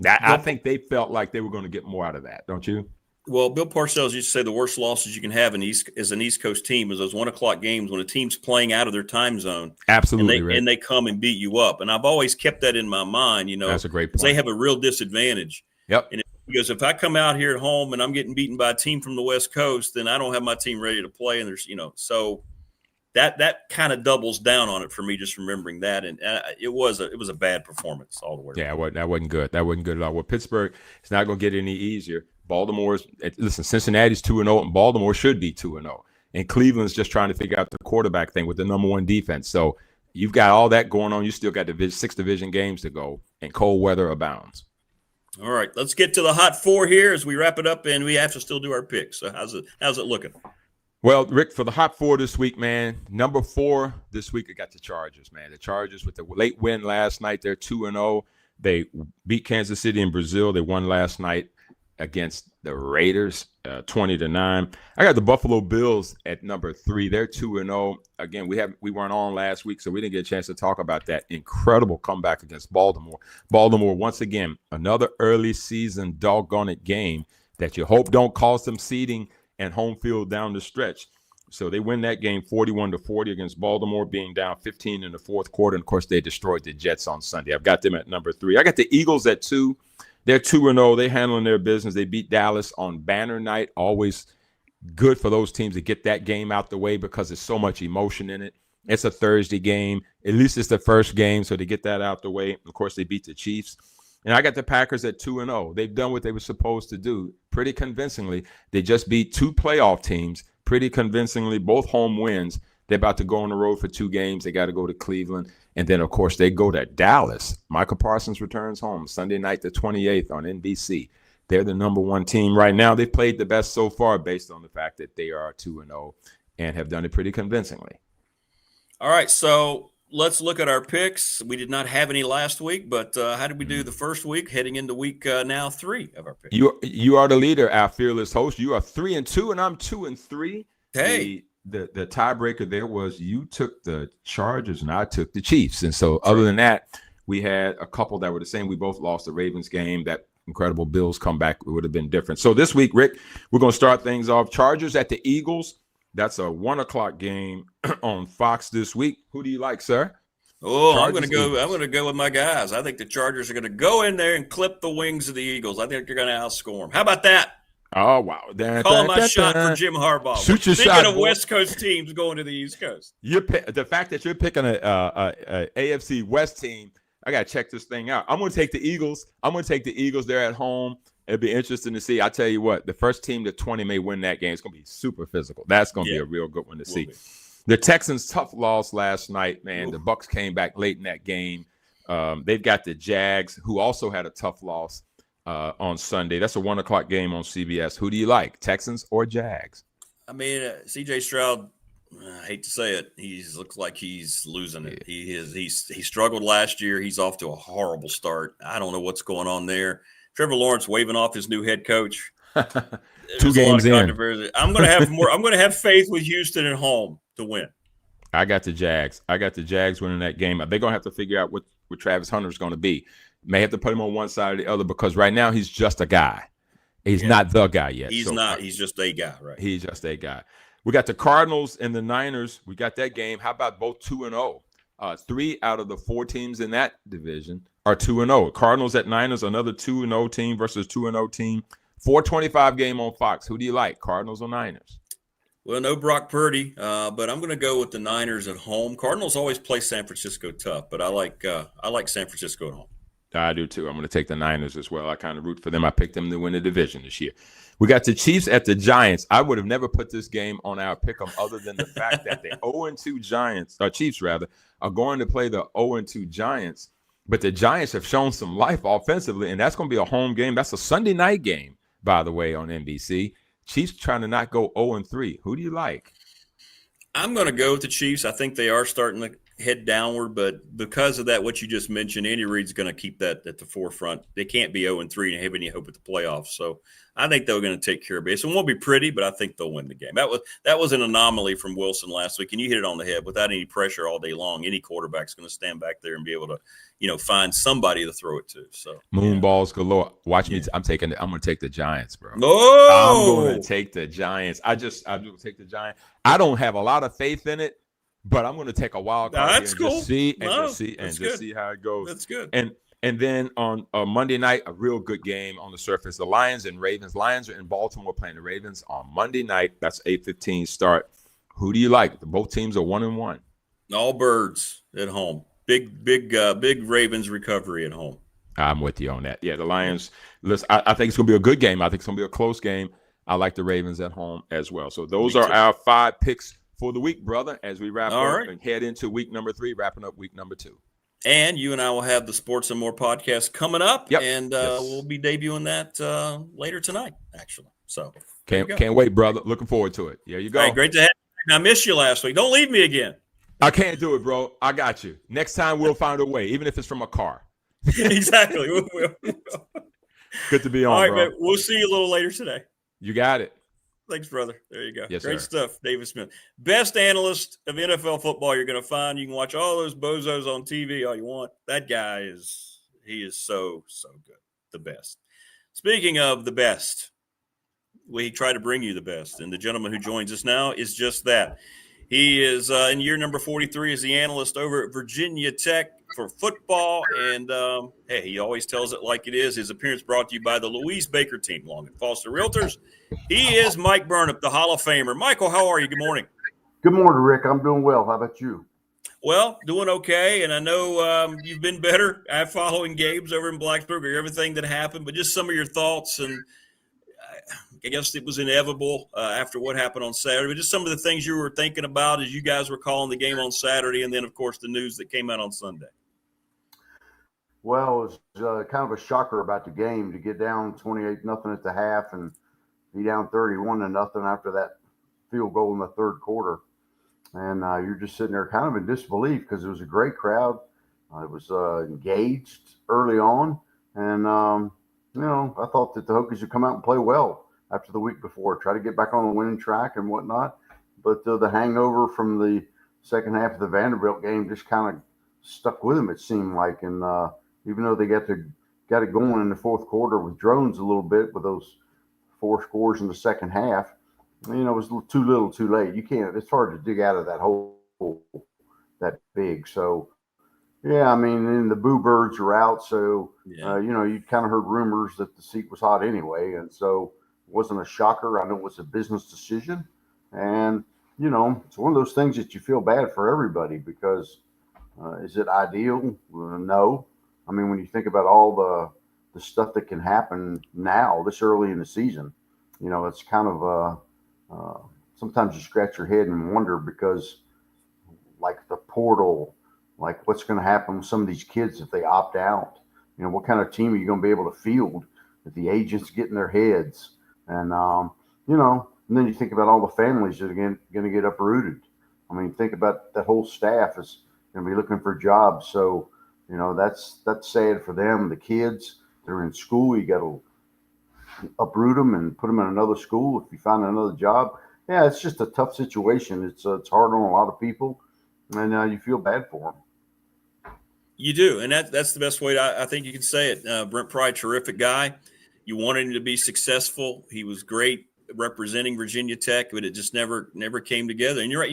I think they felt like they were going to get more out of that, don't you? Well, Bill Parcells used to say the worst losses you can have as an East Coast team is those 1 o'clock games when a team's playing out of their time zone. Absolutely, and they come and beat you up. And I've always kept that in my mind. That's a great point. They have a real disadvantage. Yep. And because if I come out here at home and I'm getting beaten by a team from the West Coast, then I don't have my team ready to play. And there's, so that kind of doubles down on it for me, just remembering that. And it was a bad performance all the way. Yeah, that wasn't good. That wasn't good at all. Well, Pittsburgh is not going to get any easier. Cincinnati's 2-0, and Baltimore should be 2-0. And Cleveland's just trying to figure out the quarterback thing with the number 1 defense. So you've got all that going on. You still got 6 division games to go, and cold weather abounds. All right, let's get to the hot 4 here as we wrap it up, and we have to still do our picks. So how's it looking? Well, Rick, for the hot 4 this week, man, number 4 this week, I got the Chargers, man. The Chargers with the late win last night, they're 2-0. They beat Kansas City in Brazil. They won last night against the Raiders, 20-9. I got the Buffalo Bills at number 3. They're 2-0. Again, we weren't on last week, so we didn't get a chance to talk about that incredible comeback against Baltimore. Baltimore, once again, another early season doggone it game that you hope don't cost them seeding and home field down the stretch. So they win that game 41-40 against Baltimore, being down 15 in the fourth quarter. And, of course, they destroyed the Jets on Sunday. I've got them at number 3. I got the Eagles at 2. They're 2-0. They're handling their business. They beat Dallas on banner night. Always good for those teams to get that game out the way because there's so much emotion in it. It's a Thursday game. At least it's the first game, so they get that out the way. Of course, they beat the Chiefs. And I got the Packers at 2-0. They've done what they were supposed to do pretty convincingly. They just beat 2 playoff teams pretty convincingly, both home wins. They're about to go on the road for 2 games. They got to go to Cleveland. And then, of course, they go to Dallas. Michael Parsons returns home Sunday night, the 28th on NBC. They're the number 1 team right now. They've played the best so far based on the fact that they are 2-0 and have done it pretty convincingly. All right, so let's look at our picks. We did not have any last week, but how did we do the first week heading into week now 3 of our picks? You are the leader, our fearless host. You are 3-2, and I'm 2-3. Hey. The tiebreaker there was you took the Chargers and I took the Chiefs. And so other than that, we had a couple that were the same. We both lost the Ravens game. That incredible Bills comeback would have been different. So this week, Rick, we're going to start things off. Chargers at the Eagles. That's a 1:00 game on Fox this week. Who do you like, sir? Oh, Chargers, I'm going to go with my guys. I think the Chargers are going to go in there and clip the wings of the Eagles. I think they're going to outscore them. How about that? Oh, wow. Calling my shot for Jim Harbaugh. Shoot your Speaking shot, of boy. West Coast teams going to the East Coast. The fact that you're picking a AFC West team, I got to check this thing out. I'm going to take the Eagles. They're at home. It'll be interesting to see. I tell you what, the first team to 20 may win that game. It's going to be super physical. That's going to be a real good one to see. The Texans' tough loss last night, man. Ooh. The Bucs came back late in that game. They've got the Jags, who also had a tough loss on Sunday. That's a 1:00 game on CBS. Who do you like, Texans or Jags? I mean, C.J. Stroud, I hate to say it, he looks like he's losing it. He struggled last year. He's off to a horrible start. I don't know what's going on there. Trevor Lawrence waving off his new head coach. 2 games in. I'm going to have more. I'm going to have faith with Houston at home to win. I got the Jags. Winning that game. They're going to have to figure out what Travis Hunter is going to be. May have to put him on one side or the other because right now he's just a guy. He's not the guy yet. He's not. He's just a guy, right? He's just a guy. We got the Cardinals and the Niners. We got that game. How about both 2-0? 3 out of the 4 teams in that division are 2-0. Cardinals at Niners, another 2-0 team versus 2-0 team. 4:25 game on Fox. Who do you like, Cardinals or Niners? Well, no Brock Purdy, but I'm going to go with the Niners at home. Cardinals always play San Francisco tough, but I like San Francisco at home. I do too. I'm going to take the Niners as well. I kind of root for them. I picked them to win the division this year. We got the Chiefs at the Giants. I would have never put this game on our pick'em other than the fact that the 0-2 Chiefs are going to play the 0-2 Giants. But the Giants have shown some life offensively, and that's going to be a home game. That's a Sunday night game, by the way, on NBC. Chiefs trying to not go 0-3. Who do you like? I'm going to go with the Chiefs. I think they are starting to head downward, but because of that, what you just mentioned, Andy Reid's going to keep that at the forefront. They can't be 0-3 and have any hope at the playoffs. So I think they're going to take care of business. It won't be pretty, but I think they'll win the game. That was an anomaly from Wilson last week, and you hit it on the head. Without any pressure all day long, any quarterback's going to stand back there and be able to, find somebody to throw it to. So moon balls galore. Watch me. I'm going to take the Giants, bro. No, I'm going to take the Giants. I do take the Giants. I don't have a lot of faith in it, but I'm going to take a wild card that's and cool. just see how it goes. That's good. And then on Monday night, a real good game on the surface. The Lions and Ravens. Lions are in Baltimore playing the Ravens on Monday night. That's 8:15 start. Who do you like? Both teams are 1-1. All birds at home. Big Ravens recovery at home. I'm with you on that. Yeah, the Lions. Listen, I think it's going to be a good game. I think it's going to be a close game. I like the Ravens at home as well. So those are our 5 picks for the week, brother, as we wrap up and head into week number 3, wrapping up week number 2. And you and I will have the Sports and More podcast coming up, and we'll be debuting that later tonight, actually. So can't wait, brother. Looking forward to it. There you go. All right, great to have you. I missed you last week. Don't leave me again. I can't do it, bro. I got you. Next time we'll find a way, even if it's from a car. Exactly. We will. Good to be on, all right, bro. man. We'll see you a little later today. You got it. Thanks, brother. There you go. Yes, great sir. stuff, David Smith. Best analyst of NFL football you're going to find. You can watch all those bozos on TV all you want. That guy is so good. The best. Speaking of the best, we try to bring you the best. And the gentleman who joins us now is just that. He is in year number 43 as the analyst over at Virginia Tech for football. And, hey, he always tells it like it is. His appearance brought to you by the Louise Baker team, Long and Foster Realtors. He is Mike Burnop, the Hall of Famer. Michael, how are you? Good morning. Good morning, Rick. I'm doing well. How about you? Well, doing okay. And I know you've been better at following games over in Blacksburg or everything that happened, but just some of your thoughts. And I guess it was inevitable after what happened on Saturday, but just some of the things you were thinking about as you guys were calling the game on Saturday, and then, of course, the news that came out on Sunday. Well, it was kind of a shocker about the game to get down 28-0 at the half and be down 31-0 after that field goal in the third quarter. And you're just sitting there kind of in disbelief because it was a great crowd. It was engaged early on. And, I thought that the Hokies would come out and play well after the week before, try to get back on the winning track and whatnot. But the hangover from the second half of the Vanderbilt game just kind of stuck with them, it seemed like. And even though they got it going in the fourth quarter with drones a little bit with those 4 scores in the second half, it was too little too late. It's hard to dig out of that hole that big. So, yeah, I mean, and the Boo Birds are out. So, you kind of heard rumors that the seat was hot anyway. And so it wasn't a shocker. I know it was a business decision. And, it's one of those things that you feel bad for everybody because is it ideal? No. I mean, when you think about all the stuff that can happen now, this early in the season, it's kind of sometimes you scratch your head and wonder because, like the portal, like what's going to happen with some of these kids if they opt out? What kind of team are you going to be able to field if the agents get in their heads? And, and then you think about all the families that are going to get uprooted. I mean, think about that whole staff is going to be looking for jobs. So, that's sad for them. The kids, they're in school. You got to uproot them and put them in another school if you find another job. Yeah, it's just a tough situation. It's hard on a lot of people, and you feel bad for them. You do, and that's the best way I think you can say it. Brent Pry, terrific guy. You wanted him to be successful. He was great representing Virginia Tech, but it just never came together. And you're right.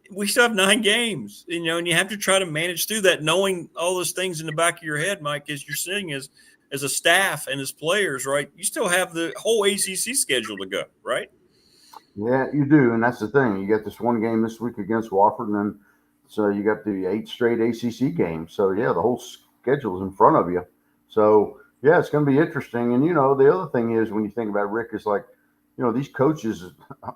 We still have 9 games, and you have to try to manage through that, knowing all those things in the back of your head, Mike, as you're sitting as a staff and as players, right? You still have the whole ACC schedule to go, right? Yeah, you do. And that's the thing. You got this one game this week against Wofford, and then so you got the 8 straight ACC games. So, yeah, the whole schedule is in front of you. So, yeah, it's going to be interesting. And, the other thing is when you think about Rick is like, these coaches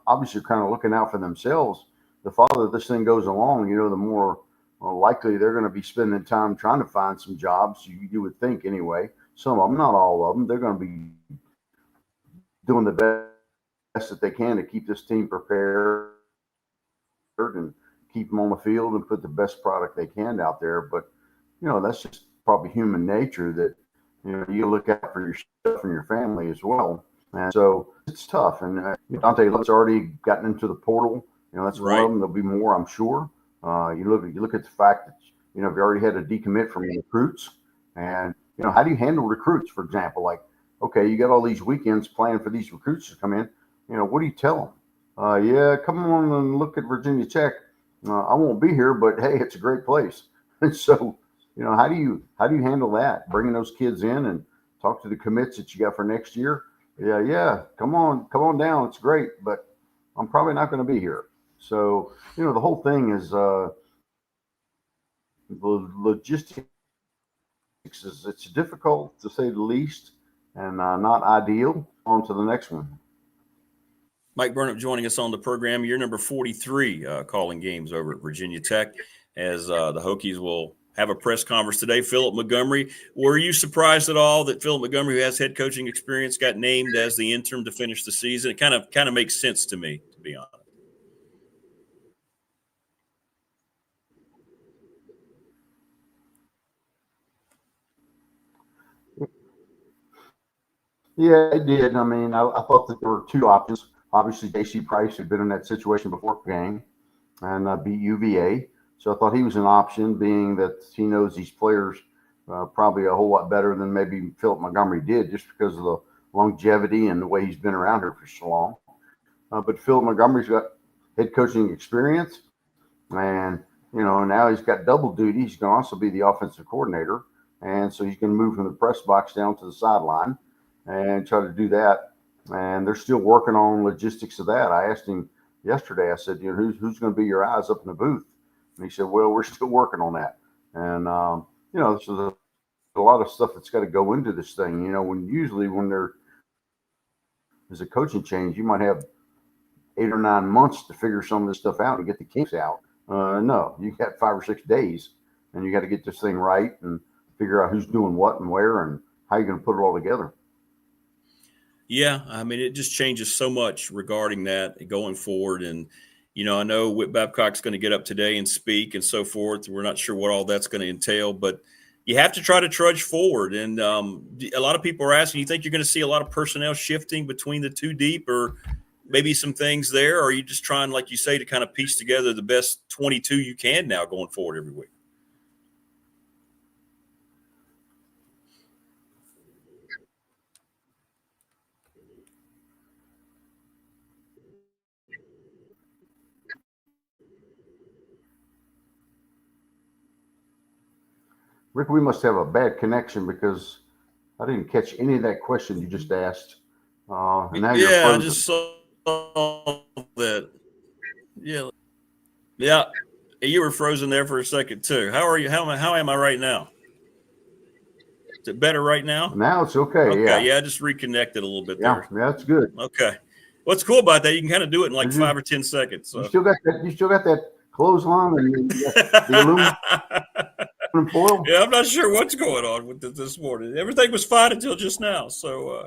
obviously are kind of looking out for themselves. The farther this thing goes along, the more likely they're going to be spending time trying to find some jobs, you would think anyway. Some of them, not all of them, they're going to be doing the best that they can to keep this team prepared and keep them on the field and put the best product they can out there. But, that's just probably human nature that, you look out for yourself and your family as well. And so it's tough. And Dante Love's already gotten into the portal. That's right. One of them. There'll be more, I'm sure. You look at the fact that, we already had a decommit from recruits. And, how do you handle recruits, for example? Like, okay, you got all these weekends planning for these recruits to come in. What do you tell them? Yeah, come on and look at Virginia Tech. I won't be here, but hey, it's a great place. And so, how do you handle that? Bringing those kids in and talk to the commits that you got for next year. Yeah, come on down. It's great, but I'm probably not going to be here. So, the whole thing is the logistics. It's difficult to say the least, and not ideal. On to the next one. Mike Burnop joining us on the program. You're number 43 calling games over at Virginia Tech as the Hokies will have a press conference today. Philip Montgomery, were you surprised at all that Philip Montgomery, who has head coaching experience, got named as the interim to finish the season? It kind of makes sense to me, to be honest. Yeah, it did. I mean, I thought that there were 2 options. Obviously, J.C. Price had been in that situation before the game and beat UVA. So I thought he was an option, being that he knows these players probably a whole lot better than maybe Philip Montgomery did, just because of the longevity and the way he's been around here for so long. But Philip Montgomery's got head coaching experience, and now he's got double duty. He's going to also be the offensive coordinator, and so he's going to move from the press box down to the sideline and try to do that. And they're still working on logistics of that. I asked him yesterday. I said, who's going to be your eyes up in the booth? And he said, well, we're still working on that. And, so there's a lot of stuff that's got to go into this thing. When there is a coaching change, you might have 8 or 9 months to figure some of this stuff out and get the kinks out. No, you got 5 or 6 days, and you got to get this thing right and figure out who's doing what and where and how you're going to put it all together. Yeah, I mean, it just changes so much regarding that going forward. And, I know Whit Babcock's going to get up today and speak and so forth. We're not sure what all that's going to entail, but you have to try to trudge forward. And a lot of people are asking, you think you're going to see a lot of personnel shifting between the two deep, or maybe some things there? Or are you just trying, like you say, to kind of piece together the best 22 you can now going forward every week? Rick, we must have a bad connection because I didn't catch any of that question you just asked. And now you're I frozen. just saw that. Yeah. You were frozen there for a second too. How are you? How am I right now? Is it better right now? Now it's okay. Yeah. I just reconnected a little bit there. Yeah, that's good. Okay. What's cool about that? You can kind of do it in like 5 or 10 seconds. So. You still got that clothesline and the aluminum foil? Yeah, I'm not sure what's going on with it this morning. Everything was fine until just now. So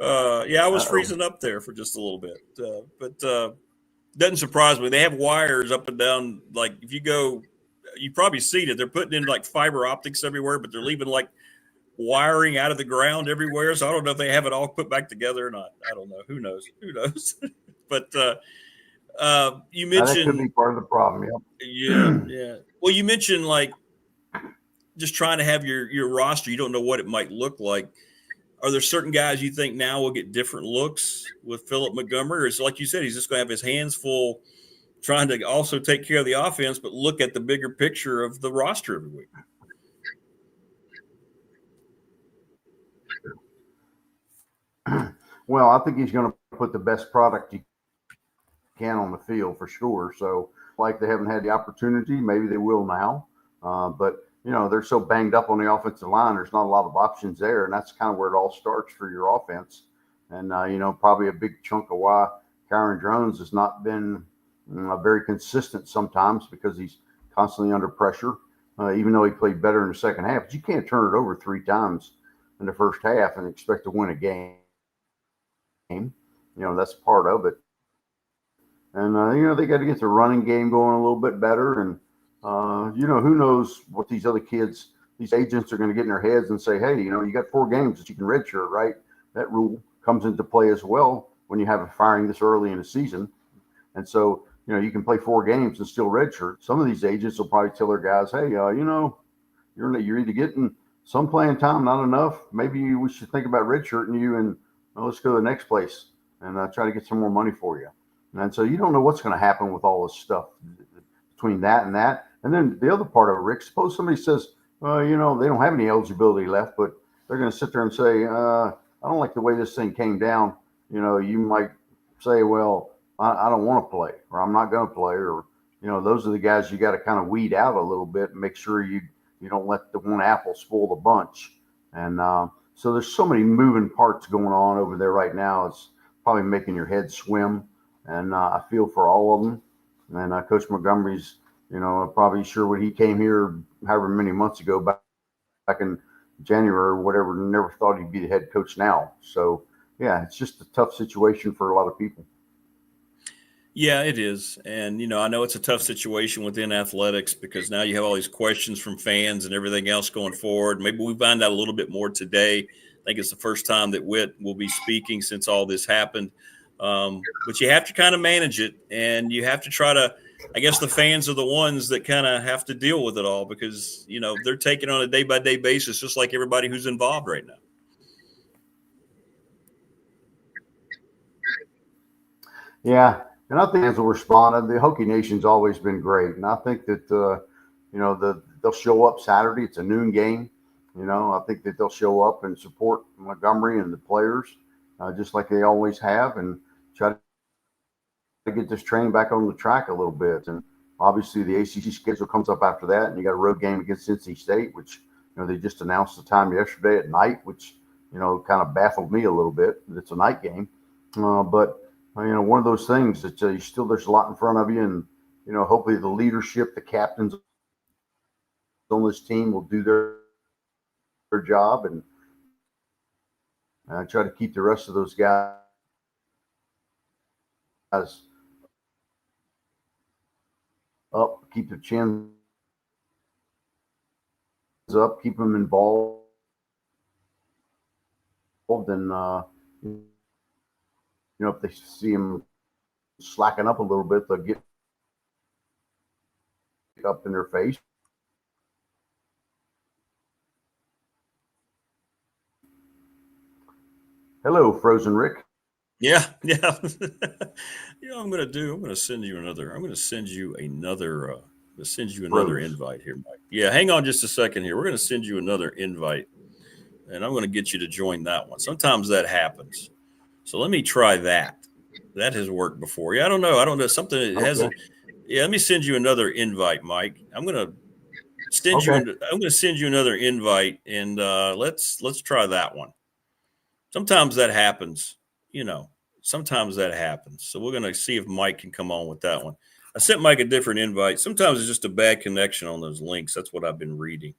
I was freezing up there for just a little bit. But doesn't surprise me. They have wires up and down. Like if you go, you probably seen it. They're putting in like fiber optics everywhere, but they're leaving like wiring out of the ground everywhere. So I don't know if they have it all put back together or not. I don't know. Who knows? But you mentioned that could be part of the problem. Yeah. Well, you mentioned like just trying to have your roster. You don't know what it might look like. Are there certain guys you think now will get different looks with Philip Montgomery? Or is like you said, he's just going to have his hands full trying to also take care of the offense, but look at the bigger picture of the roster every week? Well, I think he's going to put the best product he can on the field for sure. So like they haven't had the opportunity, maybe they will now. But they're so banged up on the offensive line. There's not a lot of options there. And that's kind of where it all starts for your offense. And, probably a big chunk of why Kyron Drones has not been very consistent sometimes because he's constantly under pressure, even though he played better in the second half. But you can't turn it over 3 times in the first half and expect to win a game. That's part of it. And, they got to get the running game going a little bit better. And, who knows what these other kids, these agents are going to get in their heads and say, hey, you got 4 games that you can redshirt, right? That rule comes into play as well when you have a firing this early in the season. And so, you can play 4 games and still redshirt. Some of these agents will probably tell their guys, hey, you're either getting some playing time, not enough. Maybe we should think about redshirting you and let's go to the next place and try to get some more money for you. And so you don't know what's going to happen with all this stuff between that and that. And then the other part of it, Rick, suppose somebody says, they don't have any eligibility left, but they're going to sit there and say, I don't like the way this thing came down. You might say, well, I don't want to play, or I'm not going to play, or, those are the guys you got to kind of weed out a little bit and make sure you don't let the one apple spoil the bunch. And so there's so many moving parts going on over there right now. It's probably making your head swim. And I feel for all of them. And Coach Montgomery's, probably sure when he came here however many months ago, back in January or whatever, never thought he'd be the head coach now. So, yeah, it's just a tough situation for a lot of people. Yeah, it is. And, I know it's a tough situation within athletics because now you have all these questions from fans and everything else going forward. Maybe we find out a little bit more today. I think it's the first time that Whit will be speaking since all this happened. But you have to kind of manage it, and you have to try to, I guess the fans are the ones that kind of have to deal with it all because, they're taking it on a day-by-day basis, just like everybody who's involved right now. Yeah, and I think as will respond, the Hokie Nation's always been great, and I think that, they'll show up Saturday. It's a noon game. I think that they'll show up and support Montgomery and the players just like they always have and try to get this train back on the track a little bit. And obviously the ACC schedule comes up after that, and you got a road game against NC State, which, they just announced the time yesterday at night, which, kind of baffled me a little bit. It's a night game. But one of those things that there's a lot in front of you. And, hopefully the leadership, the captains on this team will do their job and try to keep the rest of those guys up, keep their chins up, keep them involved, and if they see them slacking up a little bit, they'll get up in their face. Hello, Frozen Rick. Yeah. I'm going to send you another invite here, Mike. Yeah, hang on just a second here. We're going to send you another invite, and I'm going to get you to join that one. Sometimes that happens. So let me try that. That has worked before. Yeah, I don't know. Something that hasn't. Yeah, let me send you another invite, Mike. I'm going to send you another invite, and let's try that one. Sometimes that happens, Sometimes that happens. So we're going to see if Mike can come on with that one. I sent Mike a different invite. Sometimes it's just a bad connection on those links. That's what I've been reading.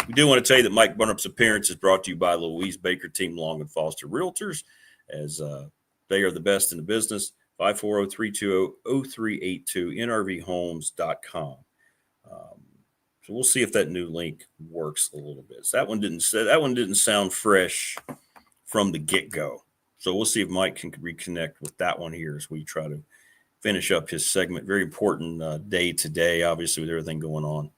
We do want to tell you that Mike Burnup's appearance is brought to you by Louise Baker Team Long and Foster Realtors, as they are the best in the business. 540-320-0382, nrvhomes.com. So we'll see if that new link works a little bit. So that one didn't sound fresh from the get-go. So we'll see if Mike can reconnect with that one here as we try to finish up his segment. Very important day today, obviously, with everything going on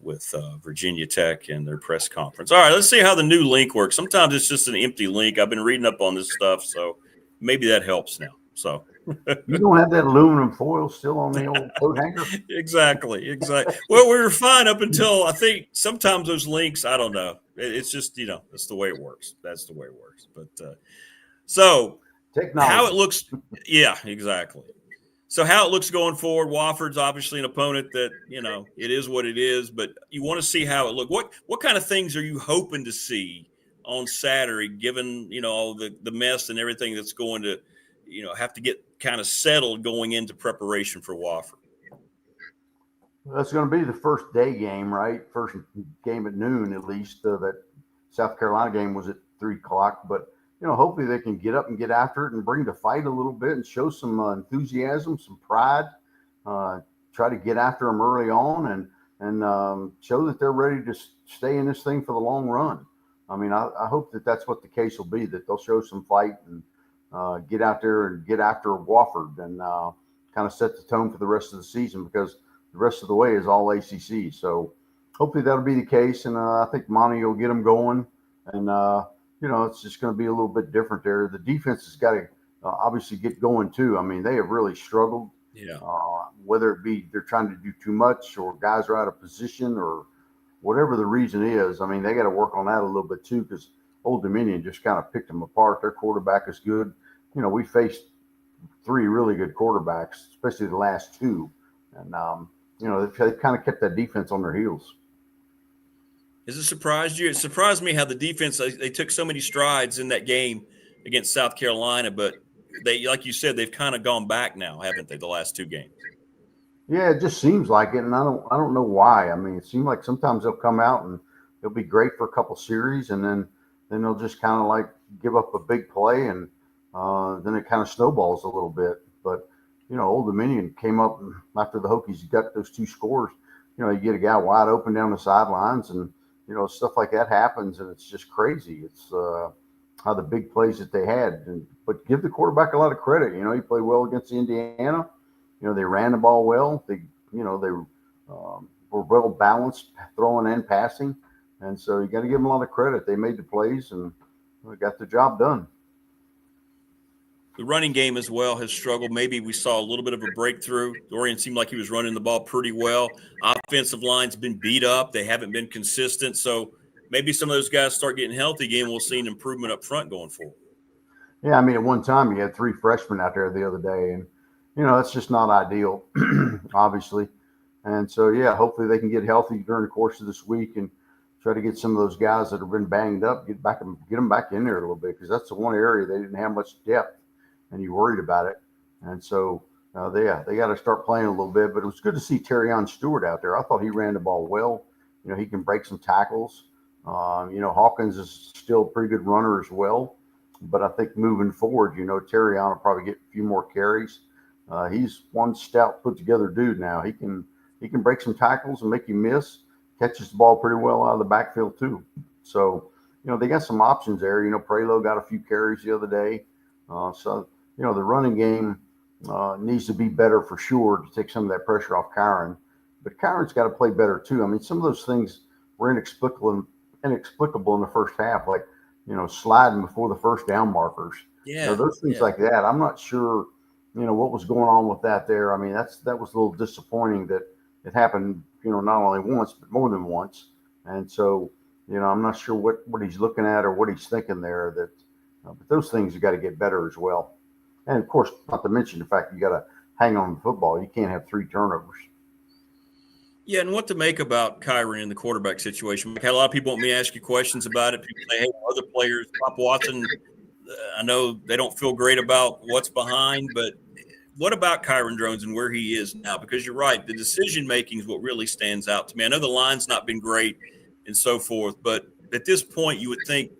with Virginia Tech and their press conference. All right, let's see how the new link works. Sometimes it's just an empty link. I've been reading up on this stuff, so maybe that helps now. So you don't have that aluminum foil still on the old coat hanger? Exactly. Well, we were fine up until I think sometimes those links, I don't know. It's just, that's the way it works. That's the way it works. But so technology. How it looks. Yeah, exactly. So how it looks going forward, Wofford's obviously an opponent that, it is what it is, but you want to see how it looks. What kind of things are you hoping to see on Saturday, given, all the mess and everything that's going to, have to get kind of settled going into preparation for Wofford? That's going to be the first day game, right? First game at noon, at least. That South Carolina game was at 3:00, but hopefully they can get up and get after it and bring the fight a little bit and show some enthusiasm, some pride. Try to get after them early on and show that they're ready to stay in this thing for the long run. I mean, I hope that that's what the case will be, that they'll show some fight and get out there and get after Wofford and kind of set the tone for the rest of the season, because the rest of the way is all ACC. So hopefully that'll be the case. And I think Monty will get them going. And, it's just going to be a little bit different there. The defense has got to obviously get going too. I mean, they have really struggled. Yeah. Whether it be they're trying to do too much or guys are out of position or whatever the reason is. I mean, they got to work on that a little bit too, because Old Dominion just kind of picked them apart. Their quarterback is good. We faced 3 really good quarterbacks, especially the last 2. And, they've kind of kept that defense on their heels. Has it surprised you? It surprised me how the defense, they took so many strides in that game against South Carolina, but they, like you said, they've kind of gone back now, haven't they, the last 2 games? Yeah, it just seems like it, and I don't know why. I mean, it seems like sometimes they'll come out and they'll be great for a couple series, and then they'll just kind of like give up a big play, and then it kind of snowballs a little bit. But Old Dominion came up after the Hokies got those 2 scores. You get a guy wide open down the sidelines, and stuff like that happens, and it's just crazy. It's how the big plays that they had. But give the quarterback a lot of credit. He played well against Indiana. They ran the ball well. They were well balanced, throwing and passing. And so you got to give them a lot of credit. They made the plays and got the job done. The running game as well has struggled. Maybe we saw a little bit of a breakthrough. Dorian seemed like he was running the ball pretty well. Offensive line's been beat up. They haven't been consistent. So maybe some of those guys start getting healthy again. We'll see an improvement up front going forward. Yeah, I mean, at one time you had 3 freshmen out there the other day, and that's just not ideal, obviously. And so, yeah, hopefully they can get healthy during the course of this week and try to get some of those guys that have been banged up, get them back in there a little bit, because that's the one area they didn't have much depth, and you worried about it. And so, they got to start playing a little bit. But it was good to see Terrion Stewart out there. I thought he ran the ball well. He can break some tackles. Hawkins is still a pretty good runner as well. But I think moving forward, Terrion will probably get a few more carries. He's one stout, put together dude now. He can break some tackles and make you miss. Catches the ball pretty well out of the backfield too. So, they got some options there. Prelo got a few carries the other day. So, the running game needs to be better for sure to take some of that pressure off Kyron. But Kyron's got to play better too. I mean, some of those things were inexplicable in the first half, like, sliding before the first down markers. Yeah. Those things like that. I'm not sure, what was going on with that there. I mean, that was a little disappointing that it happened, not only once, but more than once. And so, I'm not sure what he's looking at or what he's thinking there. But those things you got to get better as well. And of course, not to mention the fact you got to hang on the football. You can't have 3 turnovers. Yeah, and what to make about Kyron in the quarterback situation? I had a lot of people want me to ask you questions about it. People say, hey, other players, Pop Watson, I know they don't feel great about what's behind, but what about Kyron Drones and where he is now? Because you're right, the decision-making is what really stands out to me. I know the line's not been great and so forth, but at this point you would think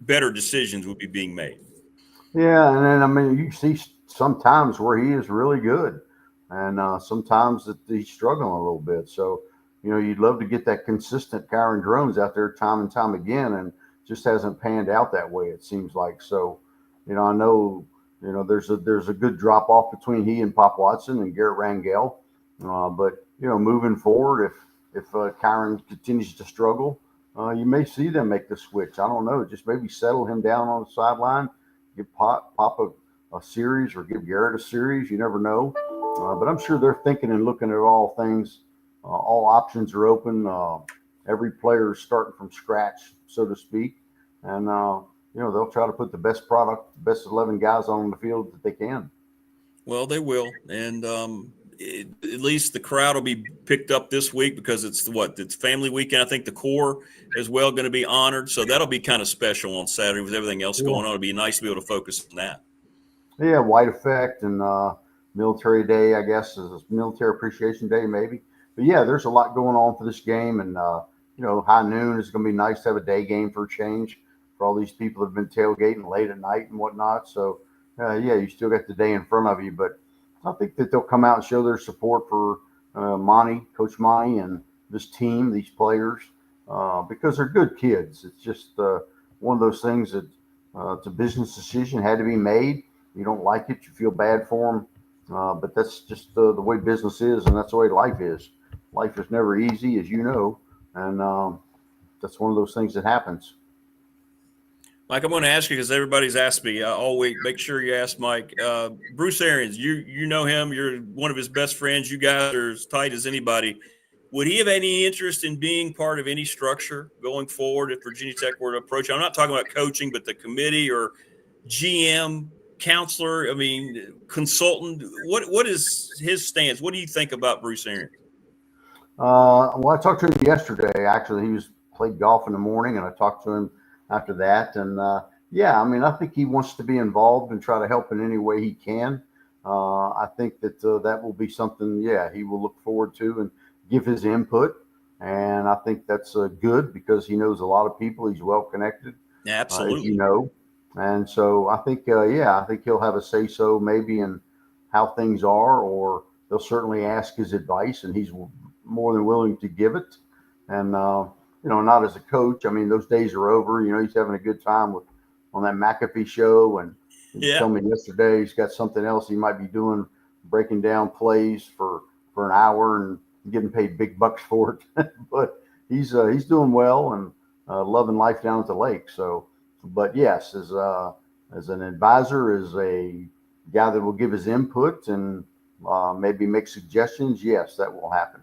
better decisions would be being made. Yeah, and then, you see sometimes where he is really good. And sometimes that he's struggling a little bit. So, you'd love to get that consistent Kyron Drones out there time and time again, and just hasn't panned out that way, it seems like. So, I know, there's a good drop off between he and Pop Watson and Garrett Rangel. But, moving forward, if Kyron continues to struggle, you may see them make the switch. I don't know. Just maybe settle him down on the sideline, give Pop a series or give Garrett a series. You never know. But I'm sure they're thinking and looking at all things. All options are open. Every player is starting from scratch, so to speak. And, they'll try to put the best product, the best 11 guys on the field that they can. Well, they will. And at least the crowd will be picked up this week because it's family weekend. I think the core as well going to be honored. So that'll be kind of special on Saturday with everything else going on. It'll be nice to be able to focus on that. Yeah, White Effect and Military Day, I guess, is a Military Appreciation Day, maybe. But yeah, there's a lot going on for this game, and high noon is going to be nice to have a day game for a change for all these people that have been tailgating late at night and whatnot. So you still got the day in front of you, but I think that they'll come out and show their support for Coach Monty, and this team, these players, because they're good kids. It's just one of those things that it's a business decision, had to be made. You don't like it, you feel bad for them. But that's just the way business is, and that's the way life is. Life is never easy, as you know, and that's one of those things that happens. Mike, I'm going to ask you because everybody's asked me all week. Make sure you ask Mike. Bruce Arians, you know him. You're one of his best friends. You guys are as tight as anybody. Would he have any interest in being part of any structure going forward if Virginia Tech were to approach? I'm not talking about coaching, but the committee or GM, counselor, consultant. What is his stance? What do you think about Bruce Arians? Well, I talked to him yesterday. Actually, he played golf in the morning, and I talked to him after that. And I think he wants to be involved and try to help in any way he can. I think that that will be something, he will look forward to and give his input. And I think that's good because he knows a lot of people. He's well connected. Absolutely. As And so I think, I think he'll have a say-so maybe in how things are, or they'll certainly ask his advice, and he's more than willing to give it. And, not as a coach. Those days are over. He's having a good time on that McAfee show. And he told me yesterday he's got something else he might be doing, breaking down plays for an hour and getting paid big bucks for it. But he's doing well and loving life down at the lake. So, but yes, as an advisor, as a guy that will give his input and maybe make suggestions, yes, that will happen.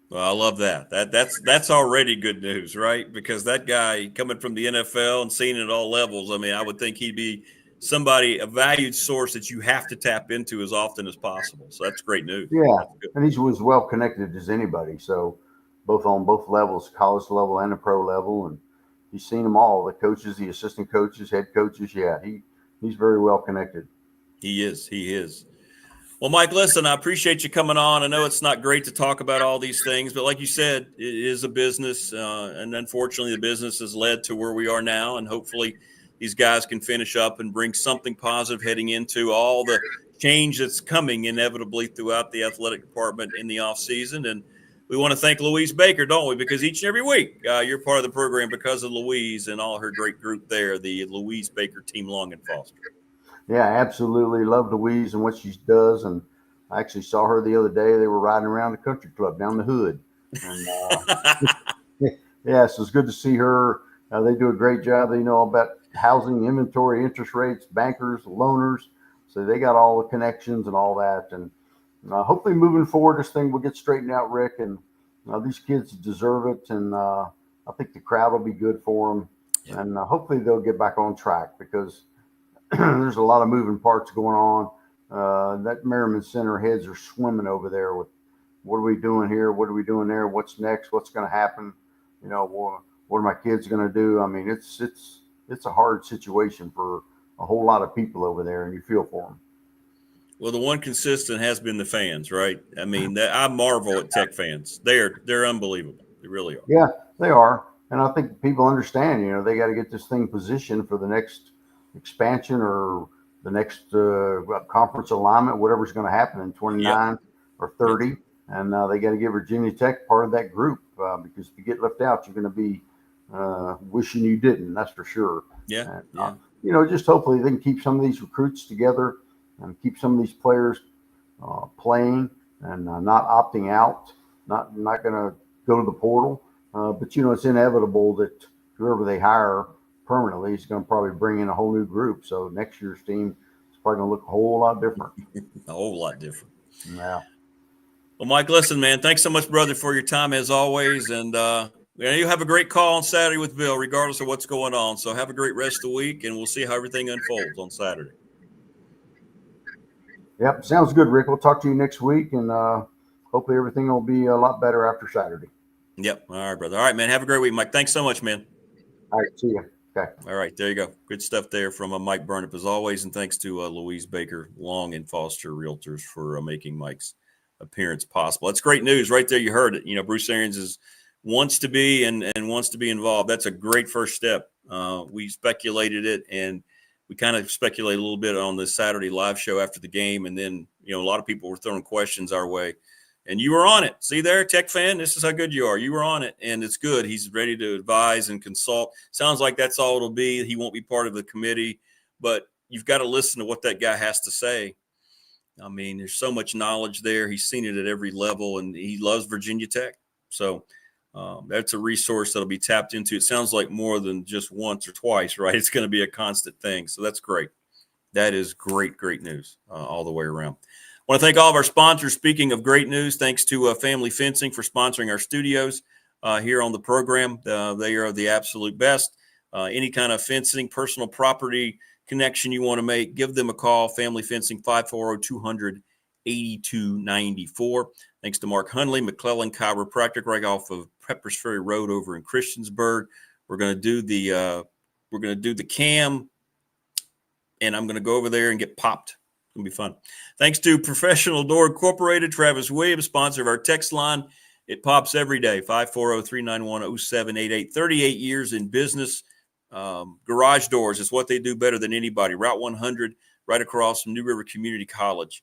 Well, I love that. That's already good news, right? Because that guy coming from the NFL and seeing it at all levels, I would think he'd be a valued source that you have to tap into as often as possible. So that's great news. Yeah, and he's as well connected as anybody. So on both levels, college level and the pro level, and he's seen them all, the coaches, the assistant coaches, head coaches. Yeah, he's very well connected. He is. Well, Mike, listen, I appreciate you coming on. I know it's not great to talk about all these things, but like you said, it is a business. And unfortunately, the business has led to where we are now. And hopefully these guys can finish up and bring something positive heading into all the change that's coming inevitably throughout the athletic department in the off season. And we want to thank Louise Baker, don't we? Because each and every week you're part of the program because of Louise and all her great group there, the Louise Baker Team Long and Foster. Yeah, absolutely. Love Louise and what she does. And I actually saw her the other day. They were riding around the country club down the hood. And, yeah, so it's good to see her. They do a great job. They know all about housing, inventory, interest rates, bankers, loaners. So they got all the connections and all that. And hopefully moving forward, this thing will get straightened out, Rick. And these kids deserve it. And I think the crowd will be good for them. Yeah. And hopefully they'll get back on track because there's a lot of moving parts going on. That Merriman Center heads are swimming over there with what are we doing here? What are we doing there? What's next? What's going to happen? You know, what are my kids going to do? I mean, it's a hard situation for a whole lot of people over there, and you feel for them. Well, the one consistent has been the fans, right? I mean, I marvel at Tech fans. They're unbelievable. They really are. Yeah, they are. And I think people understand, you know, they got to get this thing positioned for the next expansion or the next conference alignment, whatever's going to happen in 29 or 30. And they got to give Virginia Tech part of that group because if you get left out, you're going to be wishing you didn't. That's for sure. Yeah. And, you know, just hopefully they can keep some of these recruits together and keep some of these players playing and not opting out, not going to go to the portal. But, you know, it's inevitable that whoever they hire permanently is going to probably bring in a whole new group. So next year's team is probably going to look a whole lot different. A whole lot different. Yeah. Well, Mike, listen, man, thanks so much, brother, for your time as always. And you have a great call on Saturday with Bill, regardless of what's going on. So have a great rest of the week, and we'll see how everything unfolds on Saturday. Yep, sounds good, Rick. We'll talk to you next week, and hopefully everything will be a lot better after Saturday. Yep. All right, brother. All right, man. Have a great week, Mike. Thanks so much, man. All right, see you. Okay. All right, there you go. Good stuff there from Mike Burnop, as always, and thanks to Louise Baker, Long and Foster Realtors for making Mike's appearance possible. That's great news right there. You heard it. You know, Bruce Arians wants to be and wants to be involved. That's a great first step. We speculated it, and we kind of speculated a little bit on the Saturday live show after the game, and then, you know, a lot of people were throwing questions our way. And you were on it. See there, Tech fan? This is how good you are. You were on it, and it's good. He's ready to advise and consult. Sounds like that's all it'll be. He won't be part of the committee, but you've got to listen to what that guy has to say. I mean, there's so much knowledge there. He's seen it at every level, and he loves Virginia Tech. So that's a resource that'll be tapped into. It sounds like more than just once or twice, right? It's going to be a constant thing. So that's great. That is great, great news all the way around. I want to thank all of our sponsors. Speaking of great news, thanks to Family Fencing for sponsoring our studios here on the program. They are the absolute best. Any kind of fencing, personal property connection you want to make, give them a call. Family Fencing, 540-200-8294. Thanks to Mark Hundley, McClellan Chiropractic, right off of Peppers Ferry Road over in Christiansburg. We're going to do the cam, and I'm going to go over there and get popped. It'll be fun. Thanks to Professional Door Incorporated, Travis Williams, sponsor of our text line. It pops every day, 540-391-0788. 38 years in business. Garage doors is what they do better than anybody. Route 100, right across from New River Community College.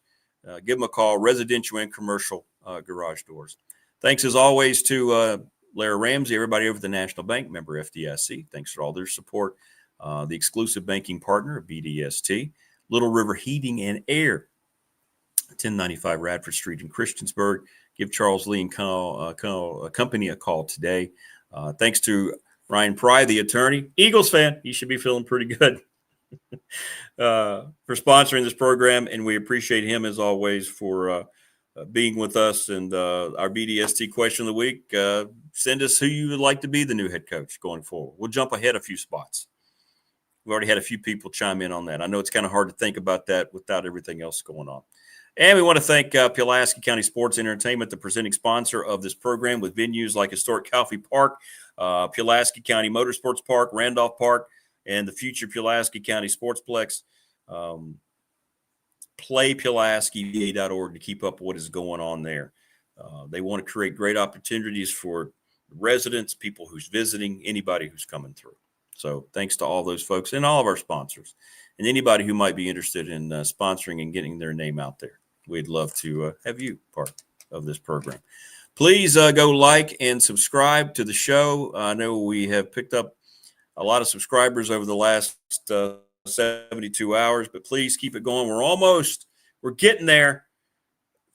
Give them a call, residential and commercial garage doors. Thanks, as always, to Larry Ramsey, everybody over at the National Bank, member FDIC. Thanks for all their support. The exclusive banking partner of BDST. Little River Heating and Air, 1095 Radford Street in Christiansburg. Give Charles Lee and Company a call today. Thanks to Ryan Pry, the attorney, Eagles fan. He should be feeling pretty good for sponsoring this program, and we appreciate him, as always, for being with us. And our BDST question of the week, send us who you would like to be the new head coach going forward. We'll jump ahead a few spots. We've already had a few people chime in on that. I know it's kind of hard to think about that without everything else going on. And we want to thank Pulaski County Sports Entertainment, the presenting sponsor of this program, with venues like historic Calfee Park, Pulaski County Motorsports Park, Randolph Park, and the future Pulaski County Sportsplex. PlayPulaskiVA.org to keep up with what is going on there. They want to create great opportunities for residents, people who's visiting, anybody who's coming through. So thanks to all those folks and all of our sponsors. and anybody who might be interested in sponsoring and getting their name out there. We'd love to have you part of this program. Please go like and subscribe to the show. I know we have picked up a lot of subscribers over the last 72 hours, but please keep it going. We're getting there.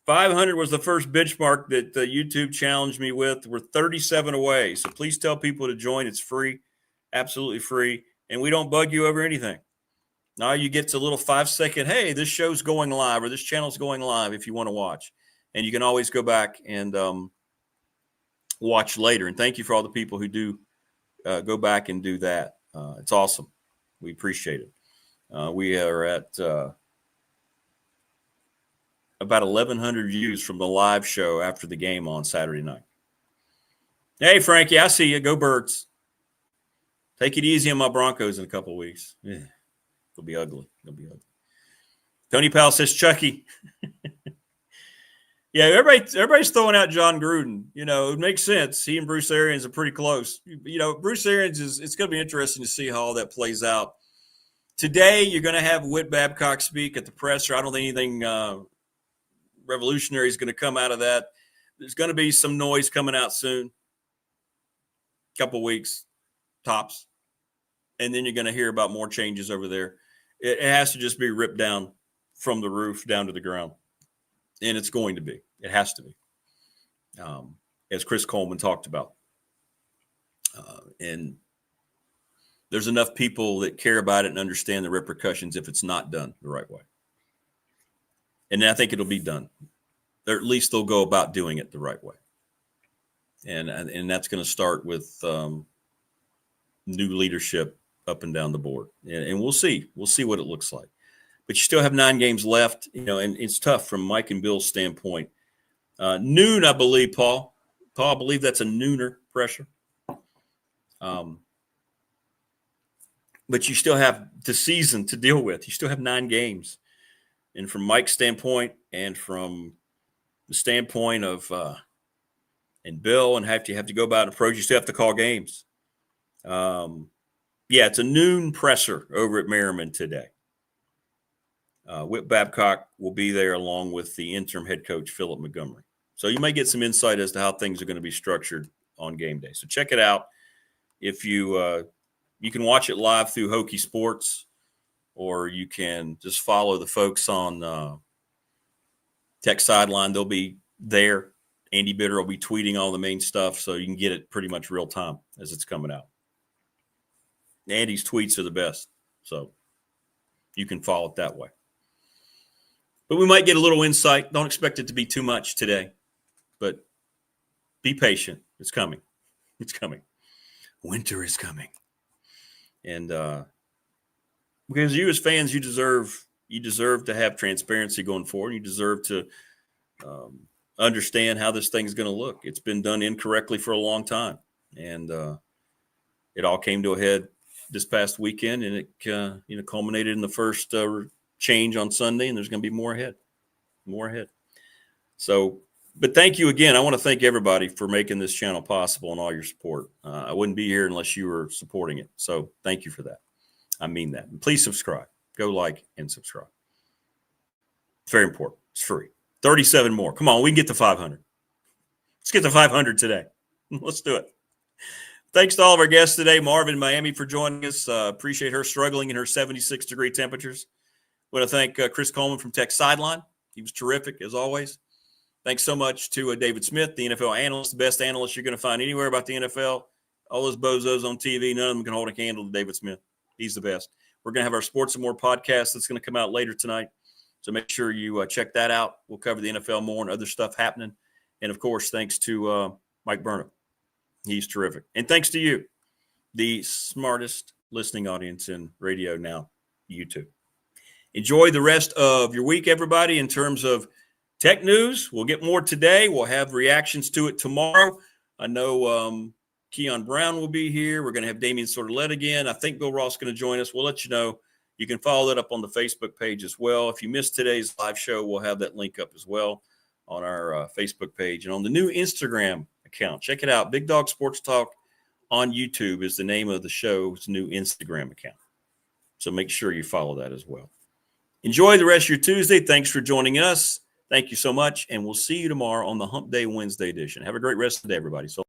500 was the first benchmark that YouTube challenged me with. We're 37 away. So please tell people to join. It's free, absolutely free. And we don't bug you over anything. Now you get to a little 5-second, hey, this show's going live or this channel's going live if you want to watch. And you can always go back and watch later. And thank you for all the people who do go back and do that. It's awesome. We appreciate it. We are at about 1,100 views from the live show after the game on Saturday night. Hey, Frankie, I see you. Go Birds. Take it easy on my Broncos in a couple of weeks. Yeah, it'll be ugly. It'll be ugly. Tony Powell says, Chucky. Yeah, everybody's throwing out John Gruden. You know, it makes sense. He and Bruce Arians are pretty close. You know, Bruce Arians it's going to be interesting to see how all that plays out. Today, you're going to have Whit Babcock speak at the presser. I don't think anything revolutionary is going to come out of that. There's going to be some noise coming out soon. Couple weeks, tops. And then you're going to hear about more changes over there. It has to just be ripped down from the roof down to the ground. And it's going to be. It has to be. As Chris Coleman talked about. And there's enough people that care about it and understand the repercussions if it's not done the right way. And I think it'll be done. Or at least they'll go about doing it the right way. And that's going to start with new leadership up and down the board. And we'll see. We'll see what it looks like. But you still have 9 games left, you know, and it's tough from Mike and Bill's standpoint. Noon, I believe, Paul. Paul, I believe that's a nooner pressure. But you still have the season to deal with. You still have 9 games. And from Mike's standpoint and from the standpoint of and Bill and you have to go about an approach, you still have to call games. Yeah, it's a noon presser over at Merriman today. Whit Babcock will be there along with the interim head coach, Philip Montgomery. So you may get some insight as to how things are going to be structured on game day. So check it out. If you can watch it live through Hokie Sports, or you can just follow the folks on Tech Sideline. They'll be there. Andy Bitter will be tweeting all the main stuff, so you can get it pretty much real time as it's coming out. Andy's tweets are the best, so you can follow it that way. But we might get a little insight. Don't expect it to be too much today, but be patient. It's coming. It's coming. Winter is coming. And because you as fans, you deserve to have transparency going forward. You deserve to understand how this thing's going to look. It's been done incorrectly for a long time. And it all came to a head this past weekend, and it culminated in the first change on Sunday, and there's going to be more ahead. So, but thank you again. I want to thank everybody for making this channel possible and all your support. I wouldn't be here unless you were supporting it. So thank you for that. I mean that. And please subscribe. Go like and subscribe. It's very important. It's free. 37 more. Come on, we can get to 500. Let's get to 500 today. Let's do it. Thanks to all of our guests today. Marva in Miami for joining us. Appreciate her struggling in her 76-degree temperatures. I want to thank Chris Coleman from Tech Sideline. He was terrific, as always. Thanks so much to David Smith, the NFL analyst, the best analyst you're going to find anywhere about the NFL. All those bozos on TV, none of them can hold a candle to David Smith. He's the best. We're going to have our Sports and More podcast that's going to come out later tonight. So make sure you check that out. We'll cover the NFL more and other stuff happening. And, of course, thanks to Mike Burnop. He's terrific. And thanks to you, the smartest listening audience in radio now, YouTube. Enjoy the rest of your week, everybody, in terms of tech news. We'll get more today. We'll have reactions to it tomorrow. I know Keon Brown will be here. We're going to have Damian Sordelett again. I think Bill Ross is going to join us. We'll let you know. You can follow that up on the Facebook page as well. If you missed today's live show, we'll have that link up as well on our Facebook page and on the new Instagram account. Check it out. Big Dog Sports Talk on YouTube is the name of the show's new Instagram account. So make sure you follow that as well. Enjoy the rest of your Tuesday. Thanks for joining us. Thank you so much. And we'll see you tomorrow on the Hump Day Wednesday edition. Have a great rest of the day, everybody. So